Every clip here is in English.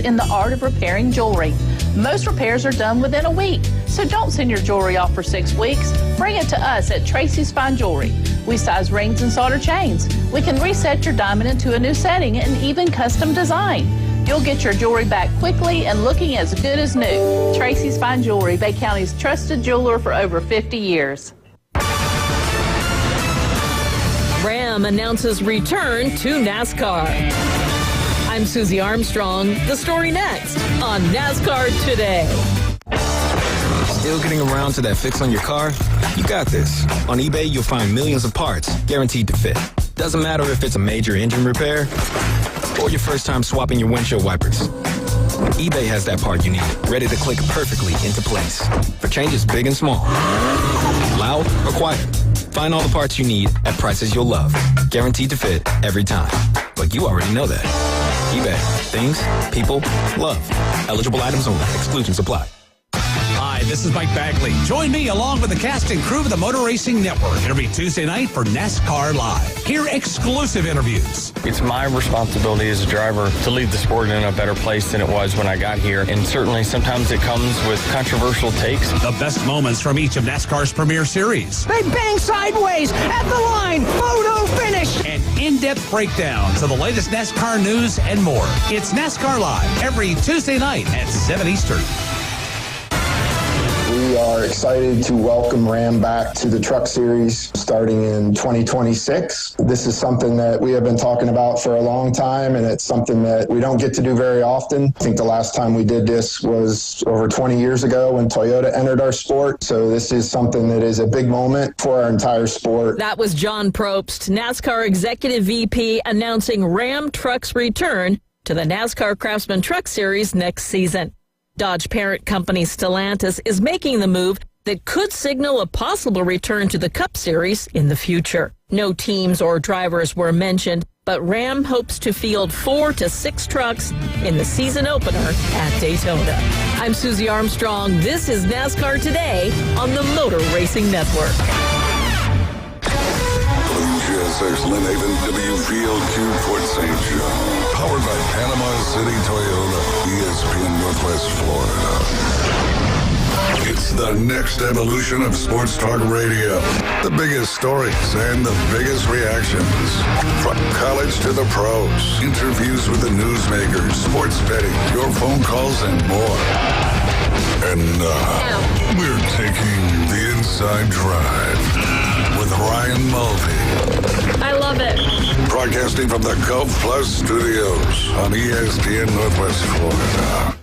in the art of repairing jewelry. Most repairs are done within a week, so don't send your jewelry off for 6 weeks. Bring it to us at Tracy's Fine Jewelry. We size rings and solder chains. We can reset your diamond into a new setting and even custom design. You'll get your jewelry back quickly and looking as good as new. Tracy's Fine Jewelry, Bay County's trusted jeweler for over 50 years. Ram announces return to NASCAR. I'm Susie Armstrong. The story next on NASCAR Today. Still getting around to that fix on your car? You got this. On eBay, you'll find millions of parts guaranteed to fit. Doesn't matter if it's a major engine repair or your first time swapping your windshield wipers. eBay has that part you need, ready to click perfectly into place for changes big and small. Loud or quiet. Find all the parts you need at prices you'll love. Guaranteed to fit every time. But you already know that. eBay. Things, people, love. Eligible items only. Exclusions apply. Hi, this is Mike Bagley. Join me along with the cast and crew of the Motor Racing Network every Tuesday night for NASCAR Live. Hear exclusive interviews. It's my responsibility as a driver to leave the sport in a better place than it was when I got here. And certainly sometimes it comes with controversial takes. The best moments from each of NASCAR's premier series. They bang sideways at the line. Photo finish. And in-depth breakdowns of the latest NASCAR news and more. It's NASCAR Live every Tuesday night at 7 Eastern. We are excited to welcome Ram back to the Truck Series starting in 2026. This is something that we have been talking about for a long time, and it's something that we don't get to do very often. I think the last time we did this was over 20 years ago when Toyota entered our sport. So this is something that is a big moment for our entire sport. That was John Probst, NASCAR Executive VP, announcing Ram Truck's return to the NASCAR Craftsman Truck Series next season. Dodge parent company Stellantis is making the move that could signal a possible return to the Cup Series in the future. No teams or drivers were mentioned, but Ram hopes to field 4 to 6 trucks in the season opener at Daytona. I'm Susie Armstrong. This is NASCAR Today on the Motor Racing Network. WGSX Lynn WFLQ Port St. John. Powered by Panama City Toyota, ESPN Northwest Florida. It's the next evolution of sports talk radio. The biggest stories and the biggest reactions. From college to the pros. Interviews with the newsmakers, sports betting, your phone calls, and more. And now, we're taking the inside drive with Ryan Mulvey. I love it. Broadcasting from the Gulf Plus studios on ESPN Northwest Florida.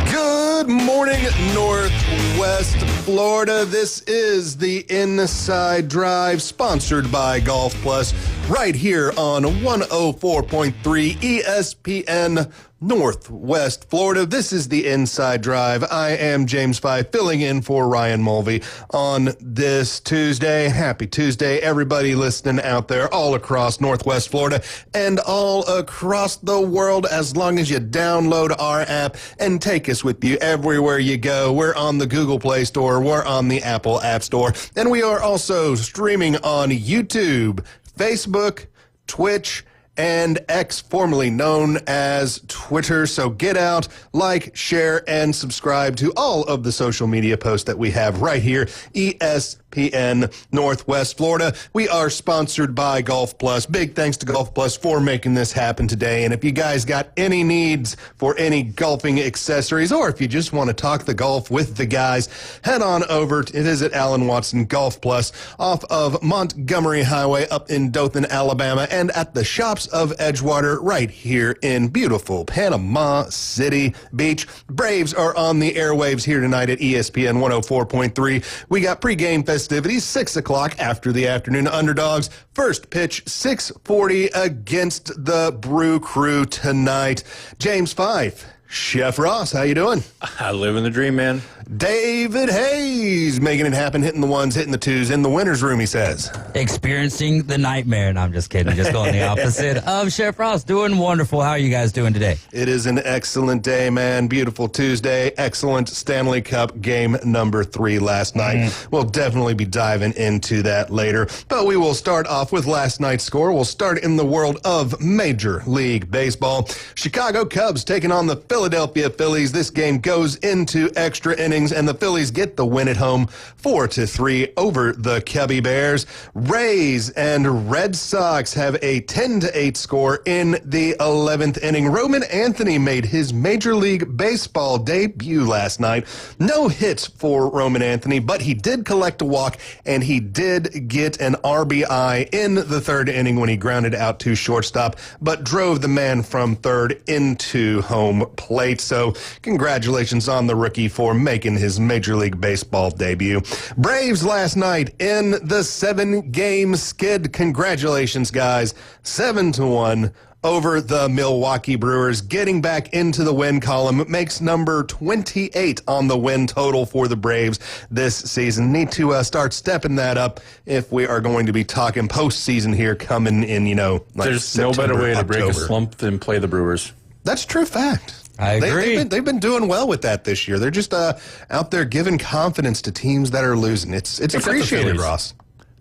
Good morning, Northwest Florida. This is the Inside Drive, sponsored by Golf Plus, right here on 104.3 ESPN Northwest Florida. This is the Inside Drive. I am James Fife, filling in for Ryan Mulvey on this Tuesday. Happy Tuesday, everybody listening out there all across Northwest Florida and all across the world, as long as you download our app and take us with you everywhere you go. We're on the Google Play Store, we're on the Apple App Store, and we are also streaming on YouTube, Facebook, Twitch, and X, formerly known as Twitter. So get out, like, share, and subscribe to all of the social media posts that we have right here, ESPN Northwest Florida. We are sponsored by Golf Plus. Big thanks to Golf Plus for making this happen today. And if you guys got any needs for any golfing accessories, or if you just want to talk the golf with the guys, head on over to visit Alan Watson Golf Plus off of Montgomery Highway up in Dothan, Alabama, and at the Shops of Edgewater right here in beautiful Panama City Beach. Braves are on the airwaves here tonight at ESPN 104.3. We got pregame festivities, 6 o'clock after the afternoon underdogs. First pitch, 6:40 against the Brew Crew tonight. James Fife, Chef Ross, how you doing? I live in the dream, man. David Hayes, making it happen, hitting the ones, hitting the twos, in the winner's room, he says. Experiencing the nightmare. No, I'm just kidding. Just going the opposite of Chef Ross. Doing wonderful. How are you guys doing today? It is an excellent day, man. Beautiful Tuesday. Excellent Stanley Cup game number 3 last night. We'll definitely be diving into that later. But we will start off with last night's score. We'll start in the world of Major League Baseball. Chicago Cubs taking on the Philadelphia Phillies. This game goes into extra innings, and the Phillies get the win at home 4-3 over the Cubby Bears. Rays and Red Sox have a 10-8 score in the 11th inning. Roman Anthony made his Major League Baseball debut last night. No hits for Roman Anthony, but he did collect a walk, and he did get an RBI in the 3rd inning when he grounded out to shortstop, but drove the man from 3rd into home plate. So congratulations on the rookie for making his Major League Baseball debut. Braves last night in the 7-game skid. Congratulations, guys. 7-1 over the Milwaukee Brewers. Getting back into the win column makes number 28 on the win total for the Braves this season. Need to start stepping that up if we are going to be talking postseason here coming in, like There's September, no better way to break a October. slump than play the Brewers. That's true fact. I agree. They've been doing well with that this year. They're just out there giving confidence to teams that are losing. It's Except the appreciated, Phillies. Ross.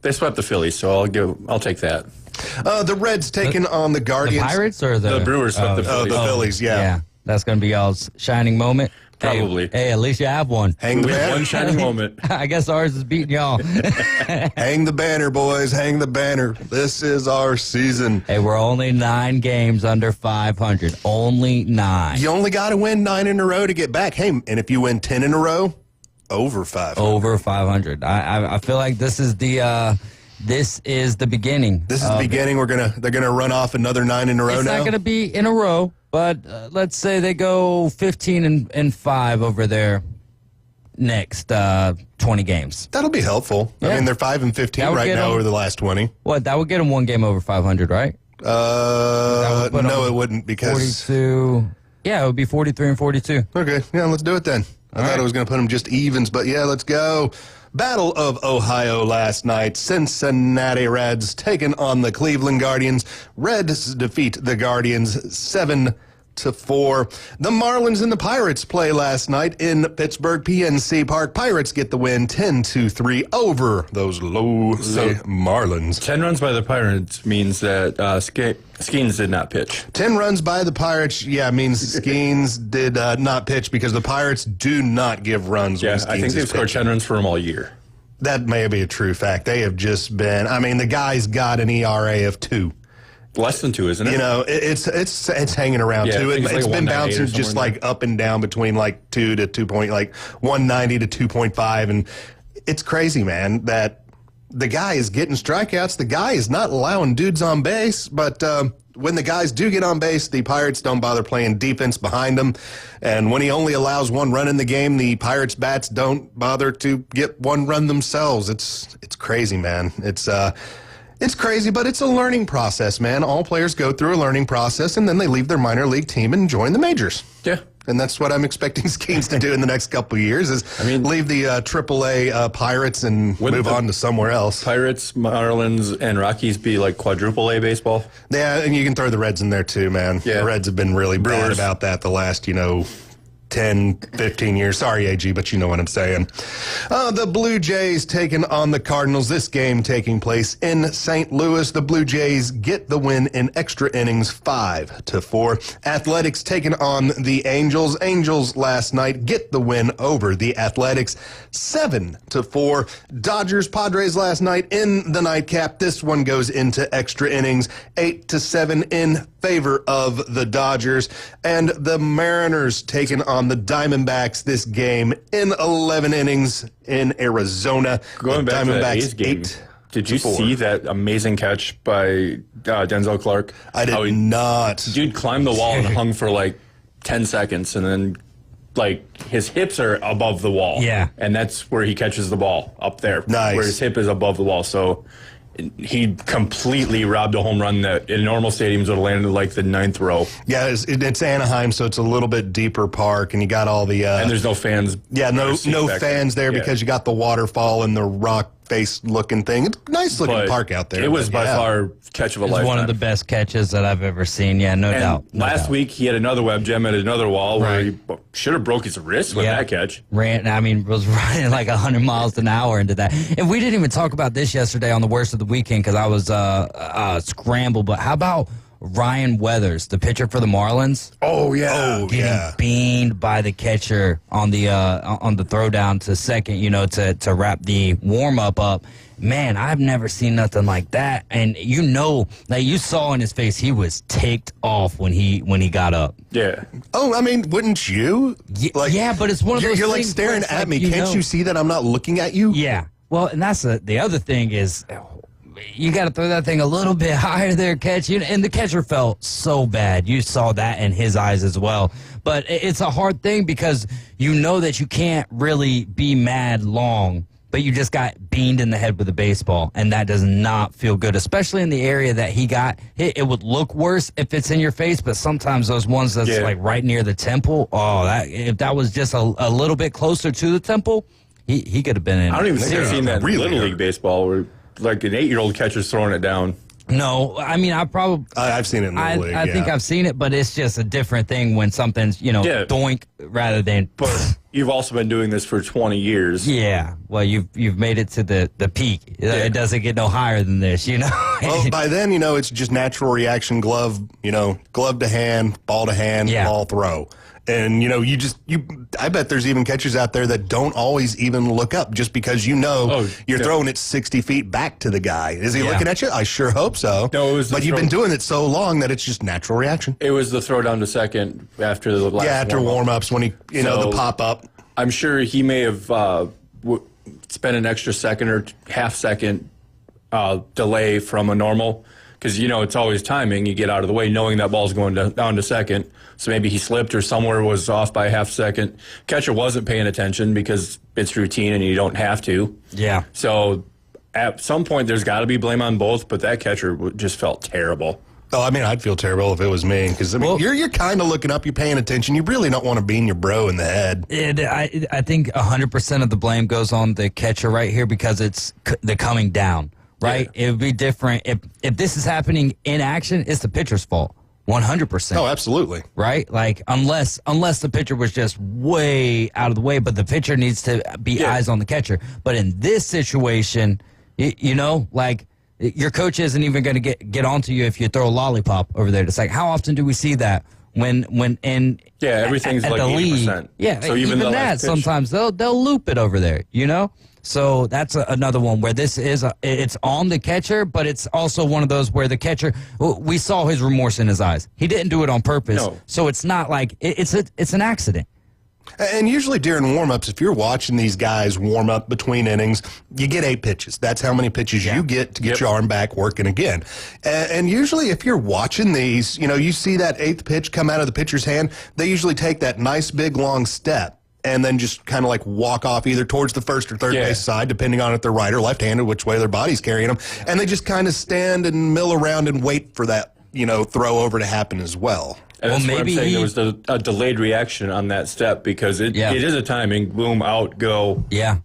They swept the Phillies, so I'll take that. The Reds taking on the The Guardians. Pirates or The Brewers swept the Oh, Phillies. the Phillies, yeah. That's going to be y'all's shining moment. Probably. Hey, at least you have one. Hang the We have banner. one shining moment. I guess ours is beating y'all. Hang the banner, boys. Hang the banner. This is our season. Hey, we're only 9 games under 500. Only 9. You only got to win 9 in a row to get back. Hey, and if you win 10 in a row, over 5. Over 500. I feel like this is the beginning. This is the beginning. They're gonna run off another 9 in a row It's now. not going to be in a row, but let's say they go 15 and 5 over their next 20 games. That'll be helpful. I Yeah. mean, they're 5 and 15 That would right get now them- over the last 20. What? That would get them 1 game over 500, right? would put No, them it wouldn't because. 42. Yeah, it would be 43 and 42. Okay, yeah, let's do it then. I thought I was going to put them just evens, but yeah, let's go. Battle of Ohio last night. Cincinnati Reds taking on the Cleveland Guardians. Reds defeat the Guardians 7-4. The Marlins and the Pirates play last night in Pittsburgh PNC Park. Pirates get the win 10-3 over those lowly Marlins. 10 runs by the Pirates means that Skeens did not pitch. 10 runs by the Pirates, means Skeens did not pitch because the Pirates do not give runs when Yeah, Skeens I think is they've scored pitching. 10 runs for him all year. That may be a true fact. They have just been, the guy's got an ERA of 2. Less than 2, isn't it? It's hanging around Yeah, I 2. think it's It's like been 198 bouncing or just somewhere in like up and down between like 2 to 2 point, like 190 to 2.5. And it's crazy, man, that the guy is getting strikeouts. The guy is not allowing dudes on base, but when the guys do get on base, the Pirates don't bother playing defense behind them. And when he only allows 1 run in the game, the Pirates bats don't bother to get 1 run themselves. It's crazy, man. It's crazy, but it's a learning process, man. All players go through a learning process, and then they leave their minor league team and join the majors. Yeah. And that's what I'm expecting Skeens to do in the next couple of years is leave the AAA Pirates and move on to somewhere else. Pirates, Marlins, and Rockies be like quadruple A baseball? Yeah, and you can throw the Reds in there too, man. Yeah. The Reds have been really bad Brewers. about that the last, 10, 15 years. Sorry, AG, but you know what I'm saying. The Blue Jays taking on the Cardinals. This game taking place in St. Louis. The Blue Jays get the win in extra innings 5-4. Athletics taking on the Angels. Angels last night get the win over the Athletics 7-4. Dodgers Padres last night in the nightcap. This one goes into extra innings 8-7 in favor of the Dodgers. And the Mariners taking on the Diamondbacks this game in 11 innings in Arizona. Going the back to that Diamondbacks A's game, 8-4. did you see that amazing catch by Denzel Clark? I did not. Dude climbed the wall and hung for like 10 seconds, and then his hips are above the wall. Yeah. And that's where he catches the ball, up there. Nice. Where his hip is above the wall. So he completely robbed a home run that in normal stadiums would have landed like the 9th row. Yeah, it's Anaheim, so it's a little bit deeper park, and you got all the and there's no fans. Yeah, no fans there because you got the waterfall and the rock face looking thing. It's a nice looking park out there. It was by far catch of a lifetime. One of the best catches that I've ever seen. Yeah, no doubt. Last week he had another web gem at another wall where he should have broke his wrist with that catch. Was running like 100 miles an hour into that. And we didn't even talk about this yesterday on the worst of the weekend because I was scrambled. But how about Ryan Weathers, the pitcher for the Marlins? Oh yeah, getting beamed by the catcher on the throwdown to second. To wrap the warm up. Man, I've never seen nothing like that. And like you saw in his face, he was ticked off when he got up. Yeah. Oh, I mean, wouldn't you? Yeah, but it's one of those. You're like things staring at me. Can't you see that I'm not looking at you? Yeah. Well, and that's the other thing is. You got to throw that thing a little bit higher there, catch. And the catcher felt so bad. You saw that in his eyes as well. But it's a hard thing because you know that you can't really be mad long, but you just got beamed in the head with a baseball, and that does not feel good, especially in the area that he got hit. It would look worse if it's in your face, but sometimes those ones that's like right near the temple, if that was just a little bit closer to the temple, he could have been in. I don't even think I've seen that in Little League baseball where like an 8-year-old catcher's throwing it down. No, I mean, I've seen it in the league. I think I've seen it, but it's just a different thing when something's, doink rather than. But you've also been doing this for 20 years. Yeah. Well, you've made it to the peak. It doesn't get no higher than this, Well, by then, it's just natural reaction glove, glove to hand, ball to hand, ball throw. And, I bet there's even catchers out there that don't always even look up just because you're throwing it 60 feet back to the guy. Is he looking at you? I sure hope so. No, but you've been doing it so long that it's just natural reaction. It was the throw down to second after the last after warm-ups when he, the pop-up. I'm sure he may have spent an extra second or half second delay from a normal because, it's always timing. You get out of the way knowing that ball's going down to second. So maybe he slipped or somewhere was off by a half second. Catcher wasn't paying attention because it's routine and you don't have to. Yeah. So at some point there's got to be blame on both, but that catcher just felt terrible. Oh, I mean, I'd feel terrible if it was me because you're kind of looking up, you're paying attention. You really don't want to bean your bro in the head. I think 100% of the blame goes on the catcher right here because it's the coming down. Right? Yeah. It would be different if this is happening in action. It's the pitcher's fault. 100%. Oh, absolutely. Right? Like, unless the pitcher was just way out of the way, but the pitcher needs to be eyes on the catcher. But in this situation, your coach isn't even going to get onto you if you throw a lollipop over there. It's like, how often do we see that when everything's at like the 80%. lead? Yeah, so even that, sometimes they'll loop it over there, So that's another one where it's on the catcher, but it's also one of those where the catcher, we saw his remorse in his eyes. He didn't do it on purpose. No. So it's not like it's an accident. And usually during warm-ups, if you're watching these guys warm up between innings, you get 8 pitches. That's how many pitches you get to get your arm back working again. And usually if you're watching these, you see that 8th pitch come out of the pitcher's hand, they usually take that nice big long step and then just kind of like walk off either towards the first or third base side, depending on if they're right or left-handed, which way their body's carrying them. And they just kind of stand and mill around and wait for that, throw over to happen as well. And that's what I'm saying. There was a delayed reaction on that step because it is a timing, boom, out, go. Yeah.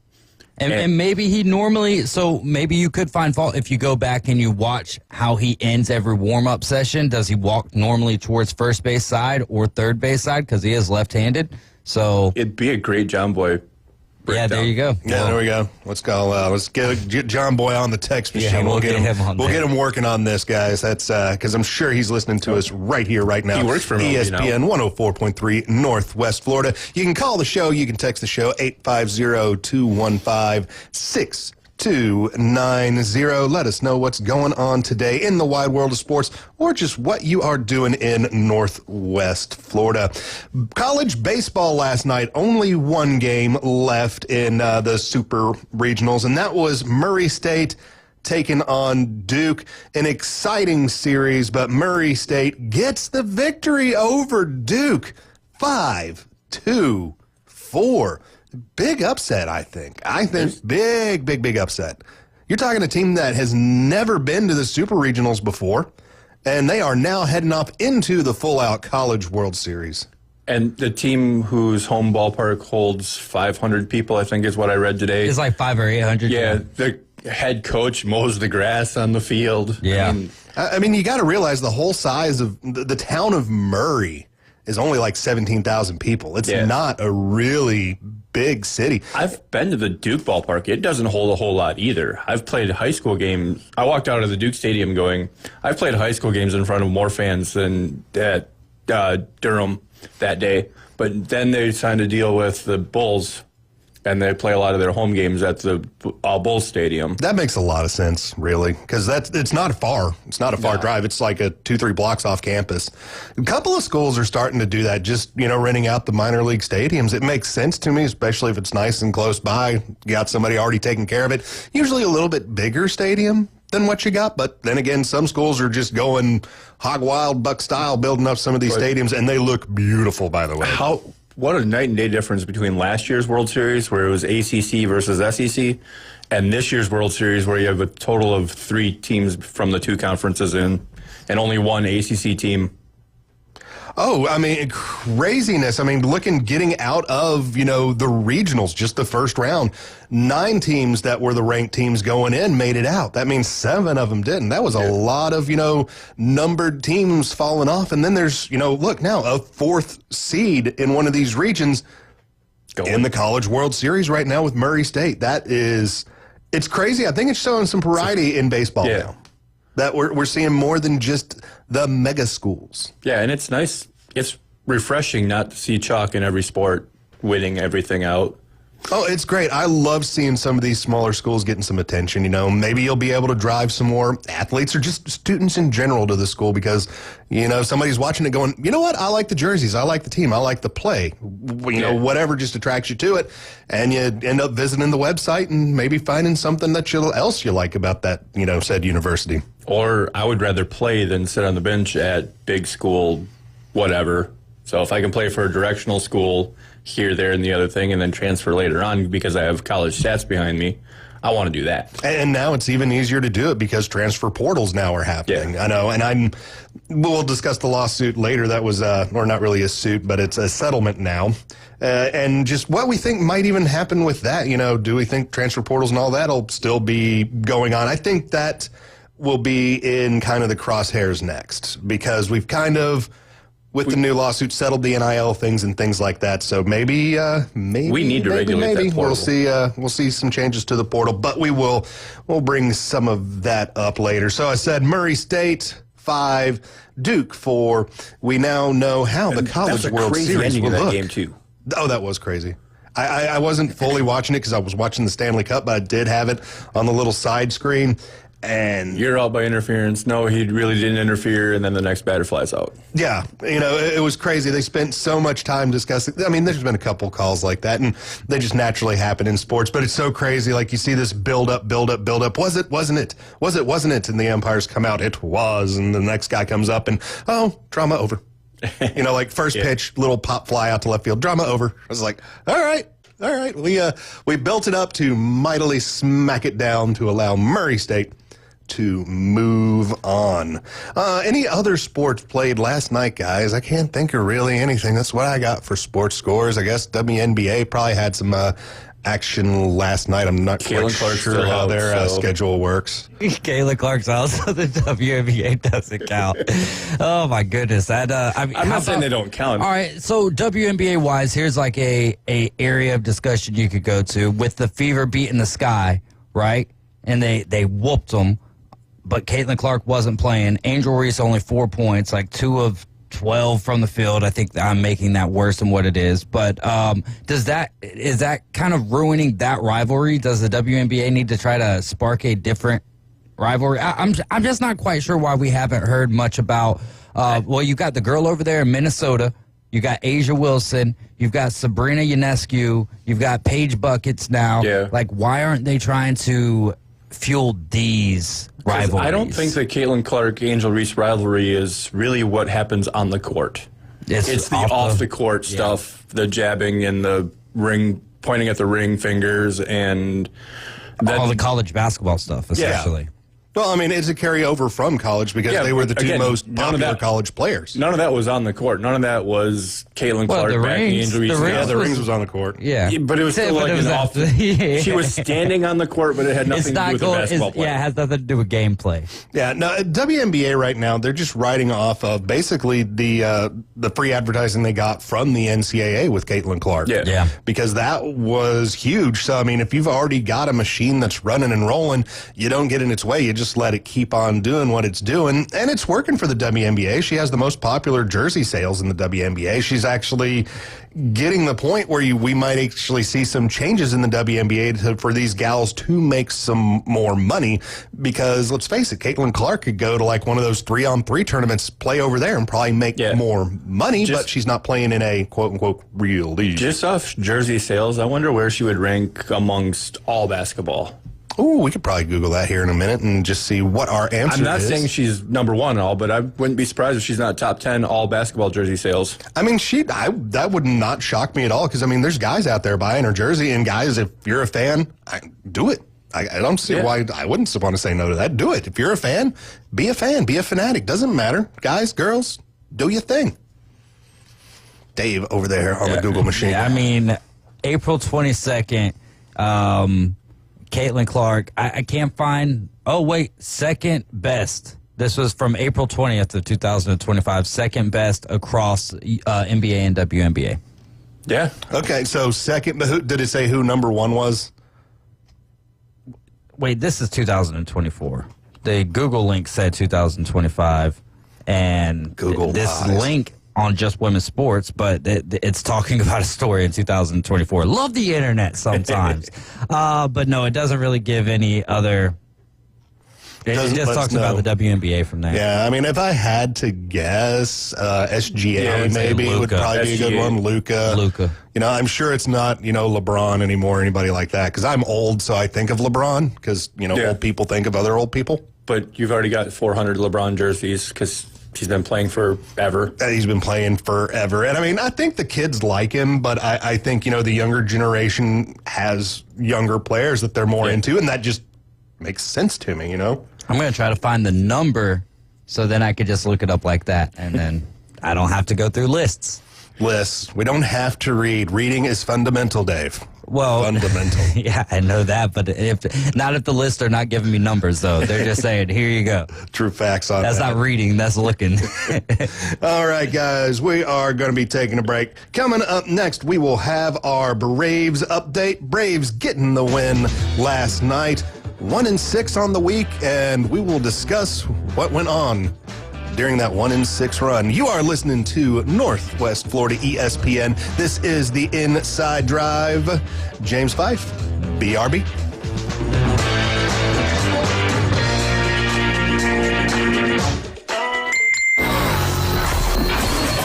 And maybe he normally, so maybe you could find fault if you go back and you watch how he ends every warm-up session. Does he walk normally towards first base side or third base side because he is left-handed? So it'd be a great John Boy breakdown. Yeah, there you go. Yeah, there we go. Let's get John Boy on the text machine. Yeah, we'll get him on We'll there. get him working on this, guys. That's because I'm sure he's listening to us right here, right now. He works for ESPN 104.3 Northwest Florida. You can call the show. You can text the show 850-215-6290. Let us know what's going on today in the wide world of sports or just what you are doing in Northwest Florida. College baseball last night, only one game left in the Super Regionals, and that was Murray State taking on Duke. An exciting series, but Murray State gets the victory over Duke. 5-2-4. Big upset, I think. Big upset. You're talking a team that has never been to the Super Regionals before, and they are now heading up into the full-out College World Series. And the team whose home ballpark holds 500 people, I think is what I read today. It's like 500 or 800. Yeah, the head coach mows the grass on the field. Yeah. I mean, you got to realize the whole size of the town of Murray is only like 17,000 people. It's not a really big city. I've been to the Duke ballpark. It doesn't hold a whole lot either. I've played high school games. I walked out of the Duke Stadium going, I've played high school games in front of more fans than at Durham that day. But then they signed a deal with the Bulls, and they play a lot of their home games at the Bulls Stadium. That makes a lot of sense, really, because it's not far. It's not a far drive. It's like 2-3 blocks off campus. A couple of schools are starting to do that, just, renting out the minor league stadiums. It makes sense to me, especially if it's nice and close by. You got somebody already taking care of it. Usually a little bit bigger stadium than what you got, but then again, some schools are just going hog wild, Buck style, building up some of these stadiums, and they look beautiful, by the way. What a night and day difference between last year's World Series, where it was ACC versus SEC, and this year's World Series, where you have a total of 3 teams from the 2 conferences in, and only 1 ACC team. Oh, I mean, craziness. I mean, getting out of, the regionals, just the first round. 9 teams that were the ranked teams going in made it out. That means 7 of them didn't. That was a lot of, numbered teams falling off. And then there's, look now, a 4th seed in one of these regions in the College World Series right now with Murray State. It's crazy. I think it's showing some variety in baseball now. That we're seeing more than just the mega schools. Yeah, and it's nice. It's refreshing not to see chalk in every sport winning everything out. Oh, it's great. I love seeing some of these smaller schools getting some attention. Maybe you'll be able to drive some more athletes or just students in general to the school because, somebody's watching it going, you know what? I like the jerseys. I like the team. I like the play. Whatever just attracts you to it. And you end up visiting the website and maybe finding something else you like about that, said university. Or I would rather play than sit on the bench at big school, whatever. So if I can play for a directional school here, there, and the other thing, and then transfer later on because I have college stats behind me, I want to do that. And now it's even easier to do it because transfer portals now are happening. Yeah. I know, and we'll discuss the lawsuit later. That was, or not really a suit, but it's a settlement now. And just what we think might even happen with that. Do we think transfer portals and all that will still be going on? I think that will be in kind of the crosshairs next because we've kind of, with the new lawsuit, settled the NIL things and things like that. So maybe we need to regulate that portal. We'll see some changes to the portal, but we'll bring some of that up later. So I said Murray State 5, Duke 4. We now know how the College World Series will look. That game too. Oh, that was crazy. I wasn't fully watching it because I was watching the Stanley Cup, but I did have it on the little side screen. And you're out by interference. No, he really didn't interfere, and then the next batter flies out. Yeah, it was crazy. They spent so much time discussing. I mean, there's been a couple calls like that, and they just naturally happen in sports. But it's so crazy. Like you see this build up. Was it? Wasn't it? Was it? Wasn't it? And the umpires come out. It was. And the next guy comes up, and drama over. Like first pitch, little pop fly out to left field. Drama over. I was like, all right. We built it up to mightily smack it down to allow Murray State to move on. Any other sports played last night, guys? I can't think of really anything. That's what I got for sports scores. I guess WNBA probably had some action last night. I'm not quite sure how their schedule works. Kayla Clark's out, so the WNBA doesn't count. Oh my goodness! I'm not saying they don't count. All right, so WNBA wise, here's like a area of discussion you could go to with the Fever beating the Sky, right? And they whooped them. But Caitlin Clark wasn't playing. Angel Reese only 4 points, like 2 of 12 from the field. I think I'm making that worse than what it is. But is that kind of ruining that rivalry? Does the WNBA need to try to spark a different rivalry? I'm just not quite sure why we haven't heard much about. You got the girl over there in Minnesota. You got Asia Wilson. You've got Sabrina Ionescu. You've got Paige Buckets now. Yeah. Like, why aren't they trying to fuel these rivalries? I don't think the Caitlin Clark-Angel Reese rivalry is really what happens on the court. It's the off-the-court stuff, the jabbing and the ring, pointing at the ring fingers and All the college basketball stuff, especially. Well, I mean, it's a carryover from college because they were the two most popular college players. None of that was on the court. None of that was Caitlin Clark backing injuries. The rings was on the court. Yeah. But it was still like an off. She was standing on the court, but it had nothing to do with the basketball play. Yeah, it has nothing to do with gameplay. Yeah, no, WNBA right now, they're just riding off of basically the free advertising they got from the NCAA with Caitlin Clark. Yeah. Because that was huge. So, I mean, if you've already got a machine that's running and rolling, you don't get in its way. You just let it keep on doing what it's doing. And it's working for the WNBA. She has the most popular jersey sales in the WNBA. She's actually getting the point where we might actually see some changes in the WNBA for these gals to make some more money, because let's face it, Caitlin Clark could go to like one of those 3-on-3 tournaments, play over there and probably make more money, but she's not playing in a quote-unquote real league. Just off jersey sales, I wonder where she would rank amongst all basketball. Oh, we could probably Google that here in a minute and just see what our answer is. I'm not saying she's number one all, but I wouldn't be surprised if she's not top 10 all basketball jersey sales. I mean, that would not shock me at all, because, I mean, there's guys out there buying her jersey, and guys, if you're a fan, do it. I don't see why I wouldn't want to say no to that. Do it. If you're a fan, be a fanatic. Doesn't matter. Guys, girls, do your thing. Dave over there on the Google machine. Yeah, I mean, April 22nd, Caitlin Clark, I can't find, second best. This was from April 20th of 2025, second best across NBA and WNBA. Yeah. Okay, so second, but did it say who number one was? Wait, this is 2024. The Google link said 2025, and this link on Just Women's Sports, but it's talking about a story in 2024. Love the internet sometimes. But no, it doesn't really give any other. It just talks about the WNBA from there. Yeah, I mean, if I had to guess, SGA maybe would probably be a good one. Luka. You know, I'm sure it's not, LeBron anymore or anybody like that, because I'm old, so I think of LeBron, because, old people think of other old people. But you've already got 400 LeBron jerseys, because he's been playing forever. He's been playing forever. And I mean, I think the kids like him, but I think, the younger generation has younger players that they're more into, and that just makes sense to me, I'm going to try to find the number so then I could just look it up like that, and then I don't have to go through lists. We don't have to read. Reading is fundamental, Dave. Well, fundamental. Yeah, I know that, but if the lists are not giving me numbers, though. They're just saying, here you go. True facts on that. That's not reading, that's looking. All right, guys, we are going to be taking a break. Coming up next, we will have our Braves update. Braves getting the win last night. 1-6 on the week, and we will discuss what went on during that 1-6 run. You are listening to Northwest Florida ESPN. This is the Inside Drive. James Fife, BRB.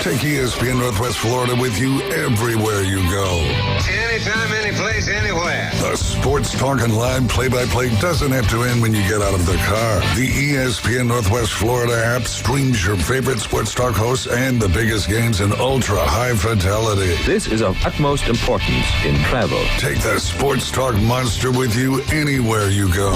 Take ESPN Northwest Florida with you everywhere you go. Anytime, anyplace, anywhere. The Sports Talk and Live play-by-play doesn't have to end when you get out of the car. The ESPN Northwest Florida app streams your favorite Sports Talk hosts and the biggest games in ultra-high fidelity. This is of utmost importance in travel. Take the Sports Talk monster with you anywhere you go.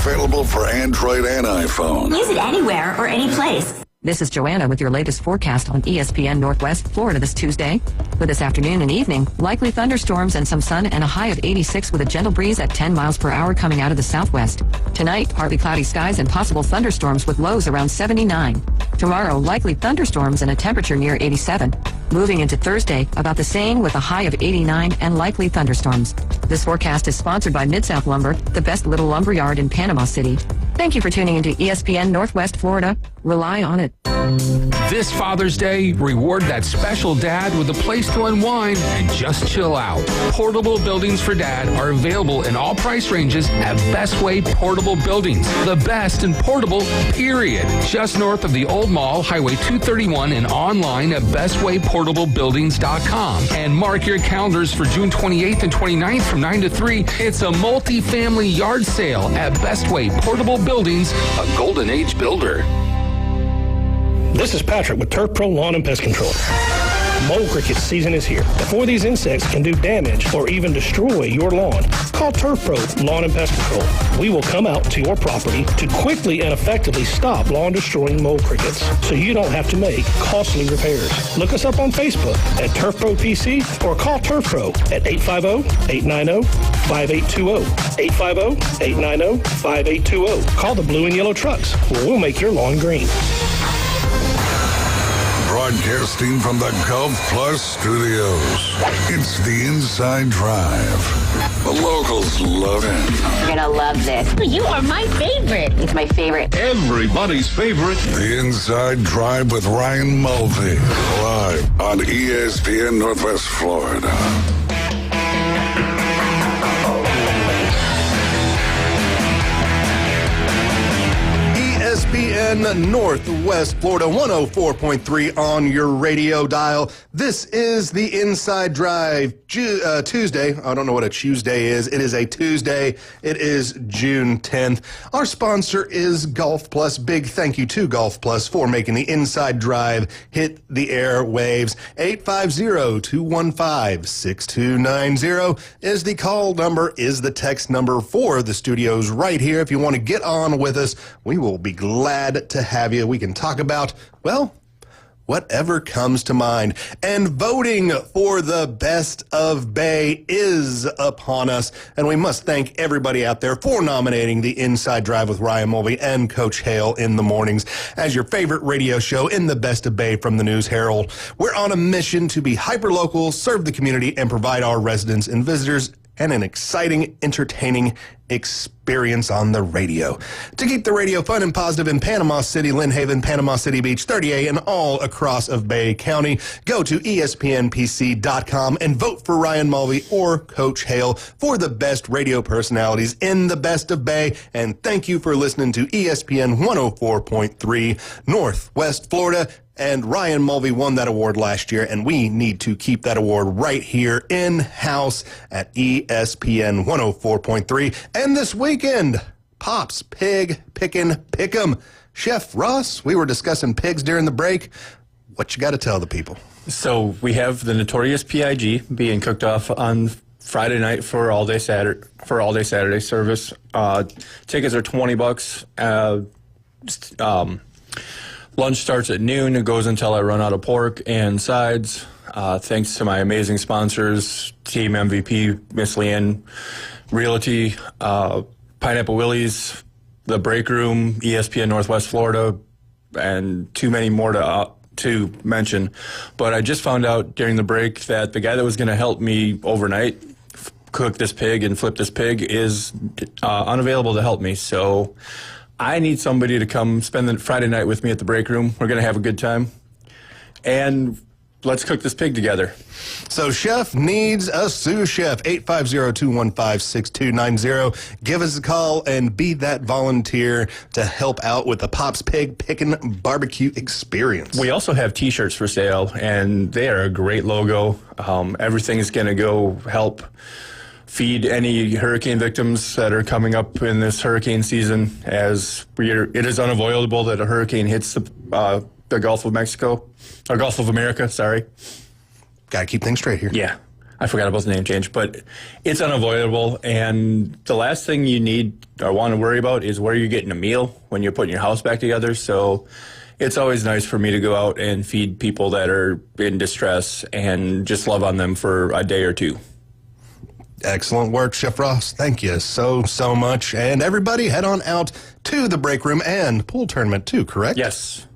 Available for Android and iPhone. Use it anywhere or any place. This is Joanna with your latest forecast on ESPN Northwest Florida this Tuesday. For this afternoon and evening, likely thunderstorms and some sun and a high of 86 with a gentle breeze at 10 miles per hour coming out of the southwest. Tonight, partly cloudy skies and possible thunderstorms with lows around 79. Tomorrow, likely thunderstorms and a temperature near 87. Moving into Thursday, about the same with a high of 89 and likely thunderstorms. This forecast is sponsored by Mid-South Lumber, the best little lumber yard in Panama City. Thank you for tuning into ESPN Northwest Florida. Rely on it. This Father's Day, reward that special dad with a place to unwind and just chill out. Portable buildings for dad are available in all price ranges at Bestway Portable Buildings. The best in portable, period. Just north of the Old Mall, Highway 231, and online at bestwayportablebuildings.com. And mark your calendars for June 28th and 29th from 9 to 3. It's a multi-family yard sale at Bestway Portable Buildings, a Golden Age builder. This is Patrick with Turf Pro Lawn and Pest Control. Mole cricket season is here. Before these insects can do damage or even destroy your lawn, call Turf Pro Lawn and Pest Control. We will come out to your property to quickly and effectively stop lawn-destroying mole crickets so you don't have to make costly repairs. Look us up on Facebook at Turf Pro PC or call Turf Pro at 850-890-5820. 850-890-5820. Call the blue and yellow trucks. We'll make your lawn green. Broadcasting from the Golf Plus studios, it's the Inside Drive. The locals love it. You're gonna love this. You are my favorite. It's my favorite. Everybody's favorite. The Inside Drive with Ryan Mulvey, live on ESPN Northwest Florida. ESPN Northwest Florida 104.3 on your radio dial. This is the Inside Drive Tuesday. I don't know what a Tuesday is. It is a Tuesday. It is June 10th. Our sponsor is Golf Plus. Big thank you to Golf Plus for making the Inside Drive hit the airwaves. 850-215-6290 is the call number, is the text number for the studios right here. If you want to get on with us, we will be glad to have you. We can talk about, well, whatever comes to mind. And voting for the Best of Bay is upon us. And we must thank everybody out there for nominating the Inside Drive with Ryan Mulvey and Coach Hale in the mornings as your favorite radio show in the Best of Bay from the News Herald. We're on a mission to be hyper-local, serve the community, and provide our residents and visitors and an exciting, entertaining experience on the radio. To keep the radio fun and positive in Panama City, Lynn Haven, Panama City Beach, 30A, and all across of Bay County, go to ESPNPC.com and vote for Ryan Mulvey or Coach Hale for the best radio personalities in the Best of Bay. And thank you for listening to ESPN 104.3 Northwest Florida. And Ryan Mulvey won that award last year, and we need to keep that award right here in-house at ESPN 104.3. And this weekend, Pops Pig Pickin' Pick'em. Chef Ross, we were discussing pigs during the break. What you got to tell the people? So we have the Notorious PIG being cooked off on Friday night for all day Saturday service. Tickets are $20. Lunch starts at noon. It goes until I run out of pork and sides. Thanks to my amazing sponsors, Team MVP, Miss Leanne Realty, Pineapple Willie's, The Break Room, ESPN Northwest Florida, and too many more to mention. But I just found out during the break that the guy that was going to help me overnight cook this pig and flip this pig is unavailable to help me. So I need somebody to come spend the Friday night with me at the break room. We're going to have a good time. And let's cook this pig together. So Chef needs a sous chef. 850-215-6290. Give us a call and be that volunteer to help out with the Pops Pig Pickin' Barbecue experience. We also have T-shirts for sale, and they are a great logo. Everything is going to go help feed any hurricane victims that are coming up in this hurricane season, as it is unavoidable that a hurricane hits the Gulf of Mexico, or Gulf of America, sorry. Gotta keep things straight here. Yeah, I forgot about the name change, but it's unavoidable, and the last thing you need or want to worry about is where you're getting a meal when you're putting your house back together. So it's always nice for me to go out and feed people that are in distress and just love on them for a day or two. Excellent work, Chef Ross. Thank you so much. And everybody head on out to the break room and pool tournament too, correct? Yes.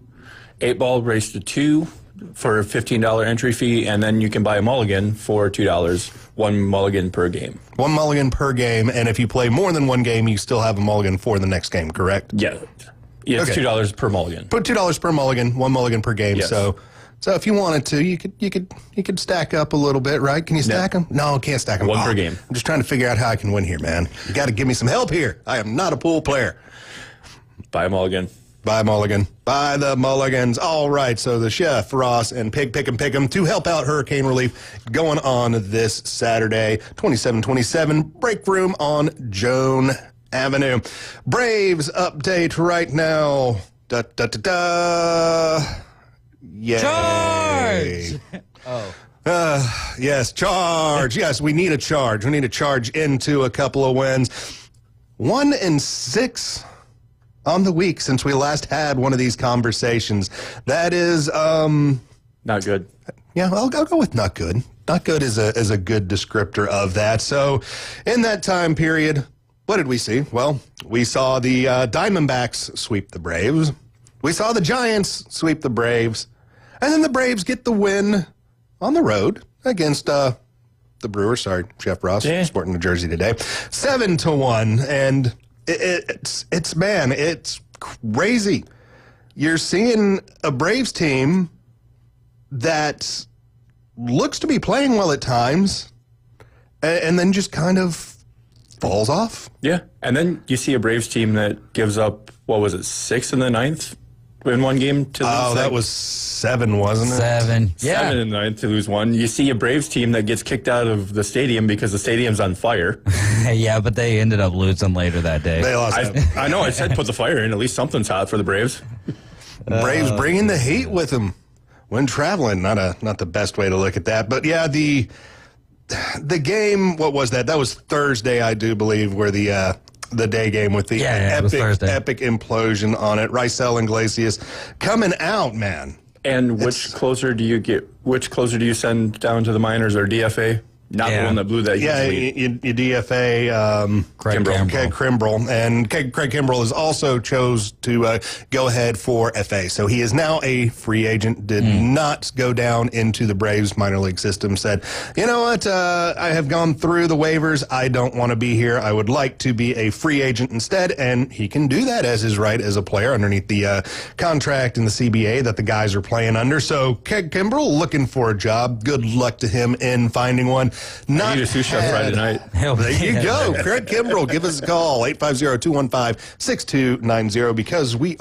8-ball race to 2 for a $15 entry fee, and then you can buy a mulligan for $2. One mulligan per game. One mulligan per game, and if you play more than one game, you still have a mulligan for the next game, correct? Yeah. Yeah, it's okay. $2 per mulligan. Put $2 per mulligan, one mulligan per game. Yes. So if you wanted to, you could stack up a little bit, right? Can you stack them? No, can't stack them. One per game. I'm just trying to figure out how I can win here, man. You got to give me some help here. I am not a pool player. Buy a mulligan. Buy a mulligan. Buy the mulligans. All right, so the Chef Ross and Pig Pick'em to help out hurricane relief going on this Saturday, 2727 break room on Joan Avenue. Braves update right now. Yay. Charge! Yes, charge. Yes, we need a charge. We need a charge into a couple of wins. 1-6 on the week since we last had one of these conversations. That is not good. Yeah, I'll go with not good. Not good is a good descriptor of that. So, in that time period, what did we see? Well, we saw the Diamondbacks sweep the Braves. We saw the Giants sweep the Braves, and then the Braves get the win on the road against the Brewers. Sorry, Chef Ross, sporting New Jersey today, 7-1, and it's crazy. You're seeing a Braves team that looks to be playing well at times, and then just kind of falls off. Yeah, and then you see a Braves team that gives up, 6 in the ninth in one game to lose. Oh, that was 7, wasn't it? 7. Yeah. 7 in the ninth to lose 1. You see a Braves team that gets kicked out of the stadium because the stadium's on fire. Yeah, but they ended up losing later that day. They lost. I know. I said put the fire in. At least something's hot for the Braves. Braves bringing the heat with them when traveling. Not the best way to look at that. But yeah, the game. What was that? That was Thursday, I do believe, where the day game with the epic implosion on it. Raisel Iglesias coming out, man. And which closer do you get? Which closer do you send down to the minors or DFA? Not the one that blew that. Yeah, you DFA Craig Kimbrell. And Craig Kimbrell has also chose to go ahead for FA. So he is now a free agent, did not go down into the Braves minor league system, said, you know what, I have gone through the waivers. I don't want to be here. I would like to be a free agent instead. And he can do that as his right as a player underneath the contract in the CBA that the guys are playing under. So Craig Kimbrell looking for a job. Good luck to him in finding one. I need a sous chef Friday night. There you go. Craig Kimbrell, give us a call, 850-215-6290, because we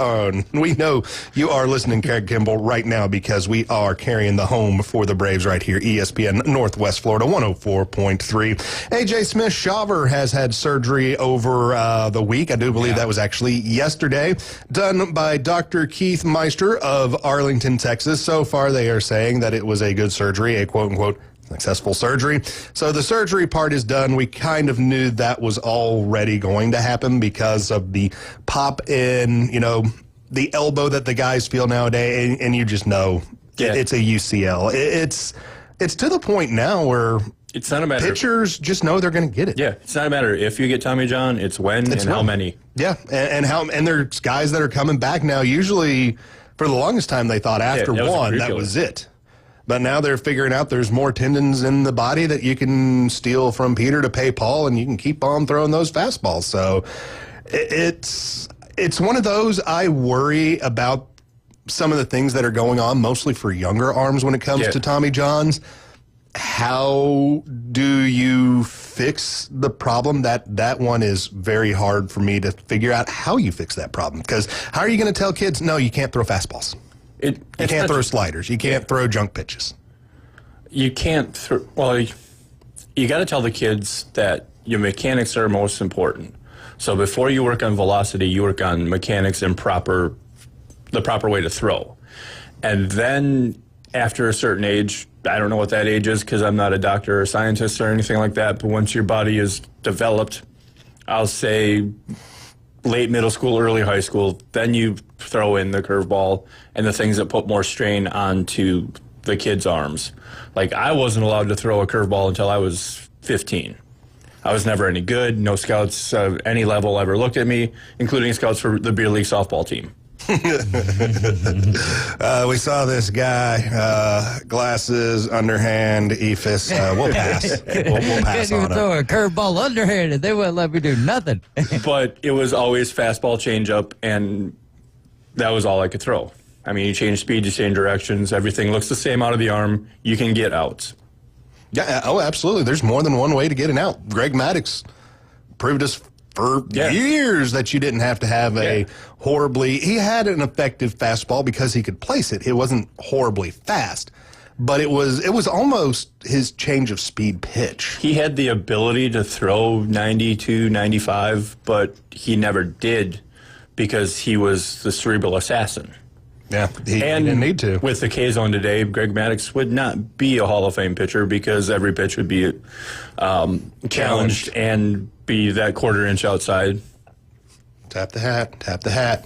know you are listening, Craig Kimbrell, right now, because we are carrying the home for the Braves right here, ESPN Northwest Florida, 104.3. AJ Smith-Shawver has had surgery over the week. I do believe that was actually yesterday, done by Dr. Keith Meister of Arlington, Texas. So far, they are saying that it was a good surgery, a quote-unquote successful surgery. So the surgery part is done. We kind of knew that was already going to happen because of the pop in, the elbow that the guys feel nowadays, and you just know it's a UCL. It's to the point now where it's not a matter pitchers just know they're going to get it. Yeah, it's not a matter if you get Tommy John, it's when and how many. Yeah, and there's guys that are coming back now. Usually, for the longest time, they thought after one, that was it. But now they're figuring out there's more tendons in the body that you can steal from Peter to pay Paul, and you can keep on throwing those fastballs. So it's one of those. I worry about some of the things that are going on, mostly for younger arms when it comes to Tommy Johns. How do you fix the problem? That one is very hard for me to figure out how you fix that problem. Because how are you going to tell kids, no, you can't throw fastballs? You can't throw sliders. You can't throw junk pitches. You can't throw. Well, you got to tell the kids that your mechanics are most important. So before you work on velocity, you work on mechanics and the proper way to throw. And then after a certain age, I don't know what that age is because I'm not a doctor or scientist or anything like that, but once your body is developed, I'll say late middle school, early high school, then you throw in the curveball and the things that put more strain onto the kids' arms. Like, I wasn't allowed to throw a curveball until I was 15. I was never any good. No scouts of any level ever looked at me, including scouts for the beer league softball team. We saw this guy, glasses, underhand, ephus. We'll pass. We'll pass Can't even on throw it. a curveball underhanded. They wouldn't let me do nothing. But it was always fastball changeup, and that was all I could throw. I mean, you change speed, you change directions. Everything looks the same out of the arm. You can get outs. Yeah. Oh, absolutely. There's more than one way to get an out. Greg Maddux proved us for years that you didn't have to have a horribly. He had an effective fastball because he could place it. It wasn't horribly fast, but it was almost his change of speed pitch. He had the ability to throw 92, 95, but he never did because he was the cerebral assassin. Yeah, he didn't need to. With the K-zone today, Greg Maddux would not be a Hall of Fame pitcher because every pitch would be challenged and be that quarter-inch outside. Tap the hat.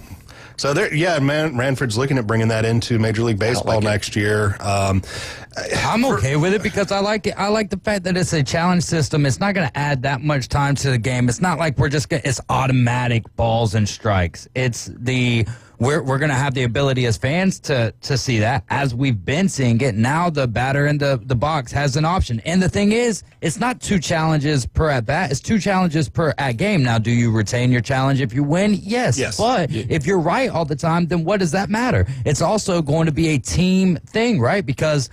So there, Ranford's looking at bringing that into Major League Baseball next year. I'm okay with it because I like it. I like the fact that it's a challenge system. It's not going to add that much time to the game. It's not like it's automatic balls and strikes. We're going to have the ability as fans to see that as we've been seeing it. Now the batter in the box has an option. And the thing is, it's not 2 challenges per at bat. It's 2 challenges per at game. Now, do you retain your challenge if you win? Yes. But if you're right all the time, then what does that matter? It's also going to be a team thing, right? Because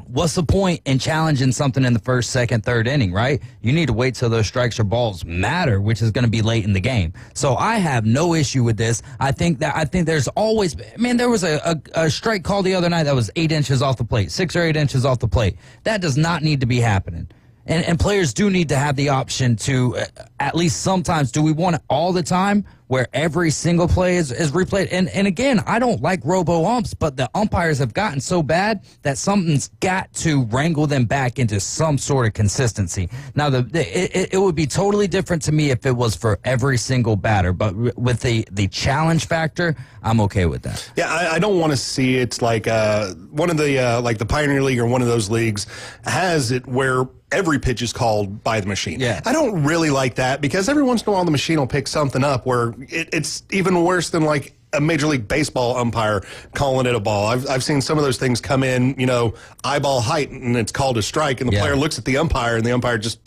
what's the point in challenging something in the first, second, third inning, right? You need to wait till those strikes or balls matter, which is going to be late in the game. So I have no issue with this. I think there's always, there was a strike call the other night that was 8 inches off the plate, 6 or 8 inches off the plate. That does not need to be happening. And players do need to have the option to, at least sometimes, do we want it all the time where every single play is replayed? And again, I don't like robo-umps, but the umpires have gotten so bad that something's got to wrangle them back into some sort of consistency. Now, it would be totally different to me if it was for every single batter, but with the challenge factor, I'm okay with that. Yeah, I don't want to see it like one of the, like the Pioneer League or one of those leagues has it where every pitch is called by the machine. Yeah. I don't really like that because every once in a while the machine will pick something up where it's even worse than like a Major League Baseball umpire calling it a ball. I've seen some of those things come in, eyeball height, and it's called a strike, and the player looks at the umpire, and the umpire just,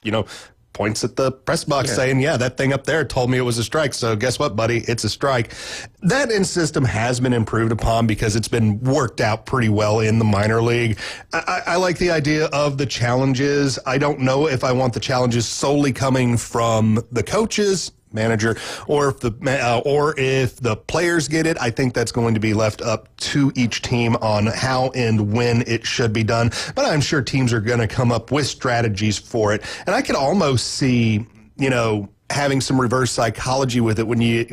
points at the press box saying, that thing up there told me it was a strike, so guess what, buddy? It's a strike. That system has been improved upon because it's been worked out pretty well in the minor league. I like the idea of the challenges. I don't know if I want the challenges solely coming from the coaches, manager, or if the players get it. I think that's going to be left up to each team on how and when it should be done. But I'm sure teams are going to come up with strategies for it. And I could almost see, having some reverse psychology with it when you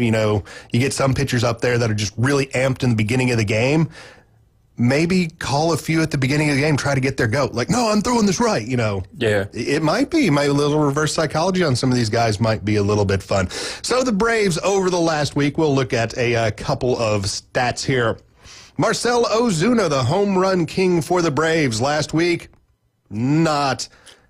get some pitchers up there that are just really amped in the beginning of the game. Maybe call a few at the beginning of the game, try to get their goat. Like, no, I'm throwing this right, Yeah. It might be. My little reverse psychology on some of these guys might be a little bit fun. So the Braves over the last week, we'll look at a couple of stats here. Marcell Ozuna, the home run king for the Braves last week. Not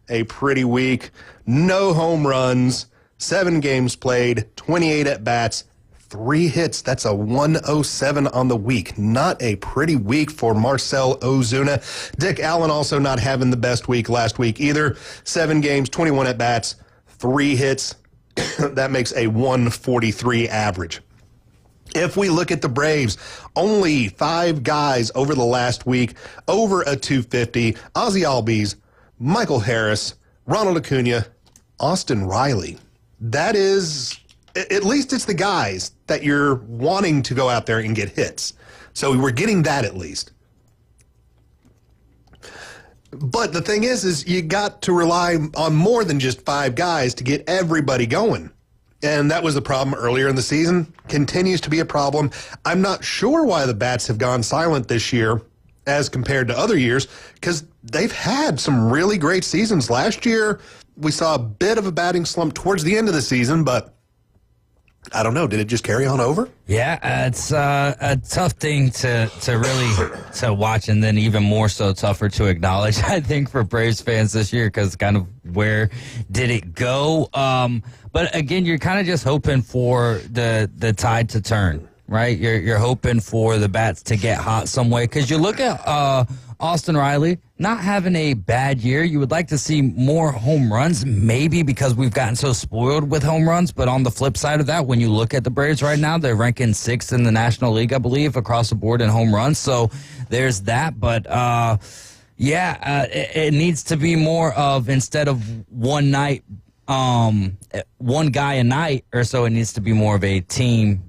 a pretty week. No home runs, 7 games played, 28 at-bats, 3 hits. That's a 107 on the week. Not a pretty week for Marcell Ozuna. Dick Allen also not having the best week last week either. 7 games, 21 at-bats, 3 hits. That makes a 143 average. If we look at the Braves, only 5 guys over the last week over a 250. Ozzie Albies, Michael Harris, Ronald Acuna, Austin Riley. That is... At least it's the guys that you're wanting to go out there and get hits. So we're getting that at least. But the thing is you got to rely on more than just 5 guys to get everybody going. And that was the problem earlier in the season. Continues to be a problem. I'm not sure why the bats have gone silent this year as compared to other years, because they've had some really great seasons. Last year, we saw a bit of a batting slump towards the end of the season, but I don't know. Did it just carry on over? Yeah, it's a tough thing to really to watch, and then even more so tougher to acknowledge, I think, for Braves fans this year, because kind of where did it go? But again, you're kind of just hoping for the tide to turn, right? You're hoping for the bats to get hot some way, because you look at Austin Riley not having a bad year. You would like to see more home runs, maybe because we've gotten so spoiled with home runs. But on the flip side of that, when you look at the Braves right now, they're ranking 6th in the National League, I believe, across the board in home runs. So there's that. But it needs to be more of, instead of one night, one guy a night or so, it needs to be more of a team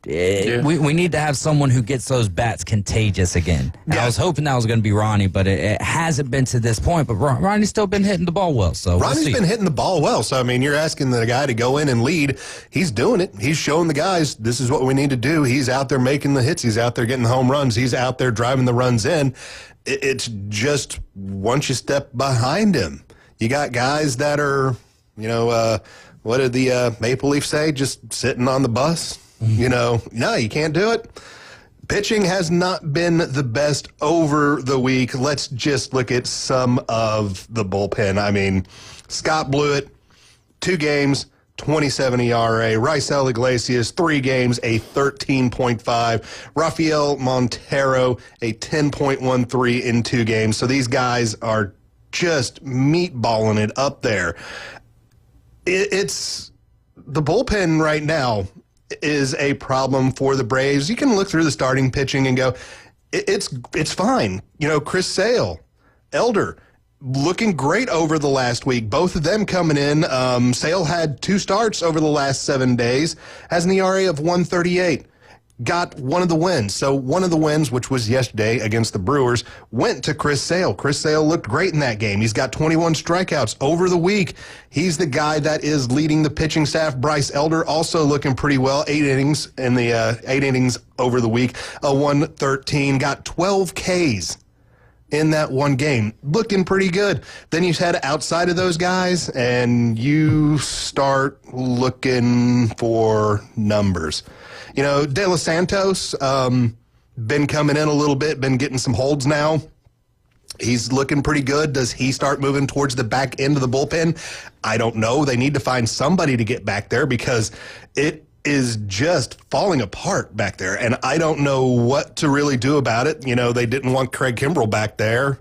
we need to have someone who gets those bats contagious again. I was hoping that was going to be Ronnie, but it hasn't been to this point. But Ronnie's still been hitting the ball well. So Ronnie's been hitting the ball well. So, I mean, you're asking the guy to go in and lead. He's doing it. He's showing the guys this is what we need to do. He's out there making the hits. He's out there getting the home runs. He's out there driving the runs in. It's just once you step behind him, you got guys that are, what did the Maple Leaf say? Just sitting on the bus? No, you can't do it. Pitching has not been the best over the week. Let's just look at some of the bullpen. I mean, Scott Blewett, 2 games, 27 ERA. Raisel Iglesias, 3 games, a 13.5. Rafael Montero, a 10.13 in 2 games. So these guys are just meatballing it up there. It's the bullpen right now is a problem for the Braves. You can look through the starting pitching and go, it's fine. Chris Sale, Elder, looking great over the last week. Both of them coming in. Sale had 2 starts over the last 7 days, has an ERA of 1.38. Got one of the wins. So one of the wins, which was yesterday against the Brewers, went to Chris Sale. Chris Sale looked great in that game. He's got 21 strikeouts over the week. He's the guy that is leading the pitching staff. Bryce Elder also looking pretty well. 8 innings in the 8 innings over the week. A 113. Got 12 Ks in that one game. Looking pretty good. Then you head outside of those guys and you start looking for numbers. De Los Santos, been coming in a little bit, been getting some holds now. He's looking pretty good. Does he start moving towards the back end of the bullpen? I don't know. They need to find somebody to get back there because it is just falling apart back there, and I don't know what to really do about it. They didn't want Craig Kimbrell back there.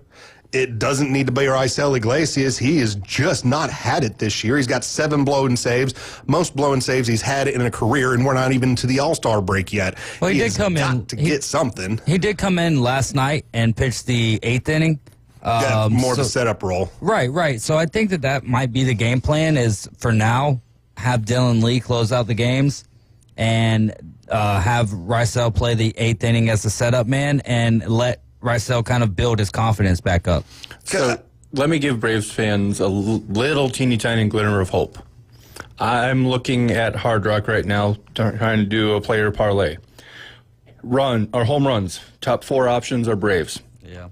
It doesn't need to be Raisel Iglesias. He has just not had it this year. He's got 7 blown saves, most blown saves he's had in a career, and we're not even to the All-Star break yet. Well, he did come in to get something. He did come in last night and pitch the 8th inning. More of a setup role. Right. So I think that might be the game plan is for now, have Dylan Lee close out the games and have Raisel play the 8th inning as the setup man and let Raisel kind of build his confidence back up. So let me give Braves fans a little teeny tiny glimmer of hope. I'm looking at Hard Rock right now, trying to do a player parlay. Home runs, top 4 options are Braves. Yeah.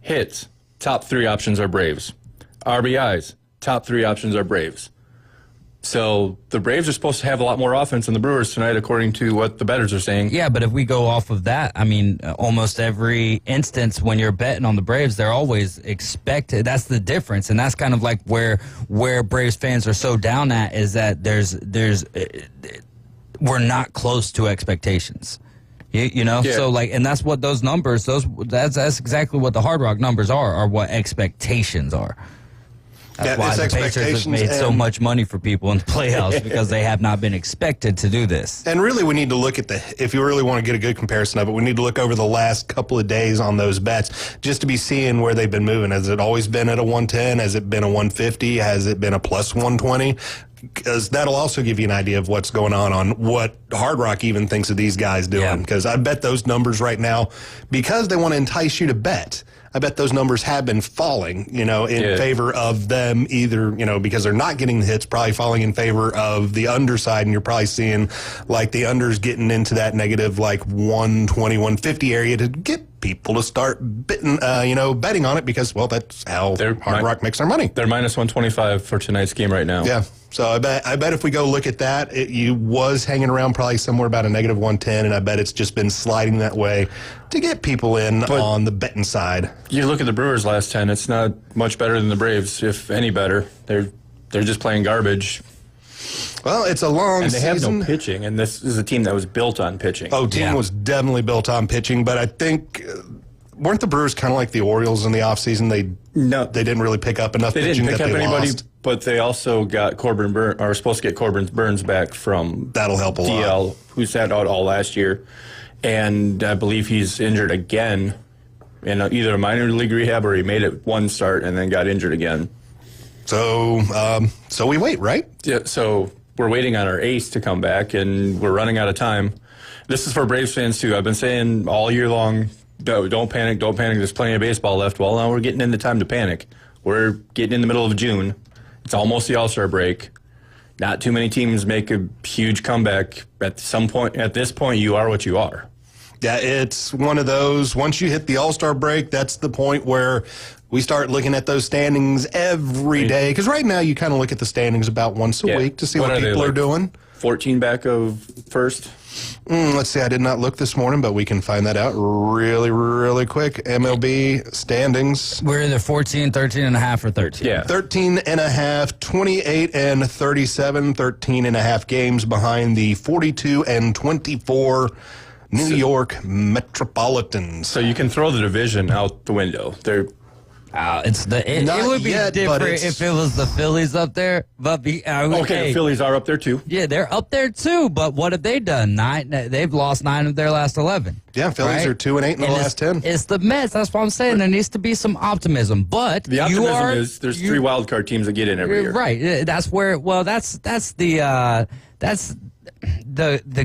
Hits, top 3 options are Braves. RBIs, top 3 options are Braves. So the Braves are supposed to have a lot more offense than the Brewers tonight, according to what the bettors are saying. Yeah, but if we go off of that, I mean, almost every instance when you're betting on the Braves, they're always expected. That's the difference, and that's kind of like where Braves fans are so down at is that we're not close to expectations. Yeah. So and that's what those numbers. That's exactly what the Hard Rock numbers are what expectations are. That's why the Pacers have made so much money for people in the playoffs because they have not been expected to do this. And really, we need to look at if you really want to get a good comparison of it, we need to look over the last couple of days on those bets just to be seeing where they've been moving. Has it always been at a 110? Has it been a 150? Has it been a plus 120? Because that'll also give you an idea of what's going on what Hard Rock even thinks of these guys doing. Because I bet those numbers right now, because they want to entice you to bet, I bet those numbers have been falling, in favor of them either, because they're not getting the hits, probably falling in favor of the underside. And you're probably seeing like the unders getting into that negative, like 120, 150 area to get people to start betting on it because, well, that's how Hard Rock makes their money. They're minus 125 for tonight's game right now. Yeah. So I bet if we go look at that, you was hanging around probably somewhere about a negative 110, and I bet it's just been sliding that way to get people in on the betting side. You look at the Brewers' last 10; it's not much better than the Braves, if any better. They're just playing garbage. Well, it's a long season. And they have no pitching, and this is a team that was built on pitching. Team was definitely built on pitching, but I think weren't the Brewers kind of like the Orioles in the offseason? They didn't really pick up enough pitching that they lost. They didn't pick up anybody, but they also got are supposed to get Corbin Burns back from that'll help a DL, lot. Who sat out all last year, and I believe he's injured again in either a minor league rehab or he made it one start and then got injured again. So we wait, right? Yeah. So we're waiting on our ace to come back, and we're running out of time. This is for Braves fans, too. I've been saying all year long, don't panic, don't panic. There's plenty of baseball left. Well, now we're getting into time to panic. We're getting in the middle of June. It's almost the All-Star break. Not too many teams make a huge comeback. At this point, you are what you are. Yeah, it's one of those, once you hit the All-Star break, that's the point where we start looking at those standings every day. Because right now, you kind of look at the standings about once a week to see what people are doing. 14 back of first? Let's see. I did not look this morning, but we can find that out really, really quick. MLB standings. We're either 14, 13 and a half, or 13. Yeah. 13 and a half, 28 and 37, 13 and a half games behind the 42 and 24 New York Metropolitans. So you can throw the division out the window. It would be different if it was the Phillies up there. But the Phillies are up there too. Yeah, they're up there too. But what have they done? They've lost 9 of their last 11. Yeah, Phillies are 2-8 in the last 10. It's the Mets. That's what I'm saying. There needs to be some optimism. But the optimism is there's 3 wild card teams that get in every year. Right. That's where. Well, that's the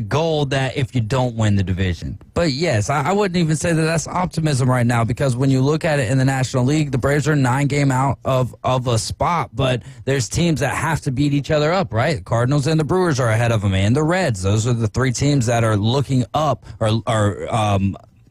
goal that if you don't win the division. But yes, I wouldn't even say that that's optimism right now, because when you look at it in the National League, the Braves are 9 game out of a spot, but there's teams that have to beat each other up, right? The Cardinals and the Brewers are ahead of them, and the Reds. Those are the 3 teams that are looking up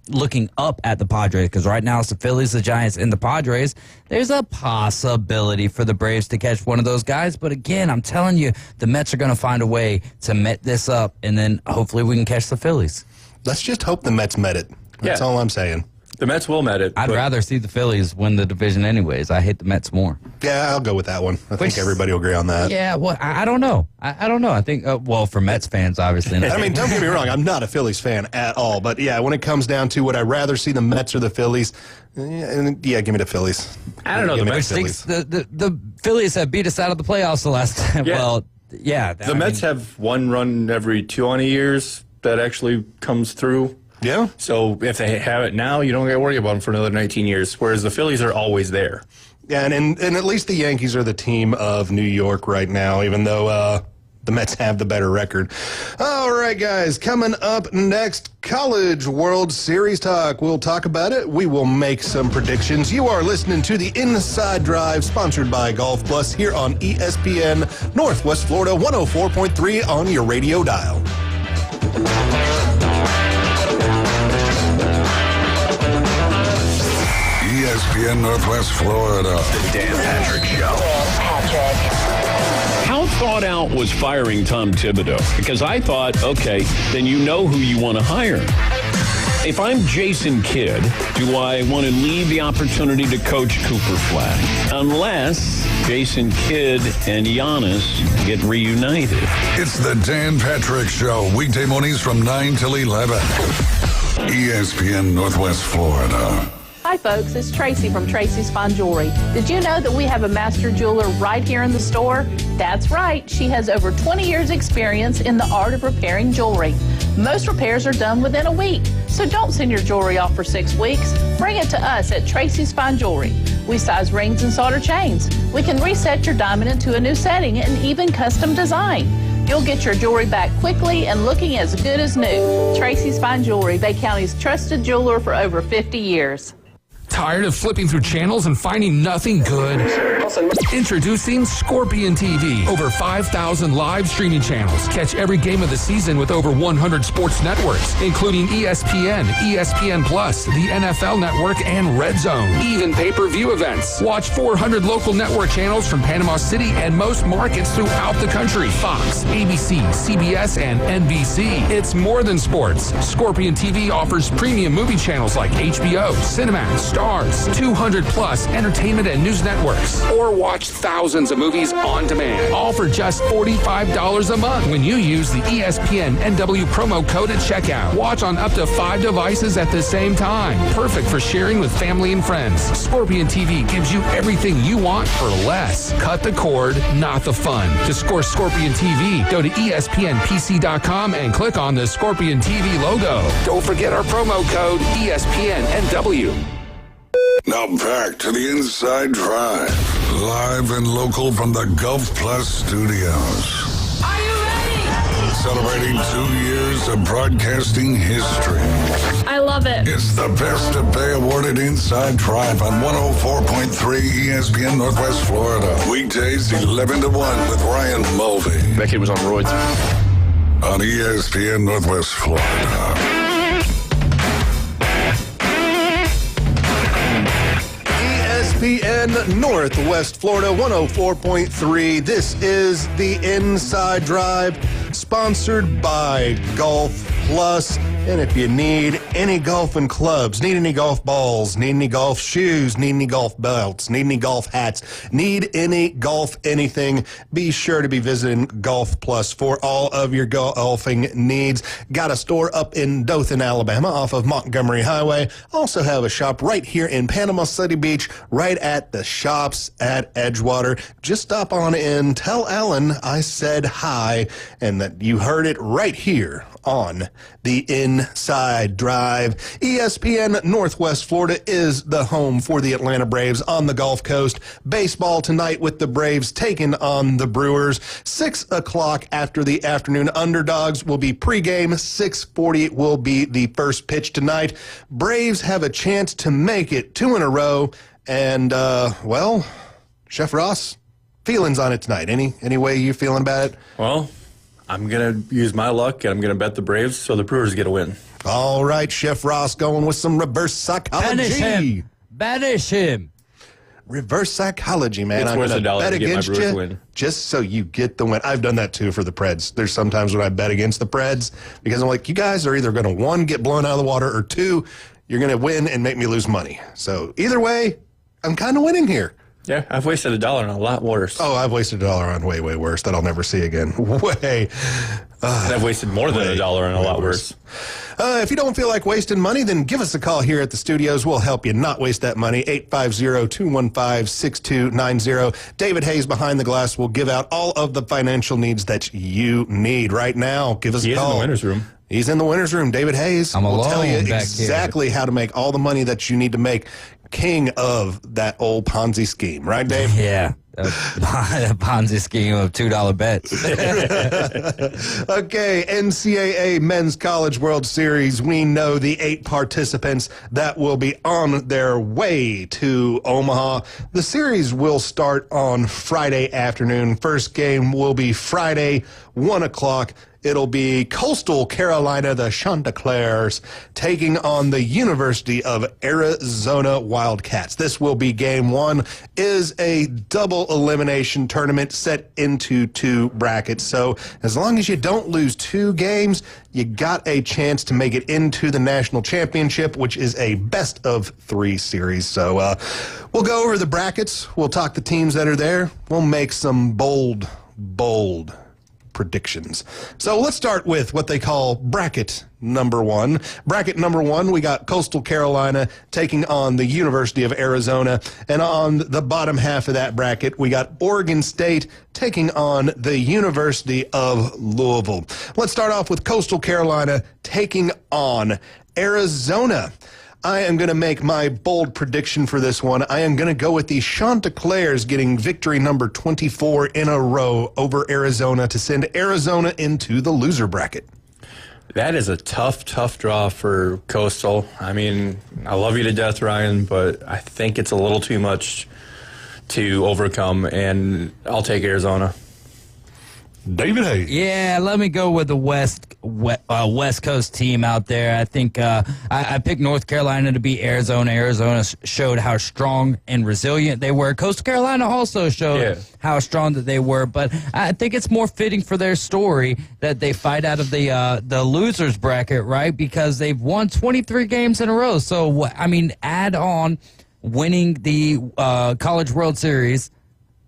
looking up at the Padres, because right now it's the Phillies, the Giants, and the Padres. There's a possibility for the Braves to catch one of those guys, but again, I'm telling you, the Mets are going to find a way to met this up, and then hopefully we can catch the Phillies. Let's just hope the Mets met it. That's all I'm saying. The Mets will met it. I'd rather see the Phillies win the division anyways. I hate the Mets more. Yeah, I'll go with that one. I think everybody will agree on that. Yeah, well, I don't know. I don't know. I think, for Mets fans, obviously. I mean, don't get me wrong. I'm not a Phillies fan at all. But, yeah, when it comes down to would I rather see the Mets or the Phillies, yeah, give me the Phillies. I don't know. The Phillies have beat us out of the playoffs the last time. Yeah. Well, yeah. The Mets have one run every 20 years that actually comes through. Yeah. So if they have it now, you don't got to worry about them for another 19 years, whereas the Phillies are always there. Yeah, and at least the Yankees are the team of New York right now, even though the Mets have the better record. All right, guys, coming up next, College World Series talk. We'll talk about it. We will make some predictions. You are listening to the Inside Drive, sponsored by Golf Plus, here on ESPN Northwest Florida 104.3 on your radio dial. ESPN Northwest Florida. The Dan Patrick Show. How thought out was firing Tom Thibodeau? Because I thought, okay, then you know who you want to hire. If I'm Jason Kidd, do I want to leave the opportunity to coach Cooper Flag? Unless Jason Kidd and Giannis get reunited. It's the Dan Patrick Show, weekday mornings from 9 till 11. ESPN Northwest Florida. Hi folks, it's Tracy from Tracy's Fine Jewelry. Did you know that we have a master jeweler right here in the store? That's right, she has over 20 years experience in the art of repairing jewelry. Most repairs are done within a week, so don't send your jewelry off for 6 weeks. Bring it to us at Tracy's Fine Jewelry. We size rings and solder chains. We can reset your diamond into a new setting and even custom design. You'll get your jewelry back quickly and looking as good as new. Tracy's Fine Jewelry, Bay County's trusted jeweler for over 50 years. Tired of flipping through channels and finding nothing good? Introducing Scorpion TV. Over 5,000 live streaming channels. Catch every game of the season with over 100 sports networks, including ESPN, ESPN Plus, the NFL Network, and Red Zone. Even pay-per-view events. Watch 400 local network channels from Panama City and most markets throughout the country. Fox, ABC, CBS, and NBC. It's more than sports. Scorpion TV offers premium movie channels like HBO, Cinemax, Stars, 200 plus entertainment and news networks, or watch thousands of movies on demand, all for just $45 a month when you use the ESPN NW promo code at checkout. Watch on up to 5 devices at the same time. Perfect for sharing with family and friends. Scorpion TV gives you everything you want for less. Cut the cord, not the fun. To score Scorpion TV, go to ESPNPC.com and click on the Scorpion TV logo. Don't forget our promo code ESPN NW. Now back to the Inside Drive, live and local from the Golf Plus studios. Are you ready? Celebrating 2 years of broadcasting history. I love it. It's the Best of Bay awarded Inside Drive on 104.3 ESPN Northwest Florida. Weekdays 11 to 1 with Ryan Mulvey. That kid was on roids. On ESPN Northwest Florida. ESPN Northwest Florida 104.3. This is the Inside Drive, sponsored by Golf Plus. And if you need any golfing clubs, need any golf balls, need any golf shoes, need any golf belts, need any golf hats, need any golf anything, be sure to be visiting Golf Plus for all of your golfing needs. Got a store up in Dothan, Alabama, off of Montgomery Highway. Also have a shop right here in Panama City Beach, right at the Shops at Edgewater. Just stop on in, tell Alan I said hi, and that you heard it right here on the Inside Drive. ESPN Northwest Florida is the home for the Atlanta Braves on the Gulf Coast. Baseball tonight with the Braves taking on the Brewers. 6 o'clock after the afternoon. Underdogs will be pregame. 6:40 will be the first pitch tonight. Braves have a chance to make it 2 in a row. And, well, Chef Ross, feelings on it tonight. Any way you feeling about it? Well, I'm going to use my luck, and I'm going to bet the Braves so the Brewers get a win. All right, Chef Ross going with some reverse psychology. Banish him. Reverse psychology, man. It's I'm worth going to $1 bet to get my against Brewers you win. just so you get the win. I've done that, too, for the Preds. There's sometimes when I bet against the Preds because I'm like, you guys are either going to, 1, get blown out of the water, or 2, you're going to win and make me lose money. So either way, I'm kind of winning here. Yeah, I've wasted $1 on a lot worse. Oh, I've wasted $1 on way, way worse that I'll never see again. Way. And I've wasted more than $1 on a lot worse. If you don't feel like wasting money, then give us a call here at the studios. We'll help you not waste that money. 850-215-6290. David Hayes behind the glass will give out all of the financial needs that you need right now. Give us a call. He's in the winner's room. He's in the winner's room. David Hayes will tell you back exactly how to make all the money that you need to make. King of that old Ponzi scheme, right, Dave? Yeah. A Ponzi scheme of $2 bets. Okay, NCAA Men's College World Series. We know the 8 participants that will be on their way to Omaha. The series will start on Friday afternoon. First game will be Friday, 1 o'clock. It'll be Coastal Carolina, the Chanticleers, taking on the University of Arizona Wildcats. This will be game 1. Is a double elimination tournament set into 2 brackets. So as long as you don't lose 2 games, you got a chance to make it into the national championship, which is a best of 3 series. So we'll go over the brackets. We'll talk the teams that are there. We'll make some bold predictions. So let's start with what they call bracket number 1. Bracket number 1, we got Coastal Carolina taking on the University of Arizona. And on the bottom half of that bracket, we got Oregon State taking on the University of Louisville. Let's start off with Coastal Carolina taking on Arizona. I am going to make my bold prediction for this one. I am going to go with the Chanticleers getting victory number 24 in a row over Arizona to send Arizona into the loser bracket. That is a tough draw for Coastal. I mean, I love you to death, Ryan, but I think it's a little too much to overcome, and I'll take Arizona. David Hayes. Yeah, let me go with the West Coast team out there. I think I picked North Carolina to beat Arizona. Arizona showed how strong and resilient they were. Coastal Carolina also showed how strong that they were. But I think it's more fitting for their story that they fight out of the losers bracket, right? Because they've won 23 games in a row. So, I mean, add on winning the College World Series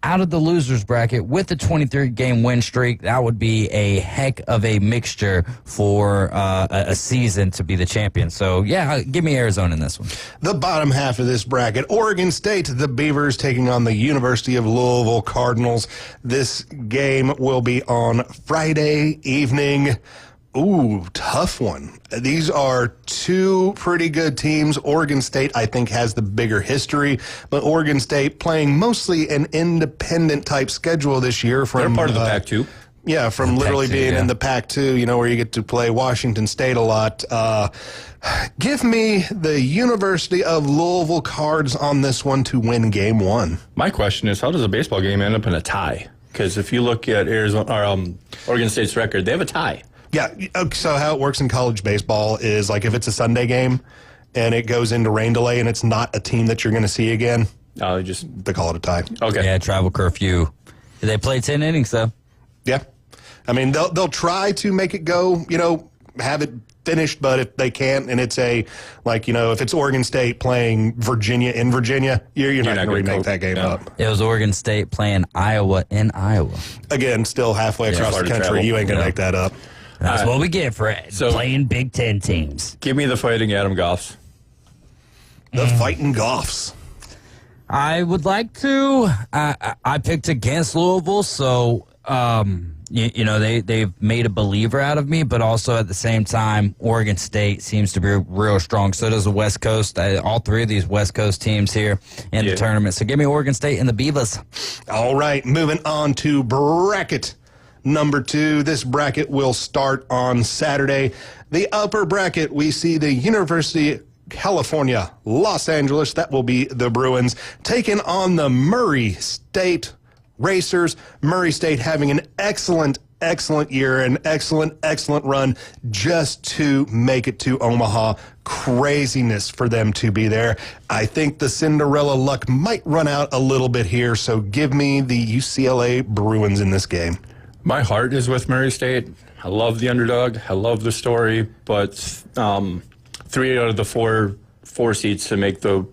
out of the losers bracket with the 23-game win streak. That would be a heck of a mixture for a season to be the champion. So, yeah, give me Arizona in this one. The bottom half of this bracket, Oregon State, the Beavers taking on the University of Louisville Cardinals. This game will be on Friday evening. Ooh, tough one. These are 2 pretty good teams. Oregon State, I think, has the bigger history, but Oregon State playing mostly an independent type schedule this year. They're part of the Pac-2. Yeah, from literally being in the Pac-2, where you get to play Washington State a lot. Give me the University of Louisville Cards on this one to win game 1. My question is, how does a baseball game end up in a tie? Because if you look at Oregon State's record, they have a tie. Yeah, so how it works in college baseball is like if it's a Sunday game and it goes into rain delay and it's not a team that you're going to see again, they call it a tie. Okay. Yeah, travel curfew. They play 10 innings, though. Yeah. I mean, they'll try to make it go, have it finished, but if they can't, and it's if it's Oregon State playing Virginia in Virginia, you're not going to remake that game up. It was Oregon State playing Iowa in Iowa. Again, still halfway across the country. You ain't going to make that up. That's what we get for playing Big Ten teams. Give me the Fighting Adam Goffs. The Fighting Goffs. I would like to. I picked against Louisville, so they've made a believer out of me, but also at the same time, Oregon State seems to be real strong. So does the West Coast. All three of these West Coast teams here in the tournament. So give me Oregon State and the Beavers. All right, moving on to bracket number 2. This bracket will start on Saturday. The upper bracket, we see the University California, Los Angeles, that will be the Bruins, taking on the Murray State Racers. Murray State having an excellent year, an excellent run just to make it to Omaha. Craziness for them to be there. I think the Cinderella luck might run out a little bit here, so give me the UCLA Bruins in this game. My heart is with Murray State. I love the underdog. I love the story, but 3 out of the four seeds to make the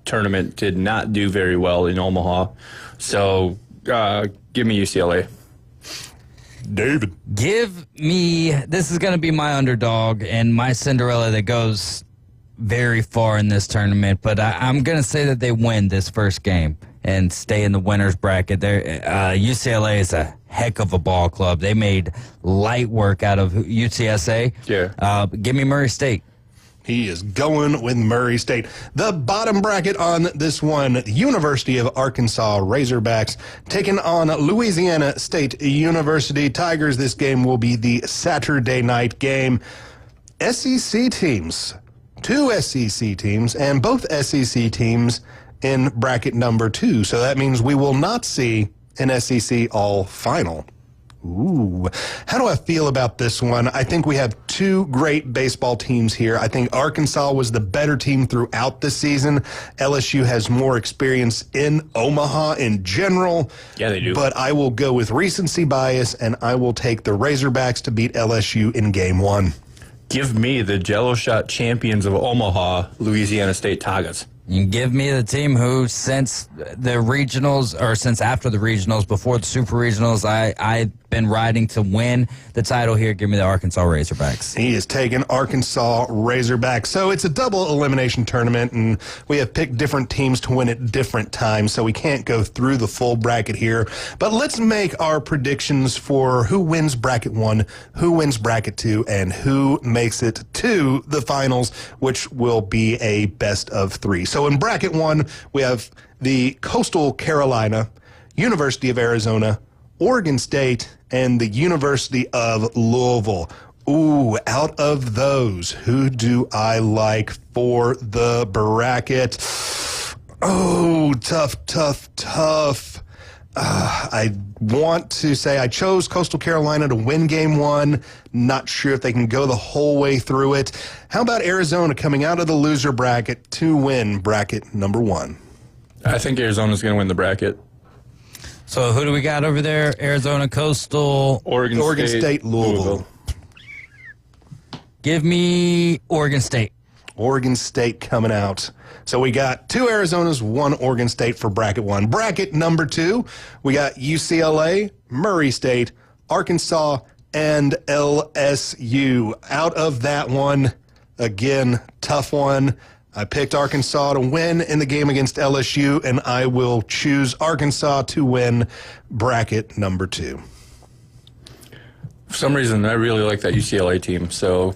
tournament did not do very well in Omaha. So give me UCLA. David. Give me, this is going to be my underdog and my Cinderella that goes very far in this tournament, but I'm going to say that they win this first game and stay in the winner's bracket. UCLA is a heck of a ball club. They made light work out of UTSA. Yeah. Give me Murray State. He is going with Murray State. The bottom bracket on this one, University of Arkansas Razorbacks taking on Louisiana State University Tigers. This game will be the Saturday night game. SEC teams, 2 SEC teams, and both SEC teams in bracket number 2. So that means we will not see an SEC all final. Ooh, how do I feel about this one? I think we have 2 great baseball teams here. I think Arkansas was the better team throughout the season. LSU has more experience in Omaha in general. Yeah, they do. But I will go with recency bias, and I will take the Razorbacks to beat LSU in game 1. Give me the Jello Shot champions of Omaha, Louisiana State Tigers. You give me the team who, since the regionals, or since after the regionals, before the super regionals, I've been riding to win the title here. Give me the Arkansas Razorbacks. He is taking Arkansas Razorbacks. So it's a double elimination tournament, and we have picked different teams to win at different times, so we can't go through the full bracket here. But let's make our predictions for who wins bracket 1, who wins bracket 2, and who makes it to the finals, which will be a best of 3. So in bracket 1, we have the Coastal Carolina, University of Arizona, Oregon State, and the University of Louisville. Ooh, out of those, who do I like for the bracket? Oh, tough. I want to say I chose Coastal Carolina to win game 1. Not sure if they can go the whole way through it. How about Arizona coming out of the loser bracket to win bracket number 1? I think Arizona's going to win the bracket. So who do we got over there? Arizona, Coastal, Oregon State, Louisville. Give me Oregon State. Oregon State coming out. So we got 2 Arizonas, 1 Oregon State for bracket 1. Bracket number 2, we got UCLA, Murray State, Arkansas, and LSU. Out of that one, again, tough one. I picked Arkansas to win in the game against LSU, and I will choose Arkansas to win bracket number 2. For some reason, I really like that UCLA team, so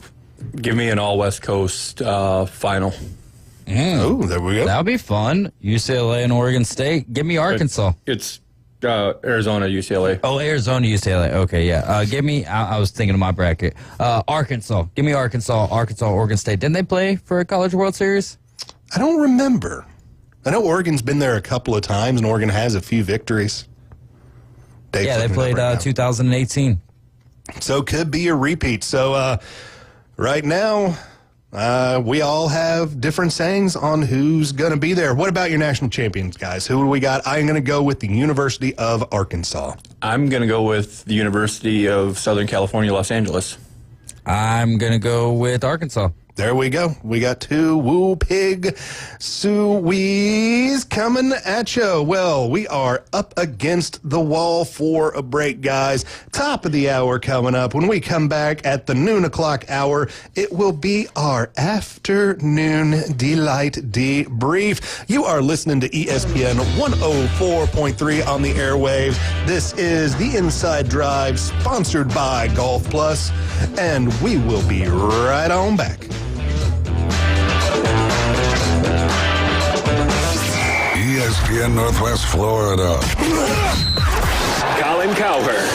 give me an all West Coast final. Oh, there we go. That'll be fun. UCLA and Oregon State. Give me Arkansas. It's Arizona, UCLA. Oh, Arizona, UCLA. Okay, yeah. Give me, I was thinking of my bracket. Arkansas. Give me Arkansas, Oregon State. Didn't they play for a College World Series? I don't remember. I know Oregon's been there a couple of times, and Oregon has a few victories. Yeah, they played 2018. So could be a repeat. So right now, we all have different sayings on who's going to be there. What about your national champions, guys? Who do we got? I'm going to go with the University of Arkansas. I'm going to go with the University of Southern California, Los Angeles. I'm going to go with Arkansas. There we go. We got two Woo Pig Suees coming at you. Well, we are up against the wall for a break, guys. Top of the hour coming up. When we come back at the noon o'clock hour, it will be our afternoon delight debrief. You are listening to ESPN 104.3 on the airwaves. This is the Inside Drive, sponsored by Golf Plus, and we will be right on back. ESPN Northwest Florida. Colin Cowherd.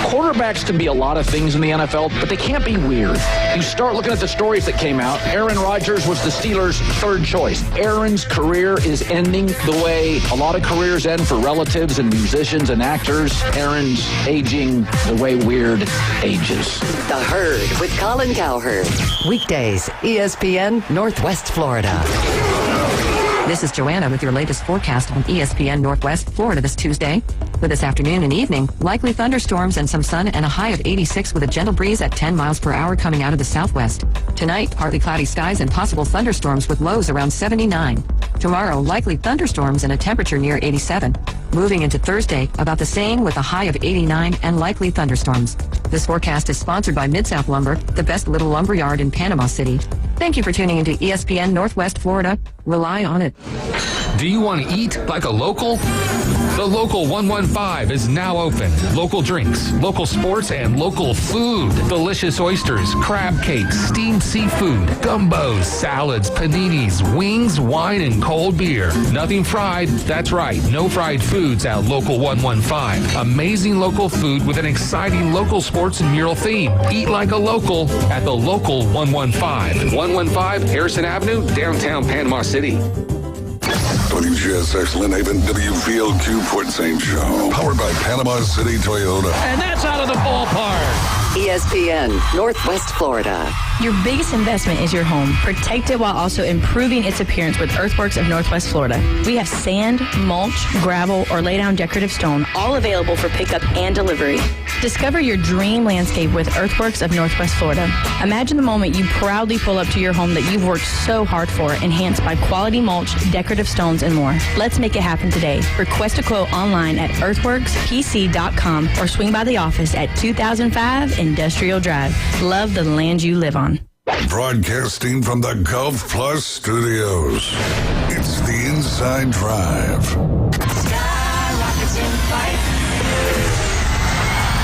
Quarterbacks can be a lot of things in the NFL, but they can't be weird. You start looking at the stories that came out. Aaron Rodgers was the Steelers' third choice. Aaron's career is ending the way a lot of careers end for relatives and musicians and actors. Aaron's aging the way weird ages. The Herd with Colin Cowherd. Weekdays, ESPN Northwest Florida. This is Joanna with your latest forecast on ESPN Northwest Florida this Tuesday. For this afternoon and evening, likely thunderstorms and some sun and a high of 86 with a gentle breeze at 10 miles per hour coming out of the southwest. Tonight, partly cloudy skies and possible thunderstorms with lows around 79. Tomorrow, likely thunderstorms and a temperature near 87. Moving into Thursday, about the same with a high of 89 and likely thunderstorms. This forecast is sponsored by Mid-South Lumber, the best little lumber yard in Panama City. Thank you for tuning into ESPN Northwest Florida. Rely on it. Do you want to eat like a local? The Local 115 is now open. Local drinks, local sports, and local food. Delicious oysters, crab cakes, steamed seafood, gumbos, salads, paninis, wings, wine, and cold beer. Nothing fried. That's right. No fried foods at Local 115. Amazing local food with an exciting local sports and mural theme. Eat like a local at the Local 115. 115 Harrison Avenue, downtown Panama City. WGSX Lynn Haven, WVLQ Port St. Joe. Powered by Panama City Toyota. And that's out of the ballpark. ESPN Northwest Florida. Your biggest investment is your home. Protect it while also improving its appearance with Earthworks of Northwest Florida. We have sand, mulch, gravel, or lay down decorative stone, all available for pickup and delivery. Discover your dream landscape with Earthworks of Northwest Florida. Imagine the moment you proudly pull up to your home that you've worked so hard for, enhanced by quality mulch, decorative stones, and more. Let's make it happen today. Request a quote online at earthworkspc.com or swing by the office at 2005 Industrial Drive. Love the land you live on. Broadcasting from the Golf Plus studios, it's the Inside Drive.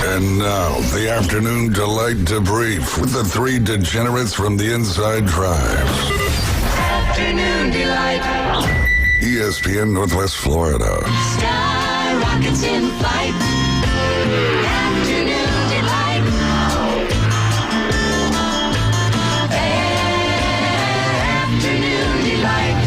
And now, the afternoon delight debrief with the three degenerates from the Inside Drive. Afternoon delight. ESPN Northwest Florida. Sky rockets in flight. Afternoon delight. Afternoon delight.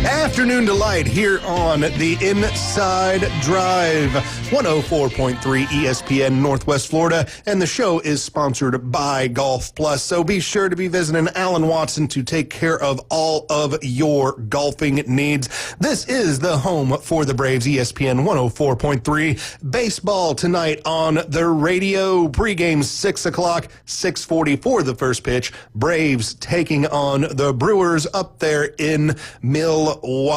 Afternoon delight here on the Inside Drive, 104.3 ESPN Northwest Florida, and the show is sponsored by Golf Plus. So be sure to be visiting Alan Watson to take care of all of your golfing needs. This is the home for the Braves, ESPN 104.3. Baseball tonight on the radio. Pregame 6 o'clock, 6:40 for the first pitch. Braves taking on the Brewers up there in Milwaukee.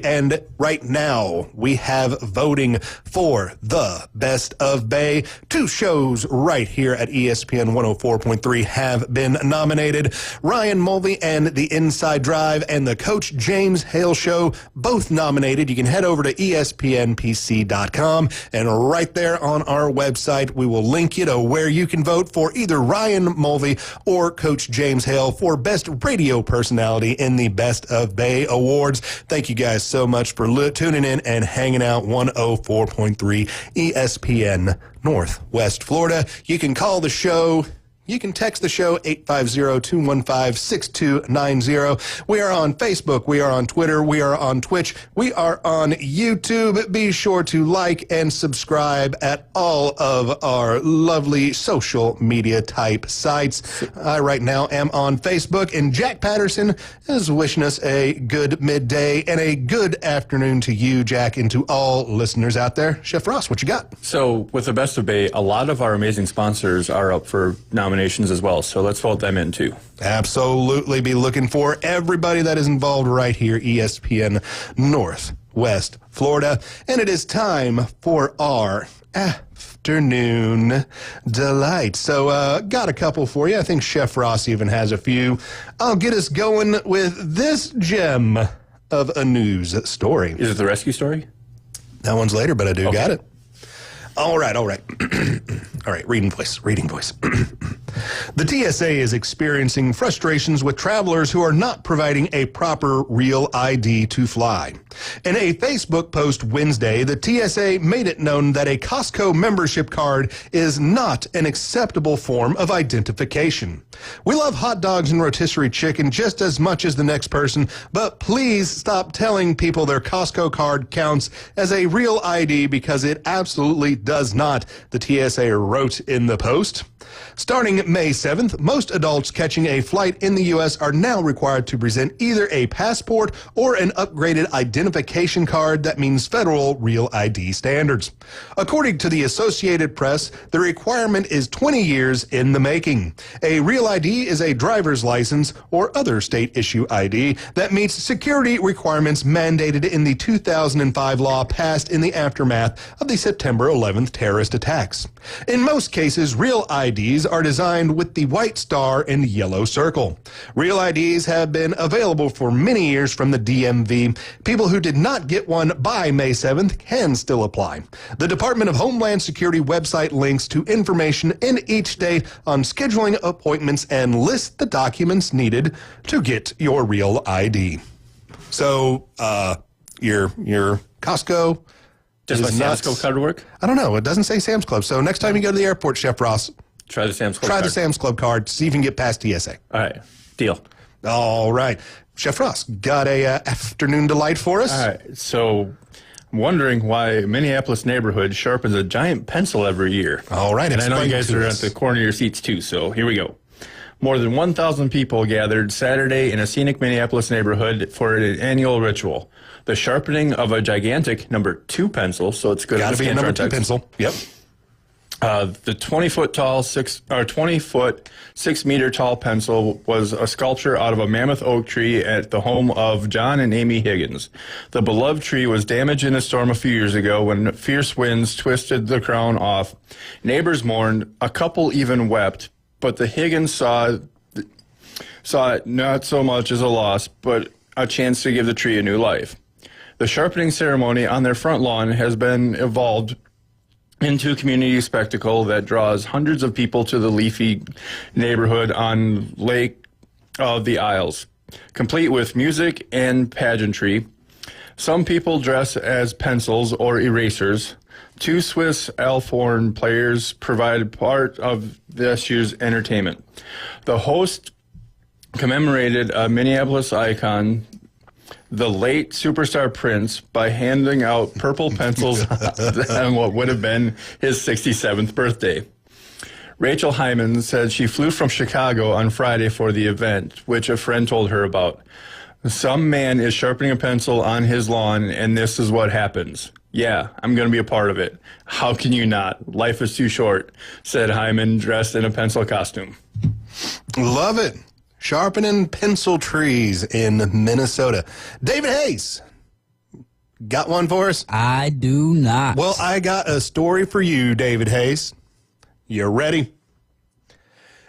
And right now we have voting for the Best of Bay. Two shows right here at ESPN 104.3 have been nominated. Ryan Mulvey and the Inside Drive and the Coach James Hale Show, both nominated. You can head over to ESPNPC.com, and right there on our website, we will link you to where you can vote for either Ryan Mulvey or Coach James Hale for Best Radio Personality in the Best of Bay Awards. Thank Thank you guys so much for tuning in and hanging out. 104.3 ESPN Northwest Florida. You can call the show. You can text the show 850-215-6290. We are on Facebook. We are on Twitter. We are on Twitch. We are on YouTube. Be sure to like and subscribe at all of our lovely social media type sites. I right now am on Facebook, and Jack Patterson is wishing us a good midday and a good afternoon to you, Jack, and to all listeners out there. Chef Ross, what you got? So with the Best of Bay, a lot of our amazing sponsors are up for nominations as well, so let's vote them in too. Absolutely. Be looking for everybody that is involved right here, ESPN Northwest Florida. And it is time for our afternoon delight. So got a couple for you. I think Chef Ross even has a few. I'll get us going with this gem of a news story. Is it the rescue story? That one's later, but I do got it. All right. All right, reading voice. The TSA is experiencing frustrations with travelers who are not providing a proper real ID to fly. In a Facebook post Wednesday, the TSA made it known that a Costco membership card is not an acceptable form of identification. We love hot dogs and rotisserie chicken just as much as the next person, but please stop telling people their Costco card counts as a real ID because it absolutely does not, the TSA wrote in the post. Starting May 7th, most adults catching a flight in the U.S. are now required to present either a passport or an upgraded identification card that means federal Real ID standards. According to the Associated Press, the requirement is 20 years in the making. A Real ID is a driver's license or other state-issue ID that meets security requirements mandated in the 2005 law passed in the aftermath of the September 11th terrorist attacks. In most cases, Real IDs are designed with the white star and yellow circle. Real IDs have been available for many years from the DMV. People who did not get one by May 7th can still apply. The Department of Homeland Security website links to information in each state on scheduling appointments and lists the documents needed to get your Real ID. So, your Costco. Does my Sam's Club card work? I don't know. It doesn't say Sam's Club. So next time you go to the airport, Chef Ross, try the Sam's Club card. the Sam's Club card. See if you can get past TSA. All right. Deal. All right. Chef Ross, got a afternoon delight for us? All right. So I'm wondering why a Minneapolis neighborhood sharpens a giant pencil every year. All right. And I know you guys are at the corner of your seats too, so here we go. More than 1,000 people gathered Saturday in a scenic Minneapolis neighborhood for an annual ritual. The sharpening of a gigantic number 2 pencil, so it's good. Got to be a number 2 pencil. Yep. The 20-foot tall, 20-foot, 6-meter tall pencil was a sculpture out of a mammoth oak tree at the home of John and Amy Higgins. The beloved tree was damaged in a storm a few years ago when fierce winds twisted the crown off. Neighbors mourned. A couple even wept, but the Higgins saw it not so much as a loss, but a chance to give the tree a new life. The sharpening ceremony on their front lawn has been evolved into a community spectacle that draws hundreds of people to the leafy neighborhood on Lake of the Isles, complete with music and pageantry. Some people dress as pencils or erasers. 2 Swiss Alphorn players provide part of this year's entertainment. The host commemorated a Minneapolis icon, the late superstar Prince, by handing out purple pencils on what would have been his 67th birthday. Rachel Hyman said she flew from Chicago on Friday for the event, which a friend told her about. Some man is sharpening a pencil on his lawn, and this is what happens. Yeah, I'm going to be a part of it. How can you not? Life is too short, said Hyman, dressed in a pencil costume. Love it. Sharpening pencil trees in Minnesota. David Hayes, got one for us? I do not. Well, I got a story for you, David Hayes. You ready?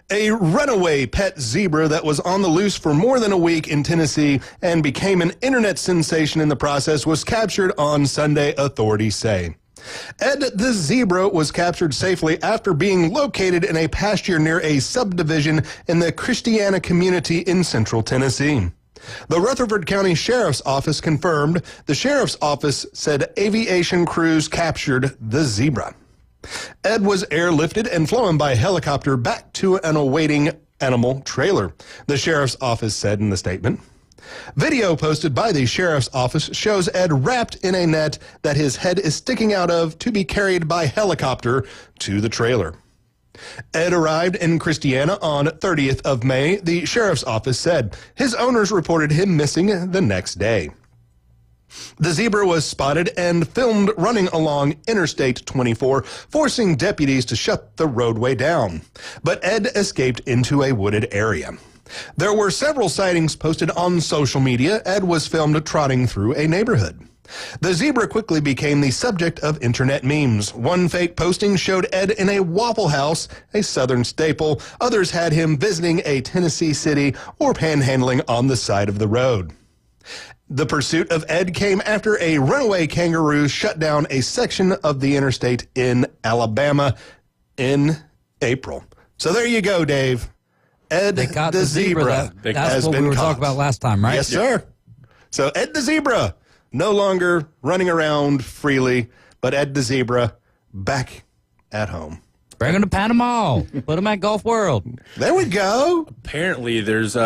A runaway pet zebra that was on the loose for more than a week in Tennessee and became an internet sensation in the process was captured on Sunday, authorities say. Ed the zebra was captured safely after being located in a pasture near a subdivision in the Christiana community in central Tennessee. The Rutherford County Sheriff's Office confirmed. The Sheriff's Office said aviation crews captured the zebra. Ed was airlifted and flown by helicopter back to an awaiting animal trailer, the Sheriff's Office said in the statement. Video posted by the Sheriff's Office shows Ed wrapped in a net that his head is sticking out of to be carried by helicopter to the trailer. Ed arrived in Christiana on 30th of May, the Sheriff's Office said. His owners reported him missing the next day. The zebra was spotted and filmed running along Interstate 24, forcing deputies to shut the roadway down. But Ed escaped into a wooded area. There were several sightings posted on social media. Ed was filmed trotting through a neighborhood. The zebra quickly became the subject of internet memes. One fake posting showed Ed in a Waffle House, a Southern staple. Others had him visiting a Tennessee city or panhandling on the side of the road. The pursuit of Ed came after a runaway kangaroo shut down a section of the interstate in Alabama in April. So there you go, Dave. Ed They caught the zebra That's has what been we were caught. talking about last time, right? Yes, sir. So Ed the zebra, no longer running around freely, but Ed the zebra back at home. Bring him to Panama. Put him at Golf World. There we go. Apparently, there's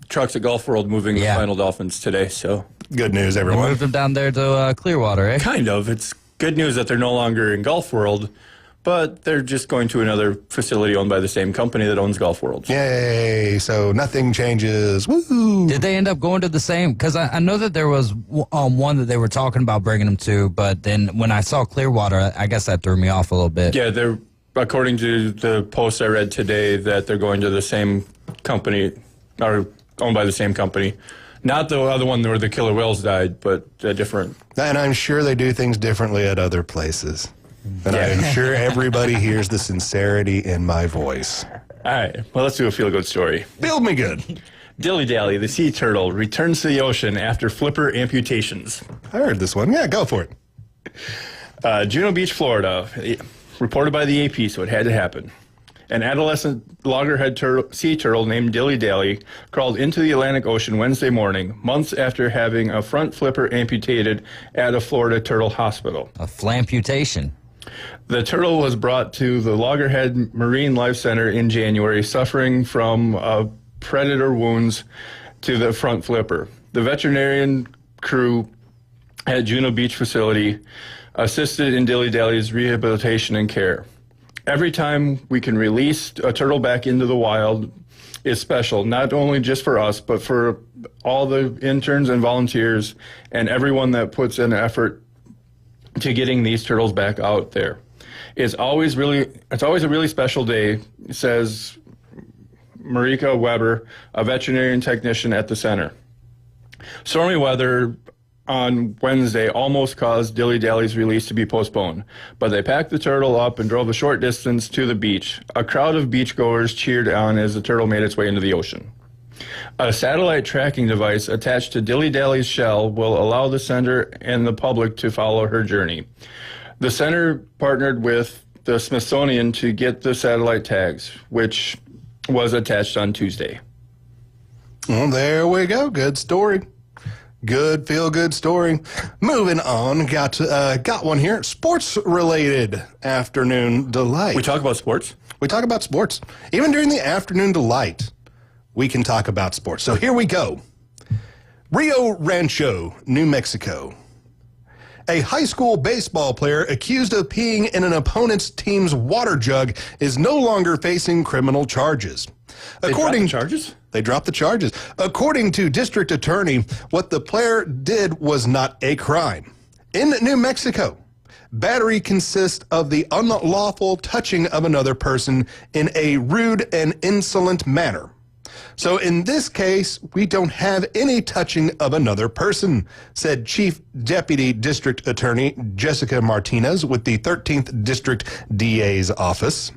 trucks at Golf World moving the final Dolphins today. So good news, They everyone. moved him down there to Clearwater, eh? Kind of. It's good news that they're no longer in Golf World, but they're just going to another facility owned by the same company that owns Golf World. Yay! So nothing changes. Woo! Did they end up going to the same? Because I know that there was one that they were talking about bringing him to, but then when I saw Clearwater, I guess that threw me off a little bit. Yeah, they're according to the post I read today that they're going to the same company, or owned by the same company. Not the other one where the killer whales died, but a different. And I'm sure they do things differently at other places. And I'm sure everybody hears the sincerity in my voice. All right, well, let's do a feel-good story. Build me good. Dilly Dally, the sea turtle, returns to the ocean after flipper amputations. I heard this one. Yeah, go for it. Juno Beach, Florida, reported by the AP, so it had to happen. An adolescent loggerhead sea turtle named Dilly Dally crawled into the Atlantic Ocean Wednesday morning, months after having a front flipper amputated at a Florida turtle hospital. A flamputation. The turtle was brought to the Loggerhead Marine Life Center in January, suffering from predator wounds to the front flipper. The veterinarian crew at Juno Beach facility assisted in Dilly Dally's rehabilitation and care. Every time we can release a turtle back into the wild is special, not only just for us, but for all the interns and volunteers and everyone that puts in effort to getting these turtles back out there. It's always a really special day, says Marika Weber, a veterinarian technician at the center. Stormy weather on Wednesday almost caused Dilly Dally's release to be postponed, but they packed the turtle up and drove a short distance to the beach. A crowd of beachgoers cheered on as the turtle made its way into the ocean. A satellite tracking device attached to Dilly Dally's shell will allow the center and the public to follow her journey. The center partnered with the Smithsonian to get the satellite tags, which was attached on Tuesday. Well, there we go. Good story. Good, feel-good story. Moving on, got one here. Sports-related afternoon delight. We talk about sports? We talk about sports. Even during the afternoon delight, we can talk about sports. So here we go. Rio Rancho, New Mexico. A high school baseball player accused of peeing in an opponent's team's water jug is no longer facing criminal charges. They dropped the charges? They dropped the charges. According to district attorney, what the player did was not a crime. In New Mexico, battery consists of the unlawful touching of another person in a rude and insolent manner. So in this case, we don't have any touching of another person, said Chief Deputy District Attorney Jessica Martinez with the 13th District DA's office.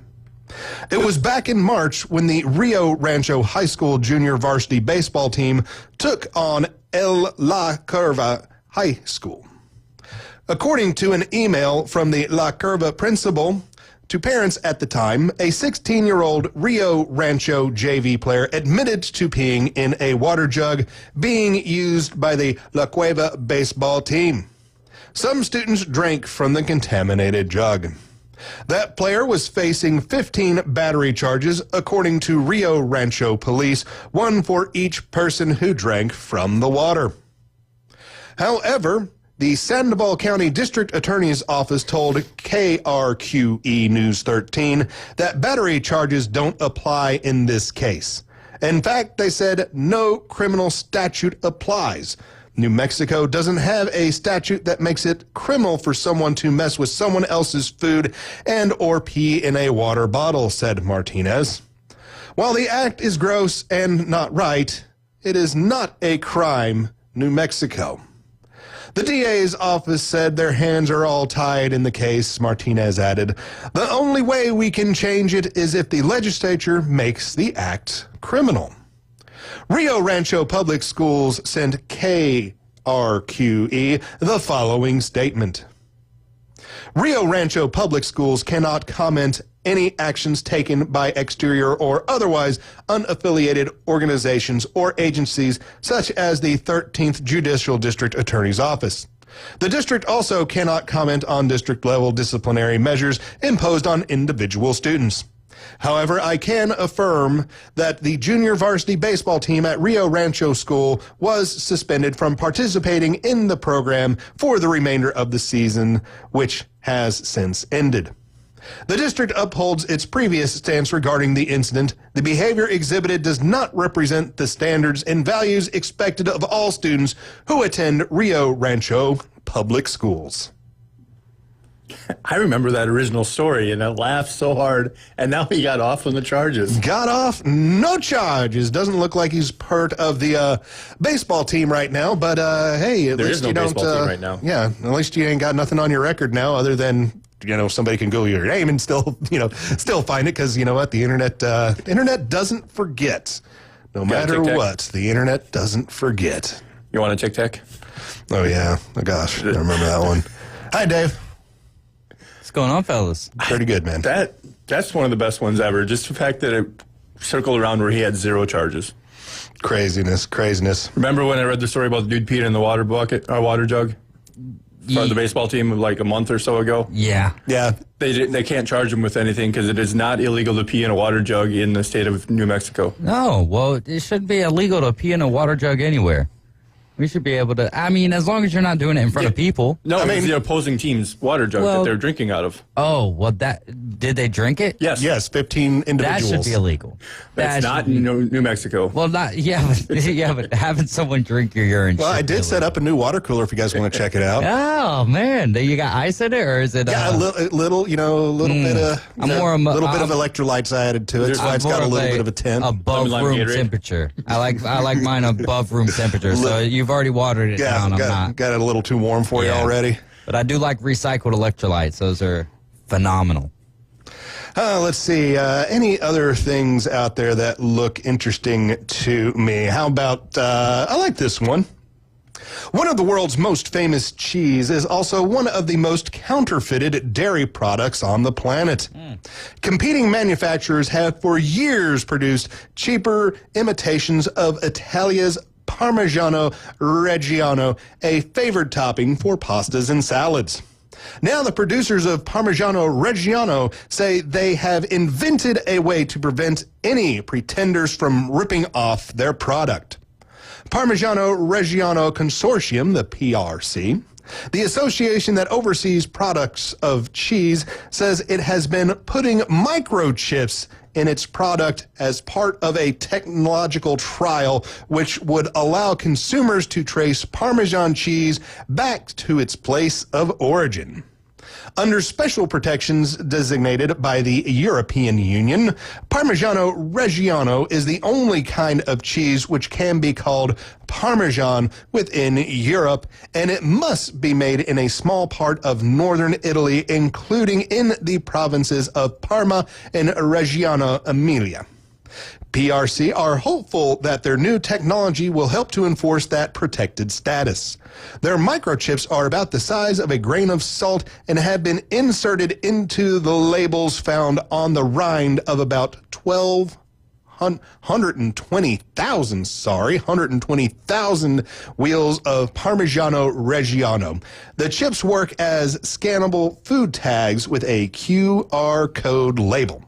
It was back in March when the Rio Rancho High School junior varsity baseball team took on El La Curva High School. According to an email from the La Curva principal, To parents at the time, a 16-year-old Rio Rancho JV player admitted to peeing in a water jug being used by the La Cueva baseball team. Some students drank from the contaminated jug. That player was facing 15 battery charges, according to Rio Rancho police, one for each person who drank from the water. However, the Sandoval County District Attorney's Office told KRQE News 13 that battery charges don't apply in this case. In fact, they said no criminal statute applies. New Mexico doesn't have a statute that makes it criminal for someone to mess with someone else's food and or pee in a water bottle, said Martinez. While the act is gross and not right, it is not a crime, New Mexico. The DA's office said their hands are all tied in the case, Martinez added. The only way we can change it is if the legislature makes the act criminal. Rio Rancho Public Schools sent KRQE the following statement. Rio Rancho Public Schools cannot comment any actions taken by exterior or otherwise unaffiliated organizations or agencies such as the 13th Judicial District Attorney's Office. The district also cannot comment on district-level disciplinary measures imposed on individual students. However, I can affirm that the junior varsity baseball team at Rio Rancho School was suspended from participating in the program for the remainder of the season, which has since ended. The district upholds its previous stance regarding the incident. The behavior exhibited does not represent the standards and values expected of all students who attend Rio Rancho Public Schools. I remember that original story, and I laughed so hard, and now he got off on the charges. Got off, no charges. Doesn't look like he's part of the baseball team right now, but hey, at There least is no you don't. baseball team right now. Yeah, at least you ain't got nothing on your record now, other than somebody can Google your name and still still find it, because you know what, the internet doesn't forget, no matter what. The internet doesn't forget. You want a Tic Tac? Oh yeah, oh gosh, I remember that one. Hi, Dave. What's going on, fellas? Pretty good, man. That's one of the best ones ever. Just the fact that it circled around where he had 0 charges. Craziness. Remember when I read the story about the dude peeing in the water jug for the baseball team like a month or so ago? Yeah. They can't charge him with anything because it is not illegal to pee in a water jug in the state of New Mexico. No, well, it shouldn't be illegal to pee in a water jug anywhere. We should be able to, as long as you're not doing it in front of people. No, it's the opposing team's water jug that they're drinking out of. Oh, well, did they drink it? Yes, 15 individuals. That should be illegal. That's not in New Mexico. Well, but having someone drink your urine. Well, I did set up a new water cooler if you guys want to check it out. Oh man, you got ice in it, or is it? Yeah, a little bit of electrolytes I added to it. So it's got a little bit of a tint. Above room temperature. I like mine above room temperature. So you've already watered it down. Got it a little too warm for you already. But I do like recycled electrolytes. Those are phenomenal. Let's see. Any other things out there that look interesting to me? How about, I like this one. One of the world's most famous cheese is also one of the most counterfeited dairy products on the planet. Competing manufacturers have for years produced cheaper imitations of Italia's Parmigiano Reggiano, a favored topping for pastas and salads. Now the producers of Parmigiano Reggiano say they have invented a way to prevent any pretenders from ripping off their product. Parmigiano Reggiano Consortium, the PRC, the association that oversees products of cheese, says it has been putting microchips in its product as part of a technological trial which would allow consumers to trace Parmesan cheese back to its place of origin. Under special protections designated by the European Union, Parmigiano Reggiano is the only kind of cheese which can be called Parmesan within Europe, and it must be made in a small part of northern Italy, including in the provinces of Parma and Reggiano Emilia. PRC are hopeful that their new technology will help to enforce that protected status. Their microchips are about the size of a grain of salt and have been inserted into the labels found on the rind of about 120,000 wheels of Parmigiano Reggiano. The chips work as scannable food tags with a QR code label.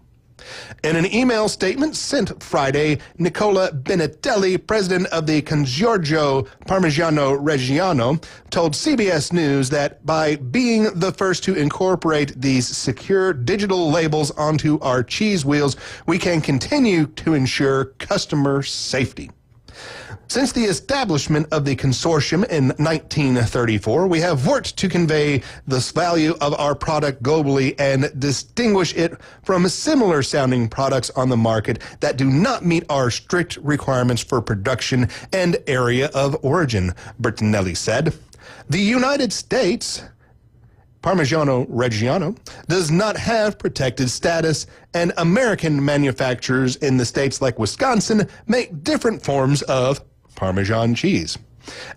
In an email statement sent Friday, Nicola Benatelli, president of the Consorzio Parmigiano Reggiano, told CBS News that by being the first to incorporate these secure digital labels onto our cheese wheels, we can continue to ensure customer safety. Since the establishment of the consortium in 1934, we have worked to convey the value of our product globally and distinguish it from similar sounding products on the market that do not meet our strict requirements for production and area of origin, Bertinelli said. The United States, Parmigiano Reggiano, does not have protected status, and American manufacturers in the states like Wisconsin make different forms of Parmesan cheese.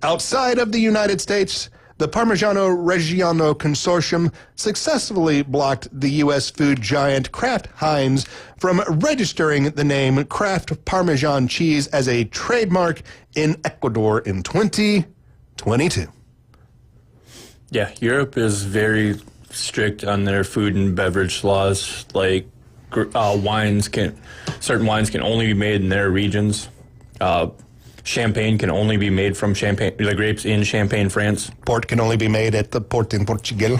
Outside of the United States, the Parmigiano Reggiano Consortium successfully blocked the U.S. food giant Kraft Heinz from registering the name Kraft Parmesan cheese as a trademark in Ecuador in 2022. Yeah, Europe is very strict on their food and beverage laws. Like certain wines can only be made in their regions. Champagne can only be made from the grapes in Champagne, France. Port can only be made at the port in Portugal.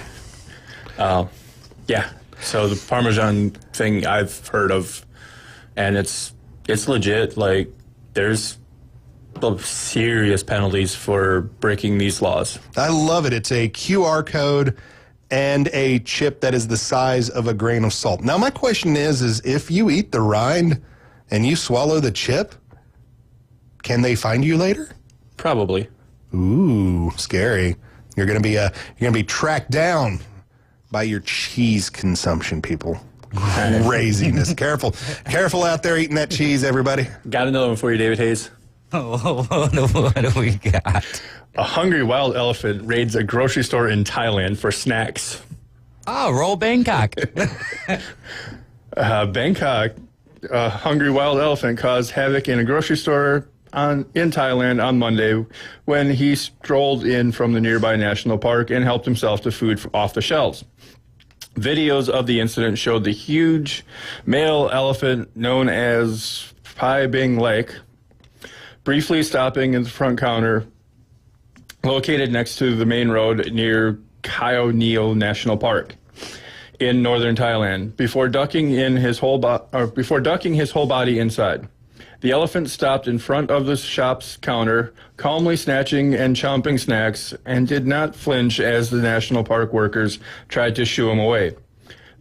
Yeah. So the Parmesan thing I've heard of, and it's legit. Like there's serious penalties for breaking these laws. I love it. It's a QR code and a chip that is the size of a grain of salt. Now, my question is if you eat the rind and you swallow the chip, can they find you later? Probably. Ooh, scary. You're gonna be tracked down by your cheese consumption, people. Craziness. Careful out there eating that cheese, everybody. Got another one for you, David Hayes. What do we got? A hungry wild elephant raids a grocery store in Thailand for snacks. Oh, roll Bangkok. Bangkok, a hungry wild elephant caused havoc in a grocery store in Thailand on Monday when he strolled in from the nearby national park and helped himself to food off the shelves. Videos of the incident showed the huge male elephant known as Pai Bing Lake briefly stopping in the front counter located next to the main road near Khao Neo National Park in northern Thailand before ducking his whole body inside. The elephant stopped in front of the shop's counter, calmly snatching and chomping snacks, and did not flinch as the national park workers tried to shoo him away.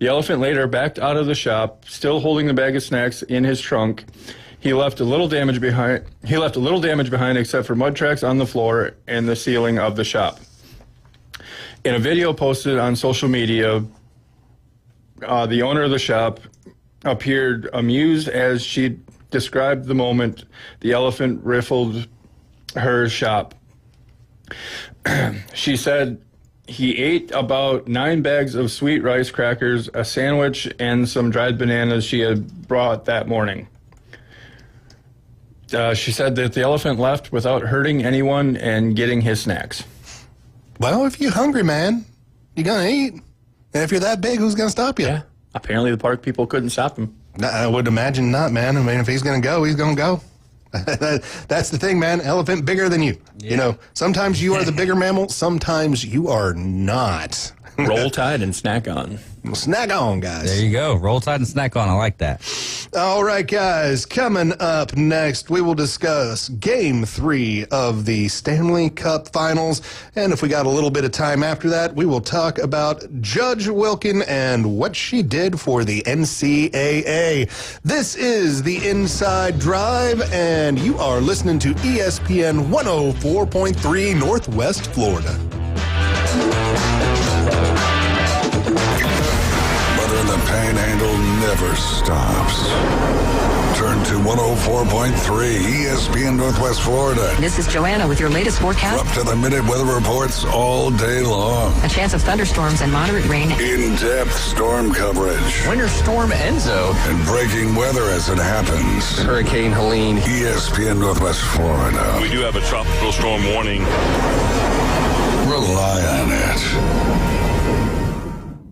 The elephant later backed out of the shop, still holding the bag of snacks in his trunk. He left a little damage behind except for mud tracks on the floor and the ceiling of the shop. In a video posted on social media, the owner of the shop appeared amused as she described the moment the elephant riffled her shop. She said he ate about 9 bags of sweet rice crackers, a sandwich, and some dried bananas she had brought that morning. She said that the elephant left without hurting anyone and getting his snacks. Well, if you're hungry, man, you're going to eat. And if you're that big, who's going to stop you? Yeah. Apparently the park people couldn't stop him. I would imagine not, man. I mean, if he's going to go, he's going to go. That's the thing, man. Elephant bigger than you. Yeah. You know, sometimes you are the bigger mammal. Sometimes you are not. Roll Tide and snack on. Snack on, guys. There you go. Roll Tide and snack on. I like that. All right, guys. Coming up next, we will discuss Game 3 of the Stanley Cup Finals. And if we got a little bit of time after that, we will talk about Judge Wilkin and what she did for the NCAA. This is the Inside Drive, and you are listening to ESPN 104.3 Northwest Florida. The panhandle never stops. Turn to 104.3 ESPN Northwest Florida. This is Joanna with your latest forecast. Up to the minute weather reports all day long. A chance of thunderstorms and moderate rain. In-depth storm coverage. Winter Storm Enzo. And breaking weather as it happens. Hurricane Helene. ESPN Northwest Florida. We do have a tropical storm warning. Rely on it.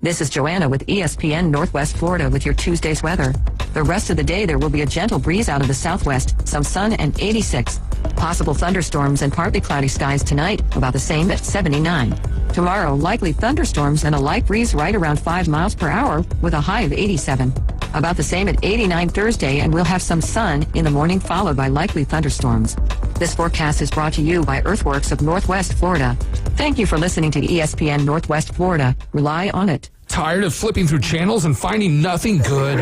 This is Joanna with ESPN Northwest Florida with your Tuesday's weather. The rest of the day, there will be a gentle breeze out of the southwest, some sun and 86. Possible thunderstorms and partly cloudy skies tonight, about the same at 79. Tomorrow, likely thunderstorms and a light breeze right around 5 miles per hour with a high of 87. About the same at 89 Thursday, and we'll have some sun in the morning followed by likely thunderstorms. This forecast is brought to you by Earthworks of Northwest Florida. Thank you for listening to ESPN Northwest Florida. Rely on it. Tired of flipping through channels and finding nothing good?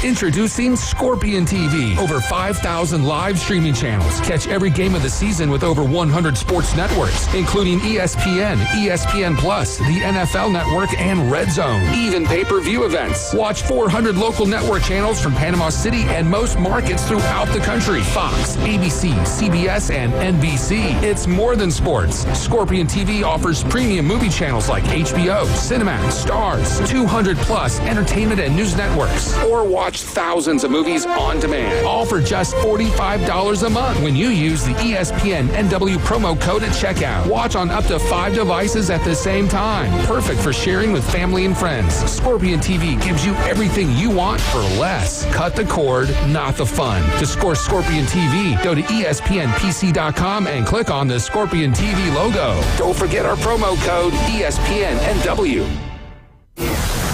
Introducing Scorpion TV. Over 5,000 live streaming channels. Catch every game of the season with over 100 sports networks, including ESPN, ESPN Plus, the NFL Network, and Red Zone. Even pay-per-view events. Watch 400 local network channels from Panama City and most markets throughout the country. Fox, ABC, CBS, and NBC. It's more than sports. Scorpion TV offers premium movie channels like HBO, Cinemax, Stars, 200 plus entertainment and news networks, or watch thousands of movies on demand, all for just $45 a month when you use the ESPN NW promo code at checkout. Watch on up to 5 devices at the same time. Perfect for sharing with family and friends. Scorpion TV gives you everything you want for less. Cut the cord, not the fun. To score Scorpion TV, go to ESPNPC.com and click on the Scorpion TV logo. Don't forget our promo code ESPN NW.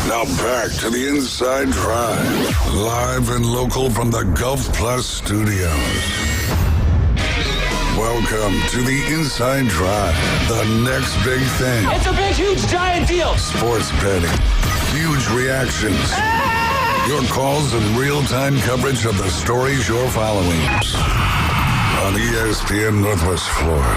Now back to the Inside Drive, live and local from the Gulf Plus studios. Welcome to the Inside Drive, the next big thing. It's a big, huge, giant deal. Sports betting, huge reactions, your calls and real-time coverage of the stories you're following on ESPN Northwest Florida.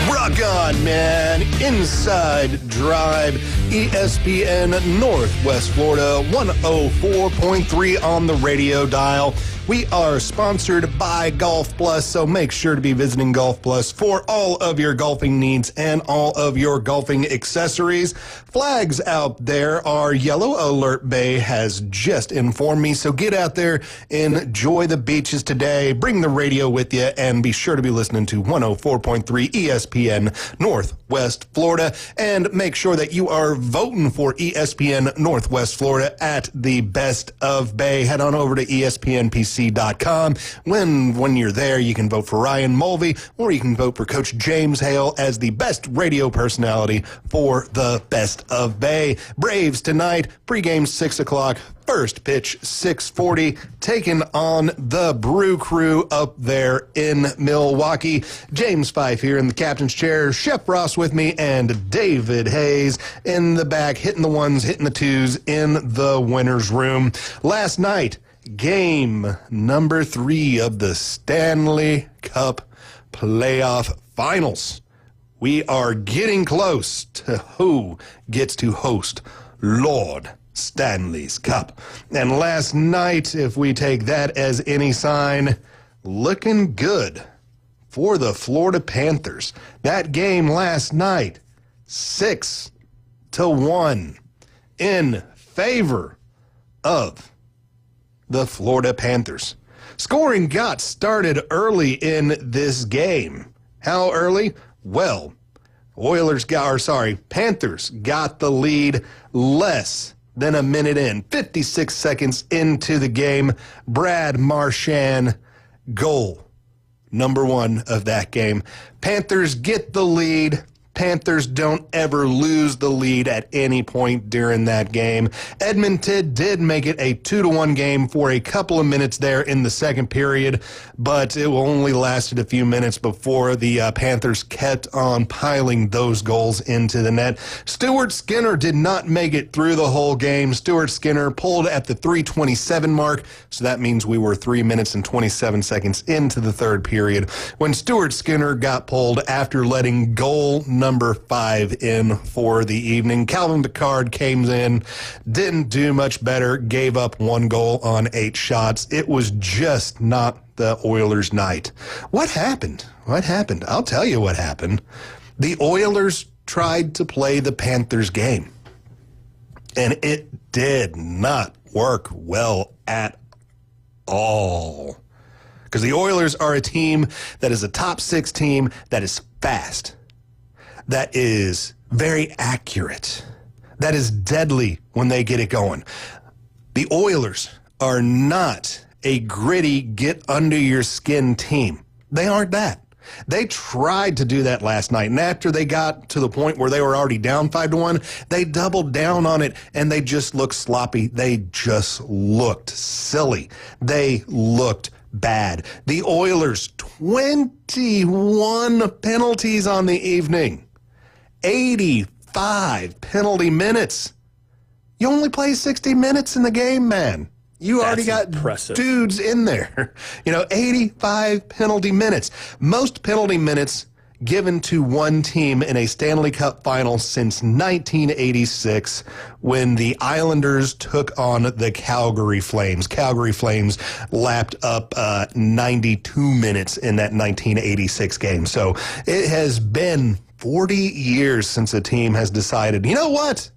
Rock on, man. Inside Drive, ESPN Northwest Florida, 104.3 on the radio dial. We are sponsored by Golf Plus, so make sure to be visiting Golf Plus for all of your golfing needs and all of your golfing accessories. Flags out there are yellow. Alert Bay has just informed me, so get out there, enjoy the beaches today, bring the radio with you, and be sure to be listening to 104.3 ESPN Northwest Florida, and make sure that you are voting for ESPN Northwest Florida at the Best of Bay. Head on over to ESPNPC.com. When you're there, you can vote for Ryan Mulvey, or you can vote for Coach James Hale as the best radio personality for the Best of Bay. Braves tonight, pregame 6 o'clock. First pitch, 6:40, taking on the Brew Crew up there in Milwaukee. James Fife here in the captain's chair, Chef Ross with me, and David Hayes in the back, hitting the ones, hitting the twos in the winner's room. Last night, game number 3 of the Stanley Cup playoff finals. We are getting close to who gets to host Lord Stanley's Cup. And last night, if we take that as any sign, looking good for the Florida Panthers. That game last night, 6-1 in favor of the Florida Panthers. Scoring got started early in this game. How early? Well, Panthers got the lead less than a minute in. 56 seconds into the game, Brad Marchand, goal number 1 of that game. Panthers get the lead. Panthers don't ever lose the lead at any point during that game. Edmonton did make it a 2-1 game for a couple of minutes there in the second period, but it only lasted a few minutes before the Panthers kept on piling those goals into the net. Stuart Skinner did not make it through the whole game. Stuart Skinner pulled at the 3:27 mark, so that means we were 3 minutes and 27 seconds into the third period when Stuart Skinner got pulled after letting goal number 5 in for the evening. Calvin Pickard came in, didn't do much better, gave up 1 goal on 8 shots. It was just not the Oilers' night. What happened? What happened? I'll tell you what happened. The Oilers tried to play the Panthers game, and it did not work well at all. Because the Oilers are a team that is a top 6 team that is fast, that is very accurate, that is deadly when they get it going. The Oilers are not a gritty, get under your skin team. They aren't that. They tried to do that last night, and after they got to the point where they were already down 5-1, they doubled down on it, and they just looked sloppy. They just looked silly. They looked bad. The Oilers, 21 penalties on the evening, 85 penalty minutes. You only play 60 minutes in the game, man. You already got dudes in there. 85 penalty minutes. Most penalty minutes given to one team in a Stanley Cup final since 1986 when the Islanders took on the Calgary Flames. Calgary Flames lapped up 92 minutes in that 1986 game. So it has been 40 years since a team has decided, you know what?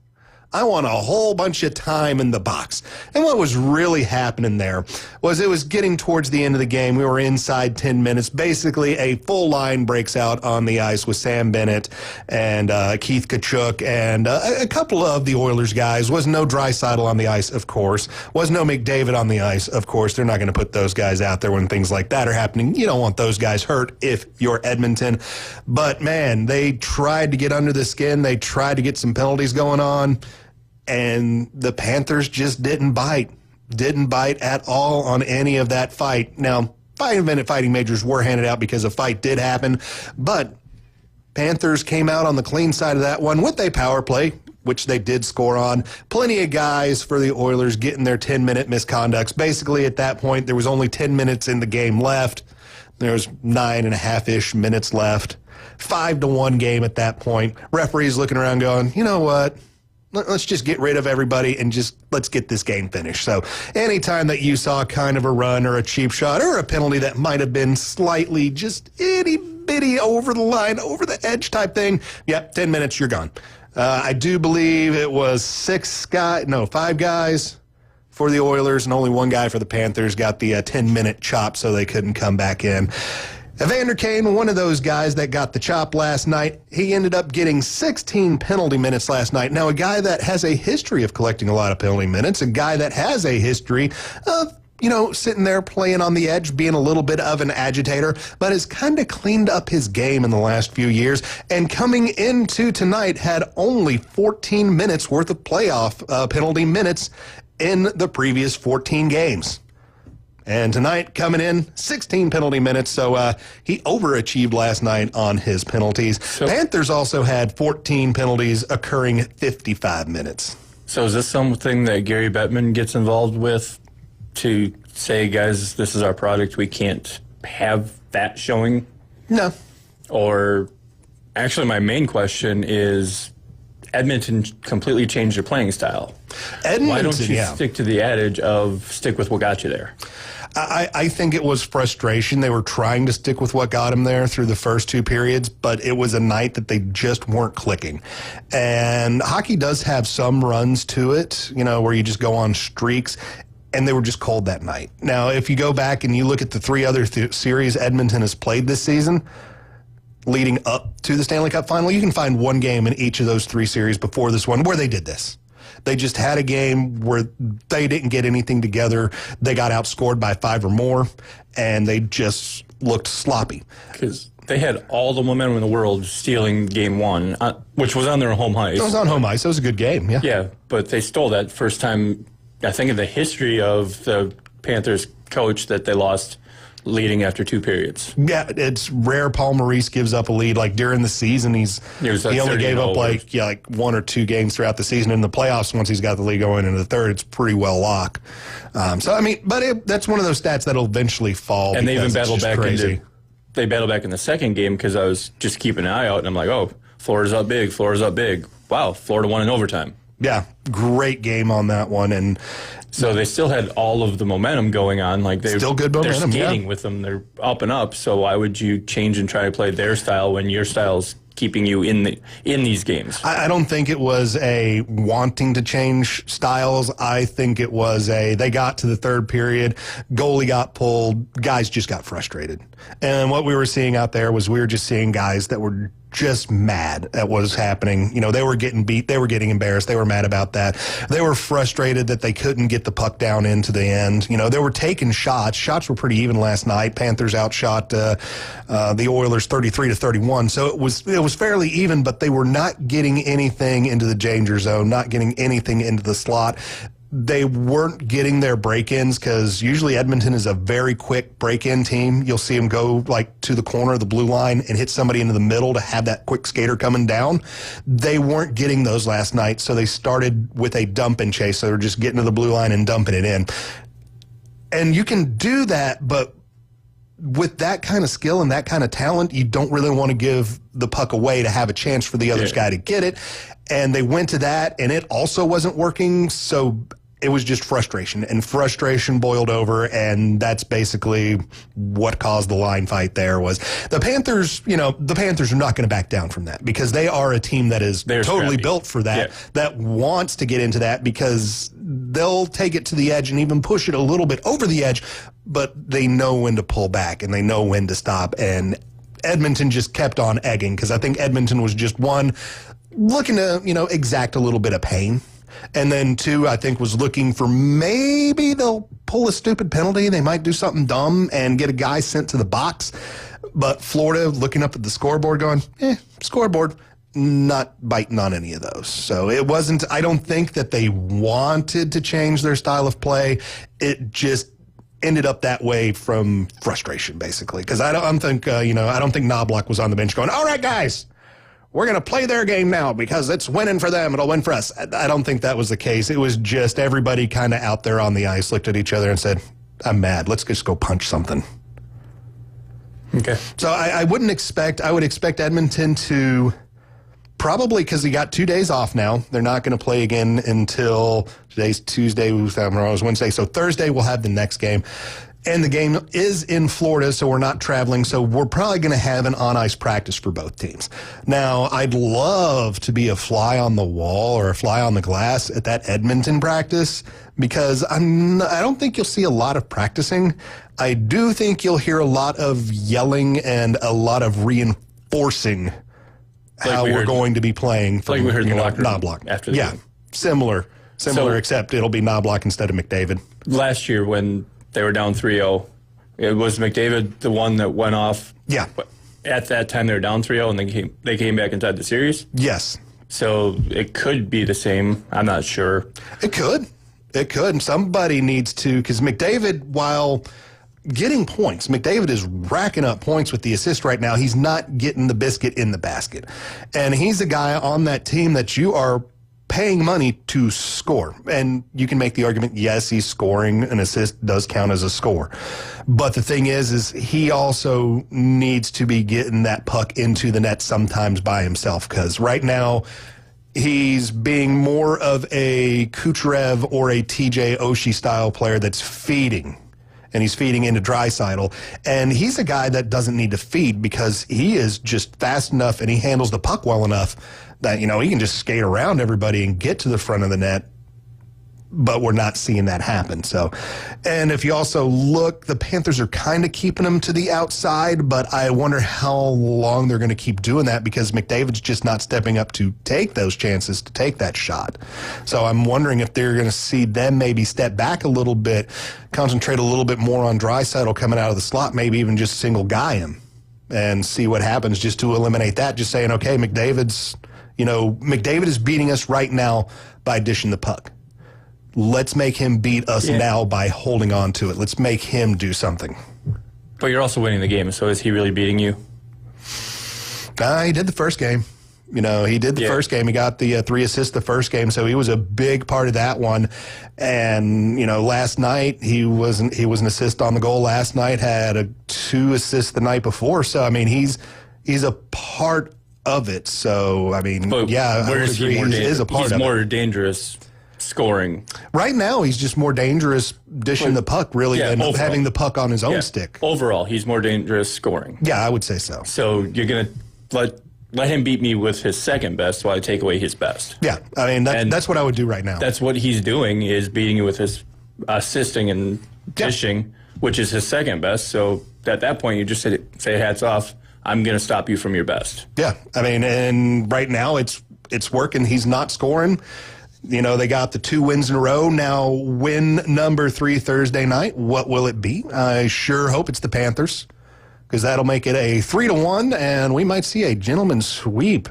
I want a whole bunch of time in the box. And what was really happening there was it was getting towards the end of the game. We were inside 10 minutes. Basically, a full line breaks out on the ice with Sam Bennett and Keith Tkachuk and a couple of the Oilers guys. Was no Draisaitl on the ice, of course. Was no McDavid on the ice, of course. They're not going to put those guys out there when things like that are happening. You don't want those guys hurt if you're Edmonton. But, man, they tried to get under the skin. They tried to get some penalties going on. And the Panthers just didn't bite at all on any of that fight. Now, 5-minute fighting majors were handed out because a fight did happen, but Panthers came out on the clean side of that one with a power play, which they did score on. Plenty of guys for the Oilers getting their 10-minute misconducts. Basically, at that point, there was only 10 minutes in the game left. There was 9.5-ish minutes left. 5-1 game at that point. Referees looking around going, you know what? Let's just get rid of everybody and just let's get this game finished. So anytime that you saw kind of a run or a cheap shot or a penalty that might have been slightly just itty-bitty over the line, over the edge type thing, 10 minutes, you're gone. I do believe it was 5 guys for the Oilers and only 1 guy for the Panthers got the 10-minute chop so they couldn't come back in. Evander Kane, one of those guys that got the chop last night, he ended up getting 16 penalty minutes last night. Now, a guy that has a history of collecting a lot of penalty minutes, a guy that has a history of, sitting there playing on the edge, being a little bit of an agitator, but has kind of cleaned up his game in the last few years. And coming into tonight had only 14 minutes worth of playoff penalty minutes in the previous 14 games. And tonight, coming in, 16 penalty minutes, so he overachieved last night on his penalties. Panthers also had 14 penalties occurring at 55 minutes. So is this something that Gary Bettman gets involved with to say, guys, this is our product, we can't have that showing? No. Or, actually, my main question is, Edmonton completely changed their playing style. Why don't you stick to the adage of stick with what got you there? I think it was frustration. They were trying to stick with what got them there through the first 2 periods, but it was a night that they just weren't clicking. And hockey does have some runs to it, where you just go on streaks, and they were just cold that night. Now, if you go back and you look at the 3 other series Edmonton has played this season, leading up to the Stanley Cup final, you can find 1 game in each of those 3 series before this one where they did this. They just had a game where they didn't get anything together. They got outscored by 5 or more, and they just looked sloppy. Because they had all the momentum in the world stealing game 1, which was on their home ice. It was on home ice. It was a good game, yeah. Yeah, but they stole that first time, I think, in the history of the Panthers coach that they lost leading after 2 periods. Yeah, it's rare Paul Maurice gives up a lead. Like during the season, he only gave up like 1 or 2 games throughout the season. In the playoffs, once he's got the lead going into the third, it's pretty well locked. That's one of those stats that'll eventually fall. And they even battled back they battled back in the second game because I was just keeping an eye out, and I'm like, Florida's up big. Florida's up big. Wow, Florida won in overtime. Yeah, great game on that one. And so they still had all of the momentum going on. Like still good momentum. They're skating with them. They're up and up. So why would you change and try to play their style when your style's keeping you in these games? I don't think it was a wanting to change styles. I think it was they got to the third period, goalie got pulled, guys just got frustrated. And what we were seeing out there was we were just seeing guys that were just mad at what was happening. You know, they were getting beat. They were getting embarrassed. They were mad about that. They were frustrated that they couldn't get the puck down into the end. You know, they were taking shots. Shots were pretty even last night. Panthers outshot the Oilers 33-31. So it was fairly even, but they were not getting anything into the danger zone, not getting anything into the slot. They weren't getting their break-ins because usually Edmonton is a very quick break-in team. You'll see them go like to the corner of the blue line and hit somebody into the middle to have that quick skater coming down. They weren't getting those last night, so they started with a dump and chase. So they're just getting to the blue line and dumping it in. And you can do that, but with that kind of skill and that kind of talent, you don't really want to give the puck away to have a chance for the other guy to get it. And they went to that, and it also wasn't working, so it was just frustration. And frustration boiled over, and that's basically what caused the line fight there was the Panthers, the Panthers are not going to back down from that because they are a team that is totally built for that, that wants to get into that because they'll take it to the edge and even push it a little bit over the edge, but they know when to pull back and they know when to stop. And Edmonton just kept on egging because I think Edmonton was just looking to, exact a little bit of pain. And then two, I think was looking for maybe they'll pull a stupid penalty. They might do something dumb and get a guy sent to the box. But Florida looking up at the scoreboard going, scoreboard, not biting on any of those. So it wasn't, I don't think that they wanted to change their style of play. It just ended up that way from frustration, basically. Because I don't think Knobloch was on the bench going, all right, guys, we're going to play their game now because it's winning for them. It'll win for us. I don't think that was the case. It was just everybody kind of out there on the ice looked at each other and said, I'm mad. Let's just go punch something. Okay. So I would expect Edmonton to probably, because he got 2 days off now. They're not going to play again until today's Tuesday, tomorrow's Wednesday. So Thursday we'll have the next game. And the game is in Florida, so we're not traveling. So we're probably going to have an on-ice practice for both teams. Now, I'd love to be a fly on the wall or a fly on the glass at that Edmonton practice because I don't think you'll see a lot of practicing. I do think you'll hear a lot of yelling and a lot of reinforcing how we're going to be playing. Like we heard in the locker room Knobloch after the game. Similar, except it'll be Knobloch instead of McDavid. Last year when they were down 3-0. It was McDavid the one that went off. Yeah. At that time, they were down 3-0, and they came back inside the series. Yes. So it could be the same. I'm not sure. It could. And somebody needs to, because McDavid, while getting points, McDavid is racking up points with the assist right now. He's not getting the biscuit in the basket. And he's a guy on that team that you are paying money to score. And you can make the argument, yes, he's scoring. An assist does count as a score. But the thing is he also needs to be getting that puck into the net sometimes by himself. Because right now, he's being more of a Kucherov or a TJ Oshie style player that's feeding. And he's feeding into Draisaitl. And he's a guy that doesn't need to feed because he is just fast enough and he handles the puck well enough that, he can just skate around everybody and get to the front of the net. But we're not seeing that happen. So, and if you also look, the Panthers are kind of keeping him to the outside, but I wonder how long they're going to keep doing that because McDavid's just not stepping up to take those chances, to take that shot. So I'm wondering if they're going to see them maybe step back a little bit, concentrate a little bit more on Draisaitl coming out of the slot, maybe even just single guy him and see what happens just to eliminate that. Just saying, okay, McDavid is beating us right now by dishing the puck. Let's make him beat us now by holding on to it. Let's make him do something. But you're also winning the game, so is he really beating you? He did the first game. He did the first game. He got the 3 assists the first game, so he was a big part of that one. And, last night, he was an assist on the goal last night, had 2 assists the night before. So, he's a part of it. So, I mean, I would agree he is a part of it. He's more dangerous scoring. Right now, he's just more dangerous dishing the puck, really, than overall, having the puck on his own stick. Overall, he's more dangerous scoring. Yeah, I would say so. So you're going to let him beat me with his second best while I take away his best. Yeah, I mean, that's what I would do right now. That's what he's doing, is beating you with his assisting and dishing, which is his second best. So at that point, you just say hats off. I'm going to stop you from your best. Yeah, I mean, and right now it's working. He's not scoring. You know, they got the 2 wins in a row. Now, win number 3 Thursday night. What will it be? I sure hope it's the Panthers, because that'll make it a 3-1, and we might see a gentleman's sweep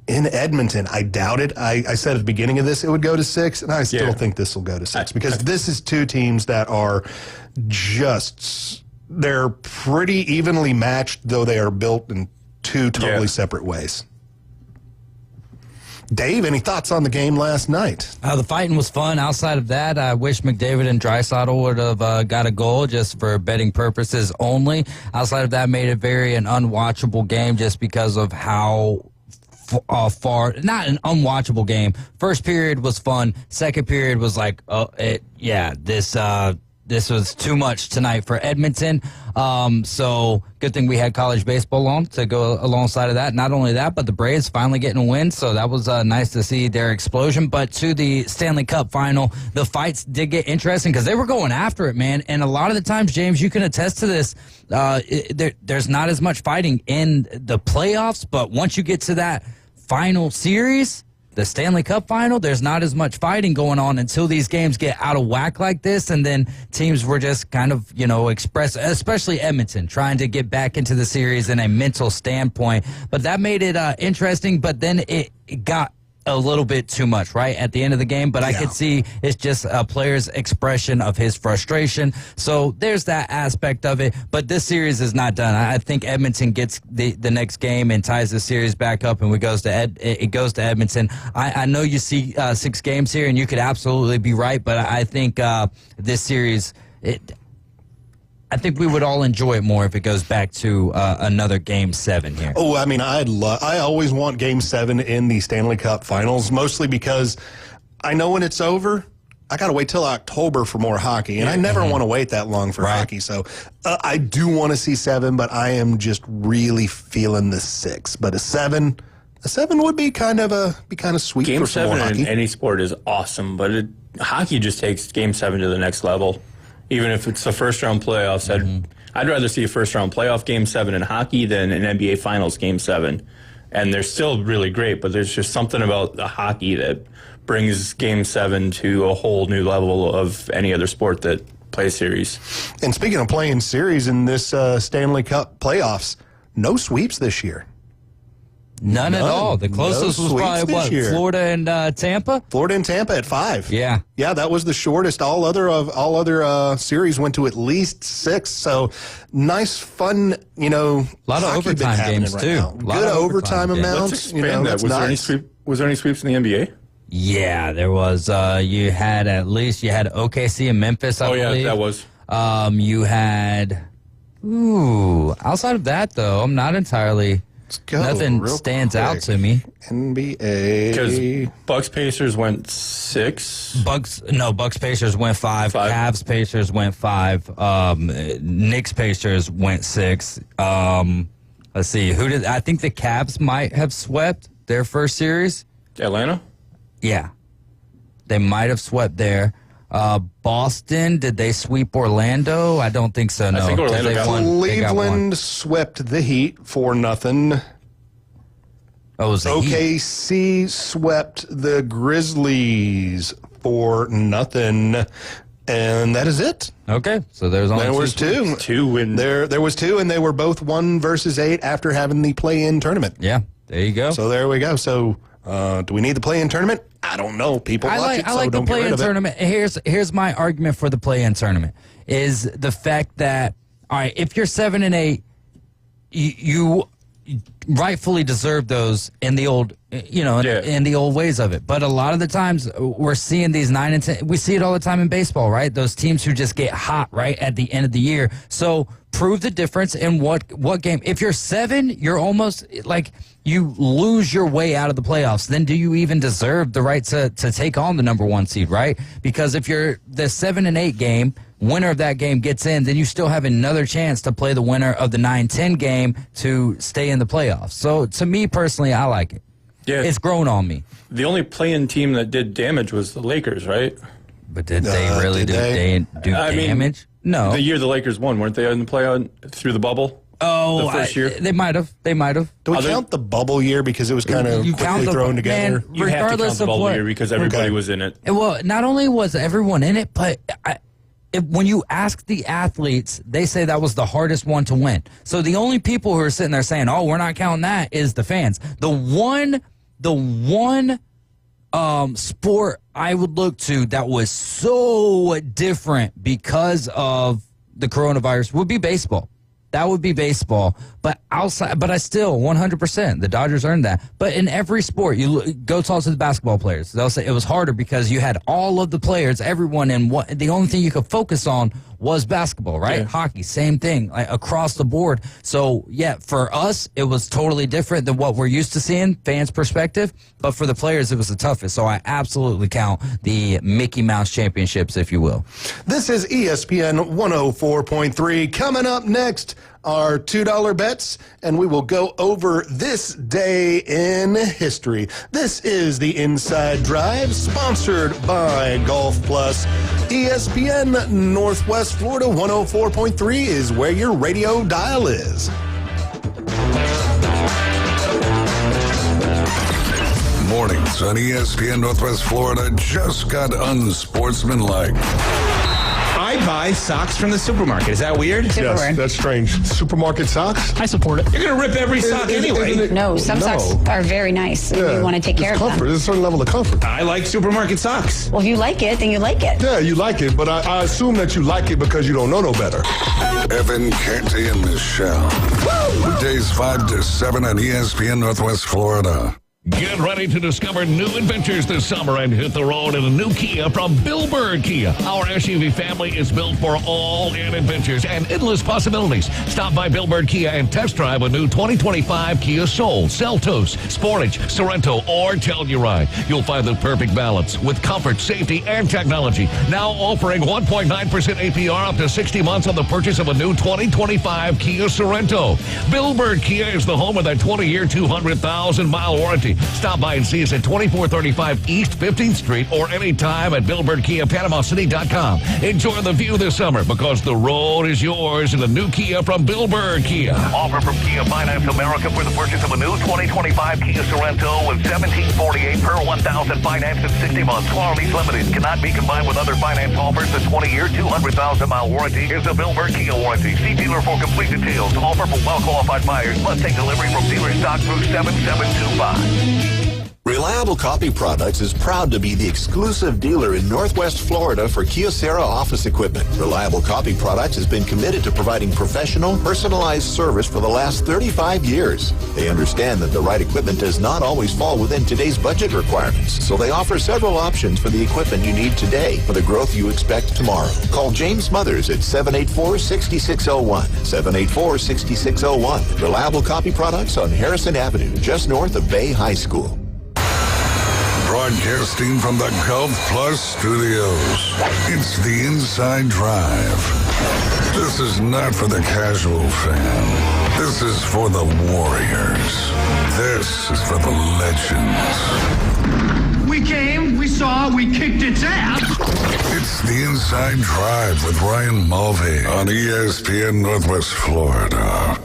in Edmonton. I doubt it. I said at the beginning of this it would go to 6, and I still think this will go to 6, because this is 2 teams that are they're pretty evenly matched, though they are built in 2 totally separate ways. Dave, any thoughts on the game last night? The fighting was fun. Outside of that, I wish McDavid and Draisaitl would have got a goal just for betting purposes only. Outside of that, made it an unwatchable game just because of how far. Not an unwatchable game. First period was fun. Second period was like, this was too much tonight for Edmonton. So good thing we had college baseball on to go alongside of that. Not only that, but the Braves finally getting a win. So that was nice to see their explosion. But to the Stanley Cup final, the fights did get interesting because they were going after it, man. And a lot of the times, James, you can attest to this. There's not as much fighting in the playoffs, but once you get to that final series, the Stanley Cup final, there's not as much fighting going on until these games get out of whack like this, and then teams were just kind of, especially Edmonton, trying to get back into the series in a mental standpoint. But that made it interesting, but then it got a little bit too much, right, at the end of the game. But I could see it's just a player's expression of his frustration. So there's that aspect of it. But this series is not done. I think Edmonton gets the next game and ties the series back up, and it goes to Edmonton. I know you see 6 games here, and you could absolutely be right, but I think this series, I think we would all enjoy it more if it goes back to another Game 7 here. Oh, I mean, I always want Game 7 in the Stanley Cup Finals, mostly because I know when it's over, I got to wait till October for more hockey, and I never want to wait that long for hockey. So I do want to see 7, but I am just really feeling the 6. But a 7 would be kind of sweet. Game for some more 7 hockey. in any sport is awesome, but hockey just takes Game 7 to the next level. Even if it's the first-round playoffs, I'd rather see a first-round playoff Game 7 in hockey than an NBA Finals Game 7. And they're still really great, but there's just something about the hockey that brings Game 7 to a whole new level of any other sport that plays series. And speaking of playing series in this Stanley Cup playoffs, no sweeps this year. None at all. The closest was probably what? Florida and Tampa? Florida and Tampa at 5. Yeah. Yeah, that was the shortest. All other series went to at least 6. So nice, fun, a lot of overtime games too. Good overtime amounts. Let's expand that. Was there any sweeps in the NBA? Yeah, there was. You had OKC and Memphis, I believe. Oh, yeah, that was. You had, outside of that, though, I'm not entirely... Nothing stands out to me. NBA. Because Bucks Pacers went 6. Bucks Pacers went 5. Cavs Pacers went 5. Knicks Pacers went 6. Let's see. I think the Cavs might have swept their first series. Atlanta? Yeah. They might have swept there. Boston, did they sweep Orlando? I don't think so, no. I think Orlando Cleveland swept the Heat 4-0. Oh, it was the OKC Heat. Swept the Grizzlies 4-0. And that is it. Okay, so there's only there was 2. There was 2, and they were both 1 versus 8 after having the play-in tournament. Yeah, there you go. So there we go. So do we need the play-in tournament? I don't know. People watch it, so don't get rid of it. I like the play-in tournament. Here's my argument for the play-in tournament is the fact that, all right, if you're 7-8, you rightfully deserve those in the old, in the old ways of it. But a lot of the times we're seeing these 9 and 10. We see it all the time in baseball, right? Those teams who just get hot right at the end of the year. So prove the difference in what game. If you're 7, you're almost like you lose your way out of the playoffs. Then do you even deserve the right to take on the number 1 seed, right? Because if you're the 7 and 8 game, winner of that game gets in, then you still have another chance to play the winner of the 9-10 game to stay in the playoffs. So to me personally, I like it. Yeah, it's grown on me. The only play-in team that did damage was the Lakers, right? But did they really do damage? No. The year the Lakers won, weren't they in the play-on through the bubble? Oh, the first year? They might have. Do we count the bubble year because it was kind of quickly thrown together? Man, you have to count the bubble year because everybody was in it. Well, not only was everyone in it, but when you ask the athletes, they say that was the hardest one to win. So the only people who are sitting there saying, "Oh, we're not counting that," is the fans. The one sport I would look to that was so different because of the coronavirus would be baseball. That would be baseball. But I still 100%. The Dodgers earned that. But in every sport, you go talk to the basketball players. They'll say it was harder because you had all of the players, everyone, and the only thing you could focus on was basketball, right? Yeah. Hockey, same thing, like across the board. So yeah, for us, it was totally different than what we're used to seeing, fans' perspective. But for the players, it was the toughest. So I absolutely count the Mickey Mouse Championships, if you will. This is ESPN 104.3. Coming up next, our $2 bets, and we will go over this day in history. This is the Inside Drive, sponsored by Golf Plus. ESPN Northwest Florida 104.3 is where your radio dial is. Mornings on ESPN Northwest Florida just got unsportsmanlike. I buy socks from the supermarket. Is that weird? Yes, that's strange. Supermarket socks? I support it. You're going to rip every sock anyway. No, some socks are very nice. Yeah, you want to take care of them. There's a certain level of comfort. I like supermarket socks. Well, if you like it, then you like it. Yeah, you like it, but I assume that you like it because you don't know no better. Evan, Canty, and Michelle. Weekdays 5 to 7 on ESPN Northwest Florida. Get ready to discover new adventures this summer and hit the road in a new Kia from Bill Bird Kia. Our SUV family is built for all-in adventures and endless possibilities. Stop by Bill Bird Kia and test drive a new 2025 Kia Soul, Seltos, Sportage, Sorento, or Telluride. You'll find the perfect balance with comfort, safety, and technology. Now offering 1.9% APR up to 60 months on the purchase of a new 2025 Kia Sorento. Bill Bird Kia is the home of that 20-year, 200,000-mile warranty. Stop by and see us at 2435 East 15th Street or anytime at BillBirdKiaPanamaCity.com. Enjoy the view this summer because the road is yours in the new Kia from Bill Bird Kia. Offer from Kia Finance America for the purchase of a new 2025 Kia Sorento with $1,748 per 1,000 financed in 60 months. Qualities limited. Cannot be combined with other finance offers. The 20-year, 200,000-mile warranty is the Bill Bird Kia warranty. See dealer for complete details. Offer for well-qualified buyers. Must take delivery from dealer stock through 7725. Reliable Copy Products is proud to be the exclusive dealer in Northwest Florida for Kyocera office equipment. Reliable Copy Products has been committed to providing professional, personalized service for the last 35 years. They understand that the right equipment does not always fall within today's budget requirements, so they offer several options for the equipment you need today for the growth you expect tomorrow. Call James Smothers at 784-6601. 784-6601. Reliable Copy Products on Harrison Avenue, just north of Bay High School. Broadcasting from the Golf Plus studios, it's the Inside Drive. This is not for the casual fan. This is for the warriors. This is for the legends. We came, we saw, we kicked its ass. It's the Inside Drive with Ryan Mulvey on ESPN Northwest Florida.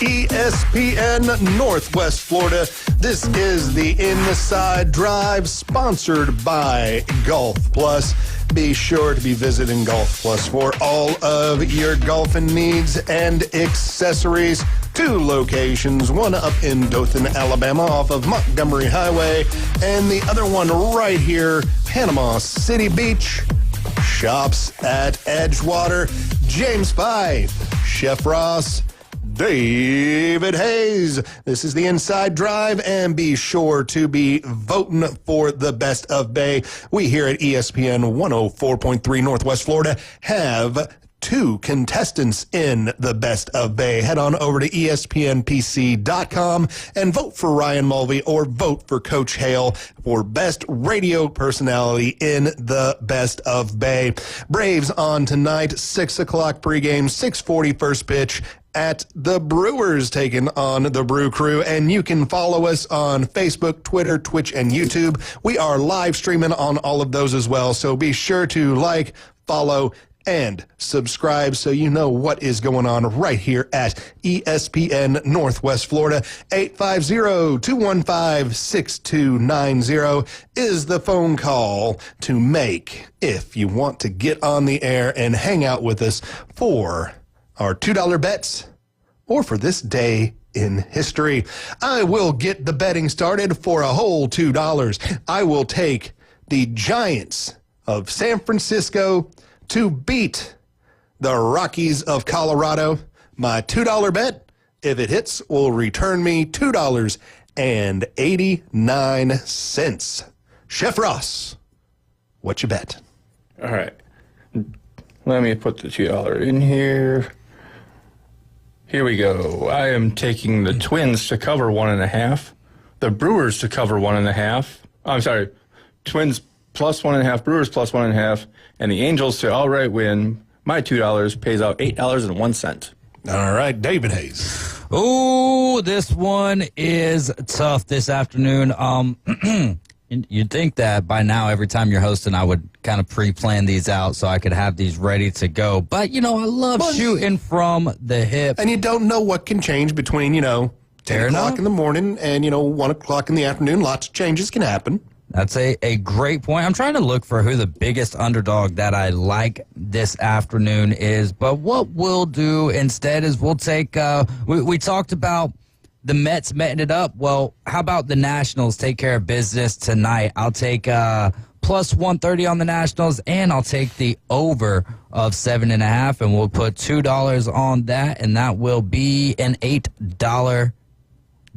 ESPN Northwest Florida. This is the Inside Drive, sponsored by Golf Plus. Be sure to be visiting Golf Plus for all of your golfing needs and accessories. 2 locations, one up in Dothan, Alabama, off of Montgomery Highway, and the other one right here, Panama City Beach. Shops at Edgewater. James Fife, Chef Ross, David Hayes. This is the Inside Drive, and be sure to be voting for the Best of Bay. We here at ESPN 104.3 Northwest Florida have 2 contestants in the Best of Bay. Head on over to ESPNPC.com and vote for Ryan Mulvey or vote for Coach Hale for Best Radio Personality in the Best of Bay. Braves on tonight, 6 o'clock pregame, 6:40 first pitch at the Brewers, taking on the Brew Crew. And you can follow us on Facebook, Twitter, Twitch, and YouTube. We are live streaming on all of those as well, so be sure to like, follow, and subscribe so you know what is going on right here at ESPN Northwest Florida. 850-215-6290 is the phone call to make if you want to get on the air and hang out with us for our $2 bets or for this day in history. I will get the betting started for a whole $2. I will take the Giants of San Francisco to beat the Rockies of Colorado. My $2 bet, if it hits, will return me $2.89. Chef Ross, what you bet? All right. Let me put the $2 in here. Here we go. I am taking the Twins to cover 1.5, the Brewers to cover 1.5. I'm sorry, Twins plus 1.5, Brewers plus 1.5, and the Angels to outright win. My $2 pays out $8.01. All right, David Hayes. Oh, this one is tough this afternoon. You'd think that by now, every time you're hosting, I would kind of pre-plan these out so I could have these ready to go. But, I love shooting from the hip. And you don't know what can change between, 10 o'clock in the morning and, 1 o'clock in the afternoon. Lots of changes can happen. That's a great point. I'm trying to look for who the biggest underdog that I like this afternoon is. But what we'll do instead is we'll take, we talked about the Mets metting it up. Well, how about the Nationals take care of business tonight? I'll take plus 130 on the Nationals, and I'll take the over of 7.5, and we'll put $2 on that, and that will be an $8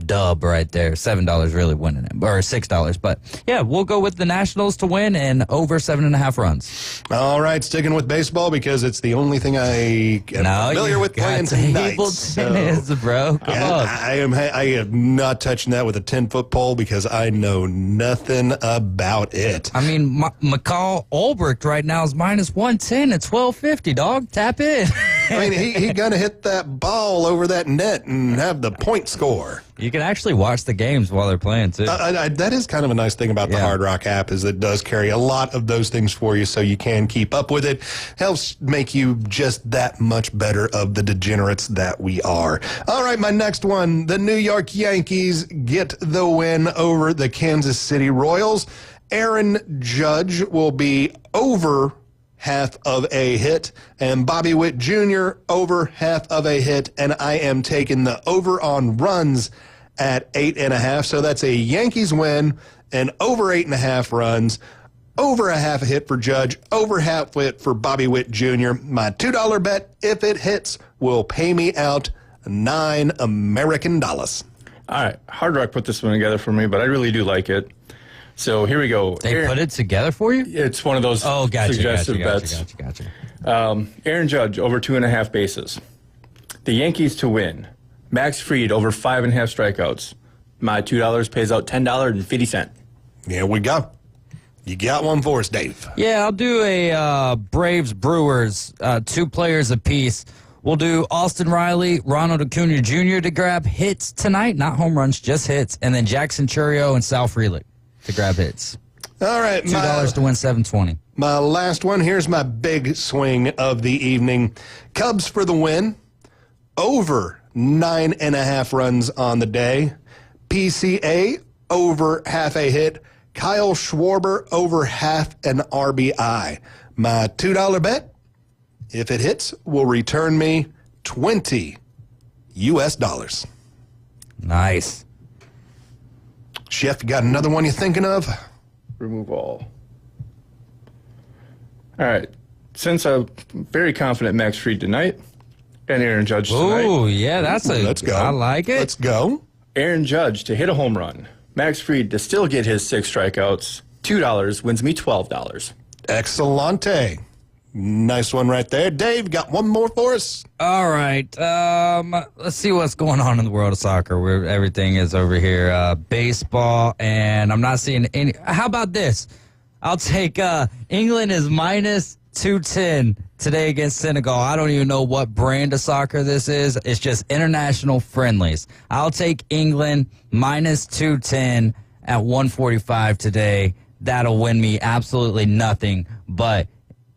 dub right there. $7 really winning it, or $6. But yeah, we'll go with the Nationals to win and over 7.5 runs. All right, sticking with baseball because it's the only thing I am familiar with playing tonight. Tennis, bro. Come on. I am not touching that with a 10-foot pole because I know nothing about it. I mean, McCall Ulbricht right now is minus 110 at 1250. Dog, tap in. I mean, he gonna hit that ball over that net and have the point score. You can actually watch the games while they're playing, too. That is kind of a nice thing about the Hard Rock app is it does carry a lot of those things for you so you can keep up with it. Helps make you just that much better of the degenerates that we are. All right, my next one. The New York Yankees get the win over the Kansas City Royals. Aaron Judge will be over half of a hit, and Bobby Witt Jr. over half of a hit, and I am taking the over on runs at 8.5. So that's a Yankees win and over 8.5 runs, over a half a hit for Judge, over half hit for Bobby Witt Jr. My $2 bet, if it hits, will pay me out $9 American dollars. All right, Hard Rock put this one together for me, but I really do like it. So here we go. They put it together for you? It's one of those suggestive bets. Gotcha. Aaron Judge over 2.5 bases. The Yankees to win. Max Fried over 5.5 strikeouts. My $2 pays out $10.50. Here we go. You got one for us, Dave. Yeah, I'll do a Braves-Brewers, 2 players apiece. We'll do Austin Riley, Ronald Acuna Jr. to grab hits tonight. Not home runs, just hits. And then Jackson Chourio and Sal Frelick to grab hits. All right. $2 to win $7.20. My last one. Here's my big swing of the evening. Cubs for the win. Over 9.5 runs on the day. PCA over half a hit. Kyle Schwarber over half an RBI. My $2 bet, if it hits, will return me $20 US. Nice. Chef, you got another one you're thinking of? Remove all. All right. Since I'm very confident Max Fried tonight and Aaron Judge tonight. Oh, yeah, that's Let's go. I like it. Let's go. Aaron Judge to hit a home run. Max Fried to still get his 6 strikeouts. $2 wins me $12. Excellente. Nice one right there. Dave, got one more for us? All right. Let's see what's going on in the world of soccer, where everything is over here. Baseball, and I'm not seeing any. How about this? I'll take England is minus 210 today against Senegal. I don't even know what brand of soccer this is. It's just international friendlies. I'll take England minus 210 at 145 today. That'll win me absolutely nothing, but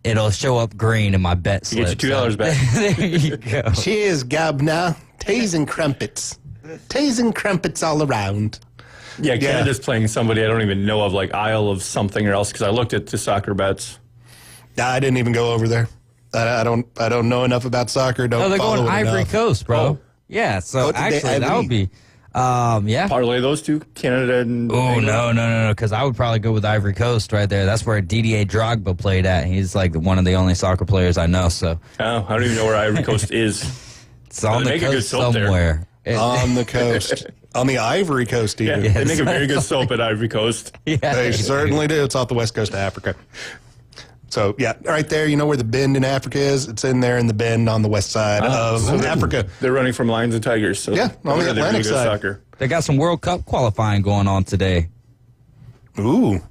it'll show up green in my bet slip. You get your $2 back. There you go. Cheers, Gabna. Teas and crumpets. Teas and crumpets all around. Yeah, Canada's playing somebody I don't even know of, like Isle of something or else, because I looked at the soccer bets. I didn't even go over there. I don't know enough about soccer. Don't they're follow going it Ivory enough. Coast, bro. Oh. Yeah, so actually that would be, yeah. Parlay those two, Canada and Oh, England? no, because I would probably go with Ivory Coast right there. That's where Didier Drogba played at. He's like one of the only soccer players I know, so. Oh, I don't even know where Ivory Coast is. It's on the make a good coast soap somewhere. On the coast. On the Ivory Coast, even. Yeah, they make a very good soap at Ivory Coast. Yeah, They certainly do. It's off the west coast of Africa. So, yeah, right there, you know where the bend in Africa is? It's in there in the bend on the west side of Africa. They're running from Lions and Tigers. So Yeah, on the they're Atlantic good side. Soccer. They got some World Cup qualifying going on today. Ooh.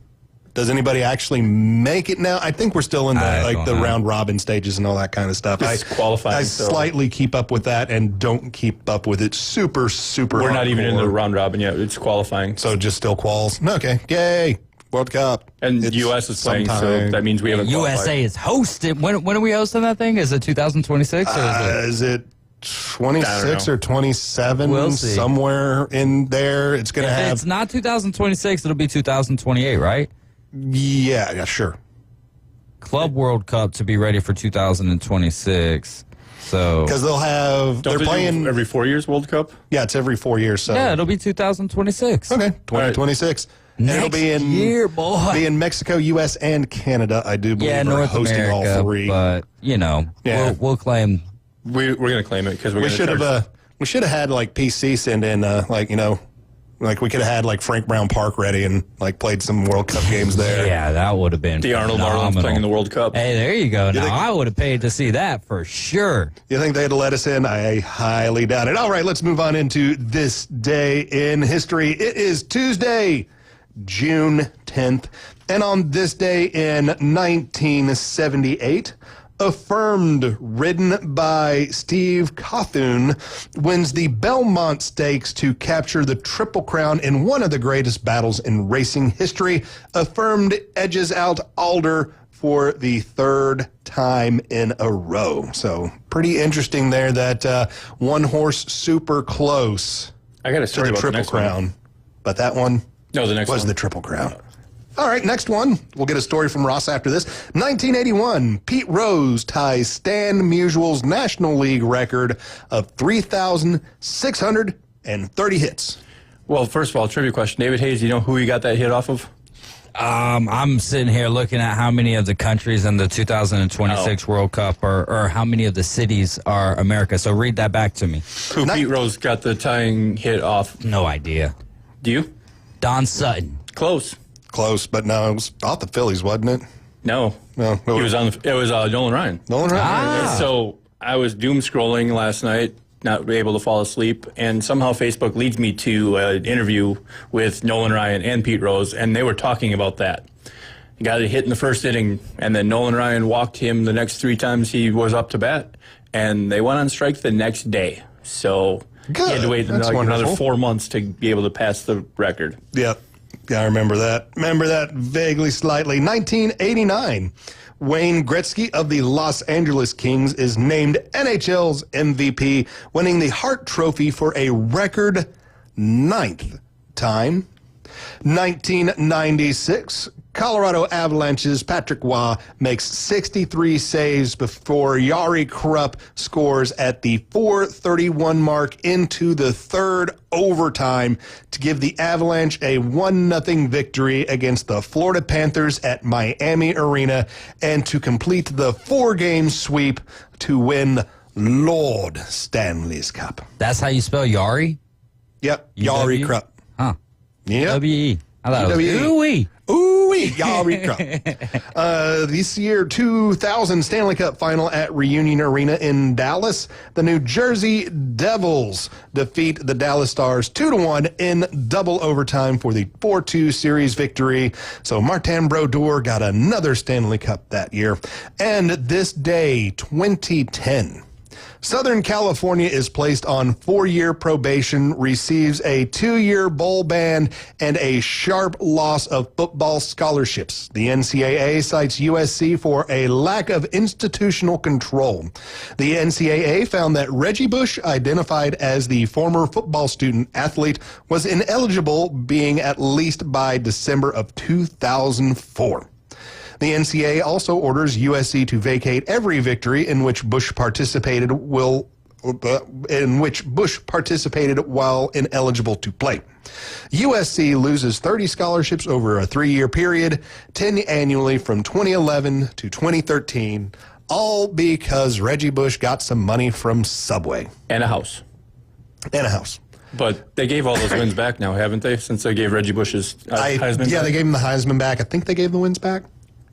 Does anybody actually make it now? I think we're still in the know. round robin stages and all that kind of stuff. It's qualifying, I so- slightly keep up with that and don't keep up with it super We're not even in the hardcore. round robin yet. It's qualifying. So just still quals. Okay. Yay. World Cup. And It's U.S. is playing, so sometime. that means we haven't USA qualified. is hosting. When are we hosting that thing? Is it 2026 or Is it 26 know. or 27? We'll see. Somewhere in there. It's going to If have. it's not 2026, it'll be 2028, right? Yeah, sure. Club World Cup to be ready for 2026. So Because they'll have. Don't they're they do playing. every 4 years World Cup? Yeah, it's every 4 years. So. yeah, it'll be 2026. Okay, 2026. And it'll be in year, boy. Be in Mexico, U.S., and Canada. I do believe Yeah, are North hosting America, all three. but you know, Yeah. we'll claim. We're going to claim it because we should have had like PC send in like we could have had like Frank Brown Park ready and like played some World Cup games there. Yeah, that would have been the Arnold phenomenal. Marlins playing in the World Cup. Hey, there you go. Now think- I would have paid to see that for sure. You think they'd let us in? I highly doubt it. All right, let's move on into this day in history. It is Tuesday, June 10th. And on this day in 1978, Affirmed, ridden by Steve Cawthon, wins the Belmont Stakes to capture the Triple Crown in one of the greatest battles in racing history. Affirmed edges out Alder for the third time in a row. So pretty interesting there that one horse super close I got a to story the about the Triple next Crown. one. But that one No, the next was one. the Triple Crown. All right, next one. We'll get a story from Ross after this. 1981, Pete Rose ties Stan Musial's National League record of 3,630 hits. Well, first of all, trivia question. David Hayes, you know who he got that hit off of? I'm sitting here looking at how many of the countries in the 2026 World Cup or how many of the cities are America. So read that back to me. Who Pete Rose got the tying hit off? No idea. Do you? Don Sutton. Close. Close, but no, it was off the Phillies, wasn't it? No. No. He was on. It was Nolan Ryan. Nolan Ryan. So I was doom scrolling last night, not able to fall asleep, and somehow Facebook leads me to an interview with Nolan Ryan and Pete Rose, and they were talking about that. He got a hit in the first inning, and then Nolan Ryan walked him the next 3 times he was up to bat, and they went on strike the next day. So he had to wait That's like another wonderful. 4 months to be able to pass the record. Yeah. Yeah, I remember that. Remember that vaguely, slightly. 1989. Wayne Gretzky of the Los Angeles Kings is named NHL's MVP, winning the Hart Trophy for a record 9th time. 1996, Colorado Avalanche's Patrick Waugh makes 63 saves before Jari Krupp scores at the 4:31 mark into the third overtime to give the Avalanche a 1-0 victory against the Florida Panthers at Miami Arena and to complete the 4-game sweep to win Lord Stanley's Cup. That's how you spell Jari? Yep, Jari Krupp. Huh. Yep. W-E. I thought it was ooh-wee. Ooh-wee, Jari Krupp. This year, 2000 Stanley Cup final at Reunion Arena in Dallas. The New Jersey Devils defeat the Dallas Stars 2-1 in double overtime for the 4-2 series victory. So Martin Brodeur got another Stanley Cup that year. And this day, 2010. Southern California is placed on 4-year probation, receives a 2-year bowl ban, and a sharp loss of football scholarships. The NCAA cites USC for a lack of institutional control. The NCAA found that Reggie Bush, identified as the former football student athlete, was ineligible, being at least by December of 2004. The NCAA also orders USC to vacate every victory in which Bush participated while ineligible to play. USC loses 30 scholarships over a 3-year period, 10 annually from 2011 to 2013, all because Reggie Bush got some money from Subway. And a house. And a house. But they gave all those wins back now, haven't they? Since they gave Reggie Bush's Heisman Yeah, back? they gave him the Heisman back. I think they gave the wins back.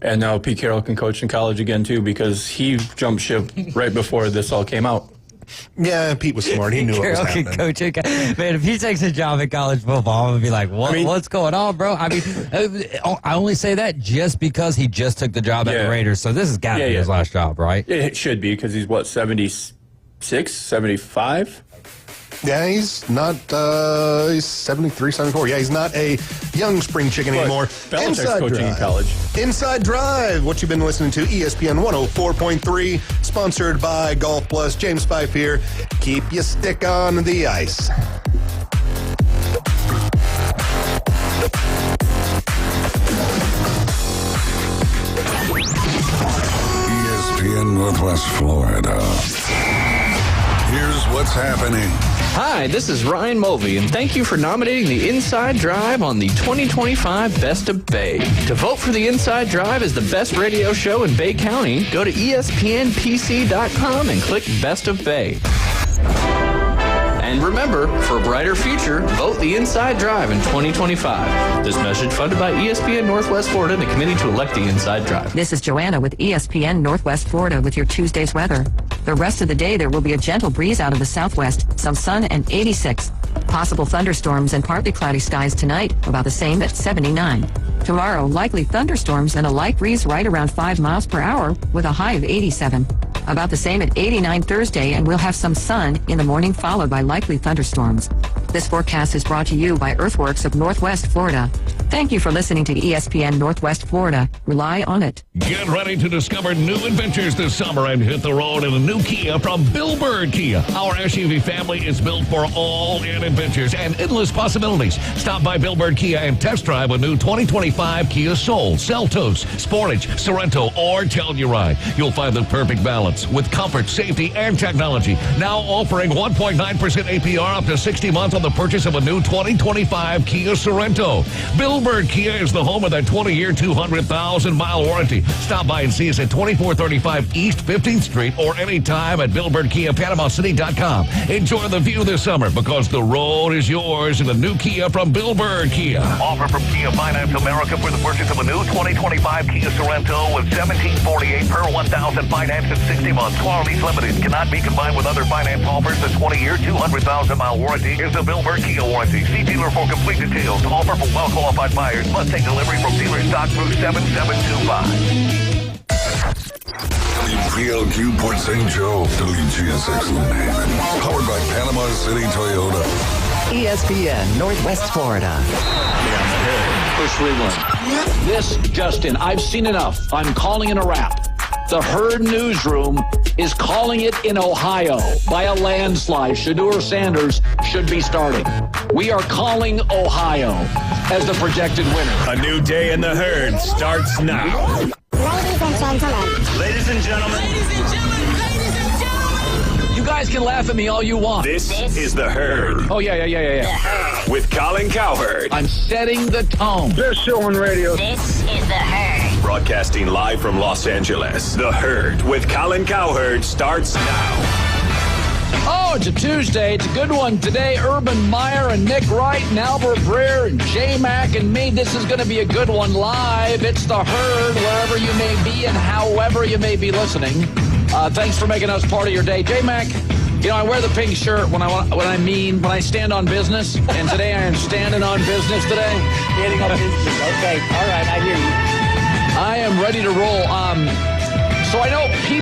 And now Pete Carroll can coach in college again, too, because he jumped ship right before this all came out. Yeah, Pete was smart. He knew what was happening. Coach, man, if he takes a job in college football, I'm going to be like, what's going on, bro? I mean, I only say that just because he just took the job at the Raiders. So this has got to be his last job, right? It should be, because he's, 76, 75? Yeah, he's not, he's 73, 74. Yeah, he's not a young spring chicken anymore. Belichick's coaching in college. Inside Drive, what you've been listening to, ESPN 104.3, sponsored by Golf Plus. James Fife here. Keep your stick on the ice. ESPN Northwest Florida. Here's what's happening. Hi, this is Ryan Mulvey, and thank you for nominating the Inside Drive on the 2025 Best of Bay. To vote for the Inside Drive as the best radio show in Bay County, go to ESPNPC.com and click Best of Bay. And remember, for a brighter future, vote the Inside Drive in 2025. This message funded by ESPN Northwest Florida and the Committee to Elect the Inside Drive. This is Joanna with ESPN Northwest Florida with your Tuesday's weather. The rest of the day, there will be a gentle breeze out of the southwest, some sun and 86. Possible thunderstorms and partly cloudy skies tonight, about the same at 79. Tomorrow, likely thunderstorms and a light breeze right around 5 miles per hour with a high of 87. About the same at 89 Thursday, and we'll have some sun in the morning followed by likely thunderstorms. This forecast is brought to you by Earthworks of Northwest Florida. Thank you for listening to ESPN Northwest Florida. Rely on it. Get ready to discover new adventures this summer and hit the road in a new Kia from Bill Bird Kia. Our SUV family is built for all-in adventures and endless possibilities. Stop by Bill Bird Kia and test drive a new 2025 Kia Soul, Seltos, Sportage, Sorento, or Telluride. You'll find the perfect balance with comfort, safety, and technology. Now offering 1.9% APR up to 60 months on the purchase of a new 2025 Kia Sorento. Bill Bird Kia is the home of that 20-year, 200,000-mile warranty. Stop by and see us at 2435 East 15th Street or anytime at BillBirdKiaPanamaCity.com. Enjoy the view this summer because the road is yours in a new Kia from Bill Bird Kia. Offer from Kia Finance America for the purchase of a new 2025 Kia Sorento with $1,748 per 1,000 finance in 60 months. Qualities limited. Cannot be combined with other finance offers. The 20-year, 200,000-mile warranty is the Bill Bird Kia warranty. See dealer for complete details. Offer for well-qualified buyers. Must take delivery from dealer stock through 7725. WPLQ Port St. Joe, WGSX Lumen. Powered by Panama City Toyota. ESPN Northwest Florida. First Rewind. This, Justin, I've seen enough. I'm calling it a wrap. The Herd Newsroom is calling it in Ohio by a landslide. Shedeur Sanders should be starting. We are calling Ohio as the projected winner. A new day in the Herd starts now. Ladies and gentlemen. You guys can laugh at me all you want. This is the Herd. Oh, yeah. With Colin Cowherd. I'm setting the tone. Best show on radio. This is the Herd. Broadcasting live from Los Angeles. The Herd with Colin Cowherd starts now. Oh, it's a Tuesday. It's a good one today. Urban Meyer and Nick Wright and Albert Breer and J-Mac and me. This is going to be a good one live. It's the Herd, wherever you may be and however you may be listening. Thanks for making us part of your day. J-Mac, you know, I wear the pink shirt when I stand on business. And today I am standing on business today. Standing on business. Okay. All right. I hear you. I am ready to roll. So I know people